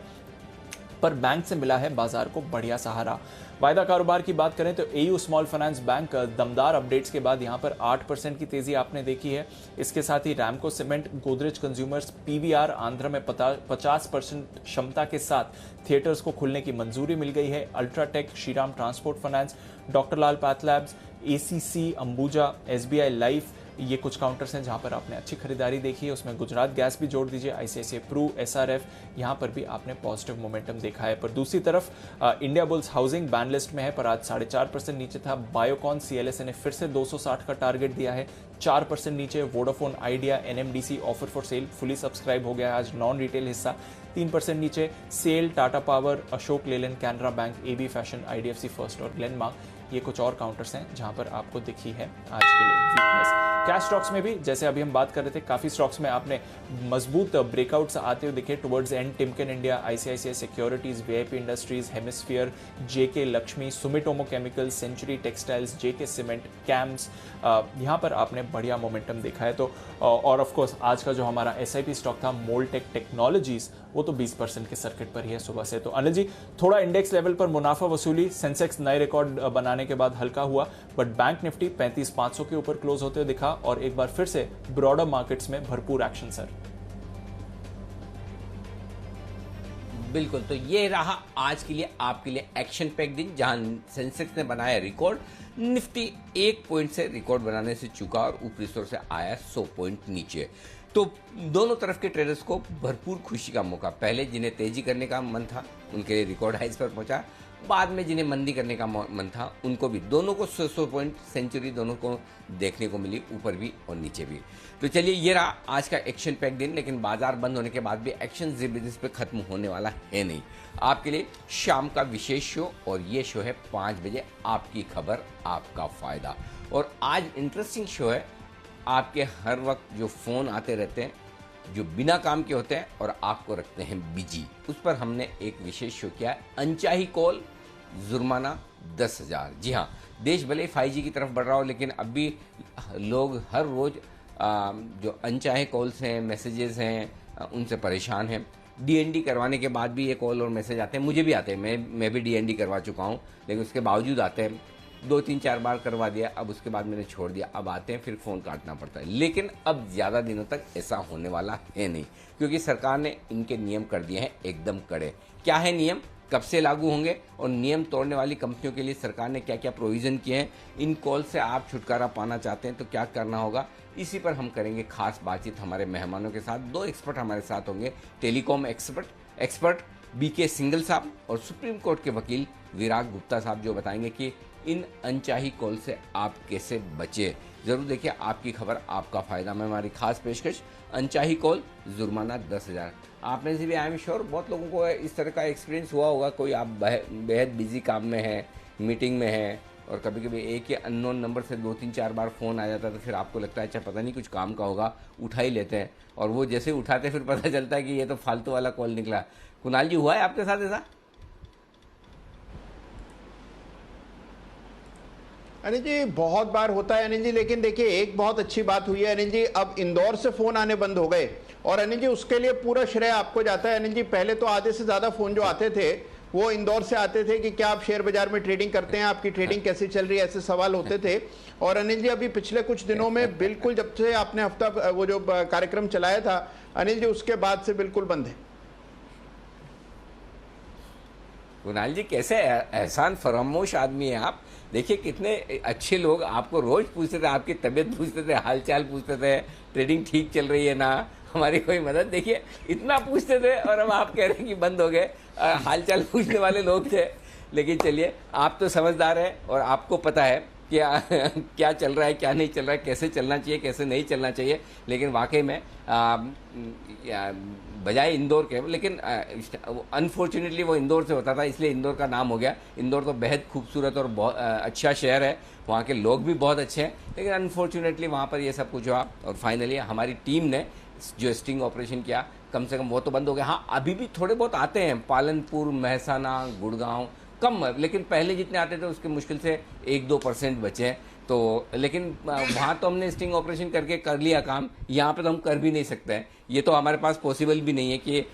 पर बैंक से मिला है बाजार को बढ़िया सहारा। वायदा कारोबार की बात करें तो एयू स्मॉल फाइनेंस बैंक दमदार अपडेट्स के बाद यहां पर 8% की तेजी आपने देखी है। इसके साथ ही रैमको सीमेंट, गोदरेज कंज्यूमर्स, पीवीआर आंध्र में 50% क्षमता के साथ थिएटर्स को खुलने की मंजूरी मिल गई है। UltraTech, Shriram transport finance, doctor Lal pathlabs, ACC, Ambuja, SBI life, ये कुछ काउंटर्स हैं जहां पर आपने अच्छी खरीदारी देखी है। उसमें गुजरात गैस भी जोड़ दीजिए, आईसीआईसीआई प्रू, एसआरएफ, यहां पर भी आपने पॉजिटिव मोमेंटम देखा है। पर दूसरी तरफ India bulls housing ban list में है, पर आज 4.5% नीचे था। बायोकॉन, सीएलएसए ने फिर से 260 का टारगेट दिया है, 4% नीचे। Vodafone Idea, NMDC offer for sale fully subscribe हो गया है। आज नॉन रिटेल हिस्सा 3% नीचे। SAIL, Tata Power, Ashok Leyland, Canara Bank, AB Fashion, IDFC First और ग्लेनमार्क, ये कुछ और काउंटर्स हैं जहां पर आपको दिखी है आज के लिए वीकनेस। कैश स्टॉक्स में भी जैसे अभी हम बात कर रहे थे, काफी स्टॉक्स में आपने मजबूत ब्रेकआउट्स आते हुए दिखे towards end. Timken India, ICICI Securities, VIP Industries, Hemisphere, JK Lakshmi, Sumitomo Chemicals, Century Textiles, JK Cement, CAMS, यहां पर आपने बढ़िया मोमेंटम देखा है। तो और ऑफ कोर्स आज का जो हमारा एसआईपी स्टॉक था मोल्टेक टेक्नोलॉजीज, वो तो 20% के सर्किट पर ही है सुबह से। तो अनिल जी, थोड़ा इंडेक्स लेवल पर मुनाफा वसूली, सेंसेक्स नए रिकॉर्ड बनाने के बाद हल्का हुआ, बट बैंक निफ्टी 35,500 के ऊपर क्लोज होते हुए दिखा और एक बार फिर से ब्रॉडर मार्केट्स में भरपूर एक्शन सर। बिल्कुल, तो ये रहा आज के लिए आपके लिए एक्शन पैक दिन, जहां सेंसेक्स ने बनाया रिकॉर्ड, निफ्टी 1 पॉइंट से रिकॉर्ड बनाने से चूका और ऊपरी स्तर से आया 100 पॉइंट नीचे। तो दोनों तरफ के ट्रेडर्स को भरपूर खुशी का मौका। पहले जिन्हें तेजी करने का मन था उनके लिए रिकॉर्ड हाइज पर पहुंचा, बाद में जिन्हें मंदी करने का मन था उनको भी, दोनों को 100 पॉइंट सेंचुरी दोनों को देखने को मिली, ऊपर भी और नीचे भी। तो चलिए, ये रहा आज का एक्शन पैक दिन। लेकिन बाजार बंद होने के बाद भी एक्शन बिजनेस पे खत्म होने वाला है नहीं। आपके लिए शाम का विशेष शो, और ये शो है 5 बजे, आपकी खबर आपका फायदा। और आज इंटरेस्टिंग शो है। आपके हर वक्त जो फोन आते रहते हैं, जो बिना काम के होते हैं और आपको रखते हैं बिजी, उस पर हमने एक विशेष शो किया है, अनचाही कॉल जुर्माना 10,000। जी हाँ, देश भले 5G की तरफ बढ़ रहा हो, लेकिन अब भी लोग हर रोज जो अनचाहे कॉल्स हैं, मैसेजेस हैं, उनसे परेशान हैं। DND करवाने के बाद भी ये कॉल और मैसेज आते हैं, मुझे भी आते हैं, मैं भी DND करवा चुका हूँ, लेकिन उसके बावजूद आते हैं। 2-3-4 बार करवा दिया, अब उसके बाद मैंने छोड़ दिया, अब आते हैं फिर फ़ोन काटना पड़ता है। लेकिन अब ज़्यादा दिनों तक ऐसा होने वाला है नहीं, क्योंकि सरकार ने इनके नियम कर दिए हैं एकदम कड़े। क्या है नियम, कब से लागू होंगे, और नियम तोड़ने वाली कंपनियों के लिए सरकार ने क्या क्या प्रोविज़न किए हैं, इन कॉल से आप छुटकारा पाना चाहते हैं तो क्या करना होगा, इसी पर हम करेंगे खास बातचीत हमारे मेहमानों के साथ। 2 एक्सपर्ट हमारे साथ होंगे, टेलीकॉम एक्सपर्ट BK सिंगल साहब और सुप्रीम कोर्ट के वकील विराग गुप्ता साहब, जो बताएंगे कि इन अनचाही कॉल से आप कैसे बचे। जरूर देखिए आपकी खबर आपका फायदा में हमारी खास पेशकश, अनचाही कॉल जुर्माना 10,000। आप में से भी आई एम श्योर बहुत लोगों को इस तरह का एक्सपीरियंस हुआ होगा। कोई आप बेहद बिजी काम में है, मीटिंग में है, और कभी कभी एक ही अननोन नंबर से 2-3-4 बार फ़ोन आ जाता है, तो फिर आपको लगता है अच्छा पता नहीं कुछ काम का होगा, उठा ही लेते हैं, और वो जैसे उठाते फिर पता चलता है कि ये तो फालतू वाला कॉल निकला। कुणाल जी, हुआ है आपके साथ ऐसा? अनिल जी, बहुत बार होता है अनिल जी, लेकिन देखिए एक बहुत अच्छी बात हुई है अनिल जी, अब इंदौर से फोन आने बंद हो गए, और अनिल जी उसके लिए पूरा श्रेय आपको जाता है। अनिल जी, पहले तो आधे से ज्यादा फोन जो आते थे वो इंदौर से आते थे कि क्या आप शेयर बाजार में ट्रेडिंग करते हैं, आपकी ट्रेडिंग कैसी चल रही है, ऐसे सवाल होते थे। और अनिल जी अभी पिछले कुछ दिनों में बिल्कुल, जब से आपने हफ्ता वो जो कार्यक्रम चलाया था अनिल जी, उसके बाद से बिल्कुल बंद है। कुणाल जी, कैसे एहसान फरामोश आदमी है आप। देखिए कितने अच्छे लोग आपको रोज पूछते थे, आपकी तबीयत पूछते थे, हालचाल पूछते थे, ट्रेडिंग ठीक चल रही है ना, हमारी कोई मदद। देखिए इतना पूछते थे और अब आप कह रहे हैं कि बंद हो गए। हालचाल पूछने वाले लोग थे, लेकिन चलिए आप तो समझदार हैं और आपको पता है क्या क्या चल रहा है, क्या नहीं चल रहा है, कैसे चलना चाहिए, कैसे नहीं चलना चाहिए। लेकिन वाकई में बजाय इंदौर के, लेकिन अनफॉर्चुनेटली वो इंदौर से होता था इसलिए इंदौर का नाम हो गया। इंदौर तो बेहद खूबसूरत और बहुत अच्छा शहर है, वहाँ के लोग भी बहुत अच्छे हैं, लेकिन अनफॉर्चुनेटली वहाँ पर ये सब कुछ हुआ और फाइनली हमारी टीम ने जो स्टिंग ऑपरेशन किया, कम से कम वो तो बंद हो गया। हाँ अभी भी थोड़े बहुत आते हैं, पालनपुर, महसाना, गुड़गांव कम, लेकिन पहले जितने आते थे उसके मुश्किल से 1-2% बचे हैं। तो लेकिन वहाँ तो हमने स्टिंग ऑपरेशन करके कर लिया काम, यहाँ पे तो हम कर भी नहीं सकते हैं। ये तो हमारे पास पॉसिबल भी नहीं है कि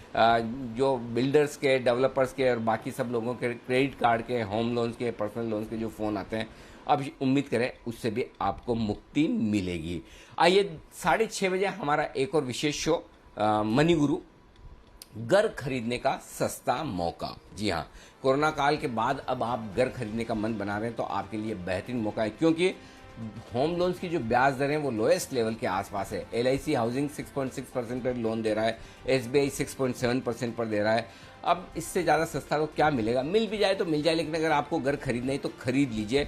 जो बिल्डर्स के, डेवलपर्स के और बाकी सब लोगों के क्रेडिट कार्ड के, होम लोन्स के, पर्सनल लोन्स के जो फ़ोन आते हैं, अब उम्मीद करें उससे भी आपको मुक्ति मिलेगी। आइए 6:30 बजे हमारा एक और विशेष शो मनी गुरु, घर खरीदने का सस्ता मौका। जी हाँ, कोरोना काल के बाद अब आप घर खरीदने का मन बना रहे हैं तो आपके लिए बेहतरीन मौका है, क्योंकि होम लोन्स की जो ब्याज दरें वो लोएस्ट लेवल के आसपास है। LIC हाउसिंग 6.6% पर लोन दे रहा है, SBI 6.7% पर दे रहा है। अब इससे ज़्यादा सस्ता तो क्या मिलेगा, मिल भी जाए तो मिल जाए, लेकिन अगर आपको घर खरीदना है तो खरीद लीजिए।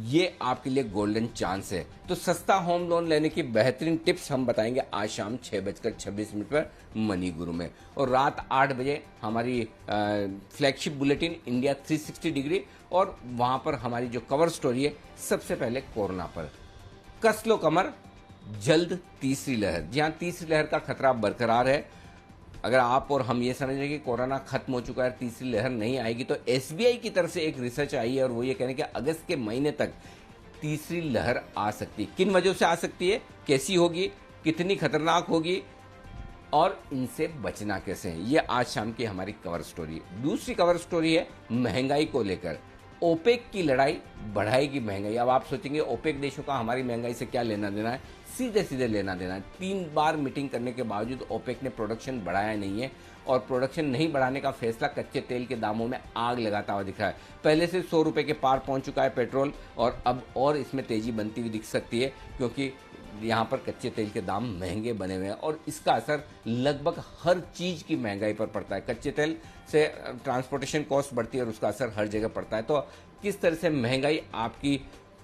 ये आपके लिए गोल्डन चांस है। तो सस्ता होम लोन लेने की बेहतरीन टिप्स हम बताएंगे आज शाम 6:26 पर मनी गुरु में, और रात 8 बजे हमारी फ्लैगशिप बुलेटिन इंडिया 360 डिग्री, और वहाँ पर हमारी जो कवर स्टोरी है सबसे पहले कोरोना पर। कस लो कमर, जल्द तीसरी लहर। जी हाँ, तीसरी लहर का खतरा बरकरार है। अगर आप और हम ये समझ रहे हैं कि कोरोना खत्म हो चुका है, तीसरी लहर नहीं आएगी, तो SBI की तरफ से एक रिसर्च आई है और वो ये कह रहे हैं कि अगस्त के महीने तक तीसरी लहर आ सकती है। किन वजहों से आ सकती है, कैसी होगी, कितनी खतरनाक होगी और इनसे बचना कैसे है, ये आज शाम की हमारी कवर स्टोरी है। दूसरी कवर स्टोरी है महंगाई को लेकर। ओपेक की लड़ाई बढ़ाएगी महंगाई। अब आप सोचेंगे ओपेक देशों का हमारी महंगाई से क्या लेना देना है, सीधे सीधे लेना देना है। 3 बार मीटिंग करने के बावजूद ओपेक ने प्रोडक्शन बढ़ाया नहीं है, और प्रोडक्शन नहीं बढ़ाने का फैसला कच्चे तेल के दामों में आग लगाता हुआ दिख रहा है। पहले से 100 रुपये के पार पहुंच चुका है पेट्रोल, और अब और इसमें तेजी बनती हुई दिख सकती है, क्योंकि यहाँ पर कच्चे तेल के दाम महंगे बने हुए हैं और इसका असर लगभग हर चीज़ की महंगाई पर पड़ता है। कच्चे तेल से ट्रांसपोर्टेशन कॉस्ट बढ़ती है और उसका असर हर जगह पड़ता है। तो किस तरह से महंगाई आपकी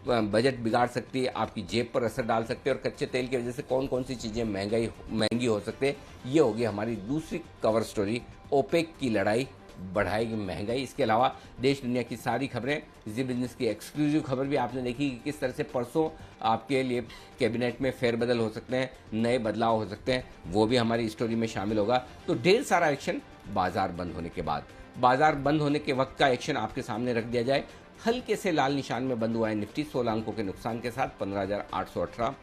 बजट बिगाड़ सकती है, आपकी जेब पर असर डाल सकती है, और कच्चे तेल की वजह से कौन कौन सी चीज़ें महंगी हो सकती है, ये होगी हमारी दूसरी कवर स्टोरी। ओपेक की लड़ाई बढ़ाएगी महंगाई। इसके अलावा देश दुनिया की सारी खबरें, जी बिजनेस की एक्सक्लूसिव खबर भी आपने देखी कि किस तरह से परसों आपके लिए कैबिनेट में फेरबदल हो सकते हैं, नए बदलाव हो सकते हैं, वो भी हमारी स्टोरी में शामिल होगा। तो ढेर सारा एक्शन बाजार बंद होने के बाद। बाजार बंद होने के वक्त का एक्शन आपके सामने रख दिया जाए। हल्के से लाल निशान में बंद हुआ है निफ्टी 16 अंकों के नुकसान के साथ 15,818।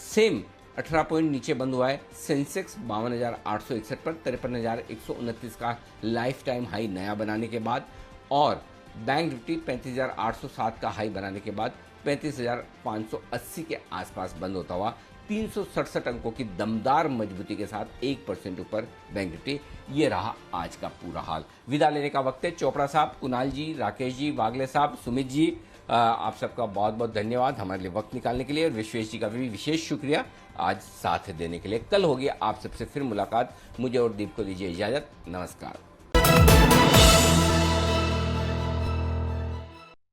सेम 18 पॉइंट नीचे बंद हुआ है सेंसेक्स 52,861 पर 53,129 का लाइफ टाइम हाई नया बनाने के बाद, और बैंक निफ्टी 35,807 का हाई बनाने के बाद 35,580 के आसपास बंद होता हुआ 367 अंकों की दमदार मजबूती के साथ 1% ऊपर बैंक निफ्टी। ये रहा आज का पूरा हाल। विदा लेने का वक्त है। चोपड़ा साहब, कुणाल जी, राकेश जी, वागले साहब, सुमित जी, आप सबका बहुत बहुत धन्यवाद हमारे लिए वक्त निकालने के लिए, और विश्वेश जी का भी विशेष शुक्रिया आज साथ देने के लिए। कल होगी आप सबसे फिर मुलाकात। मुझे और दीप को दीजिए इजाजत। नमस्कार।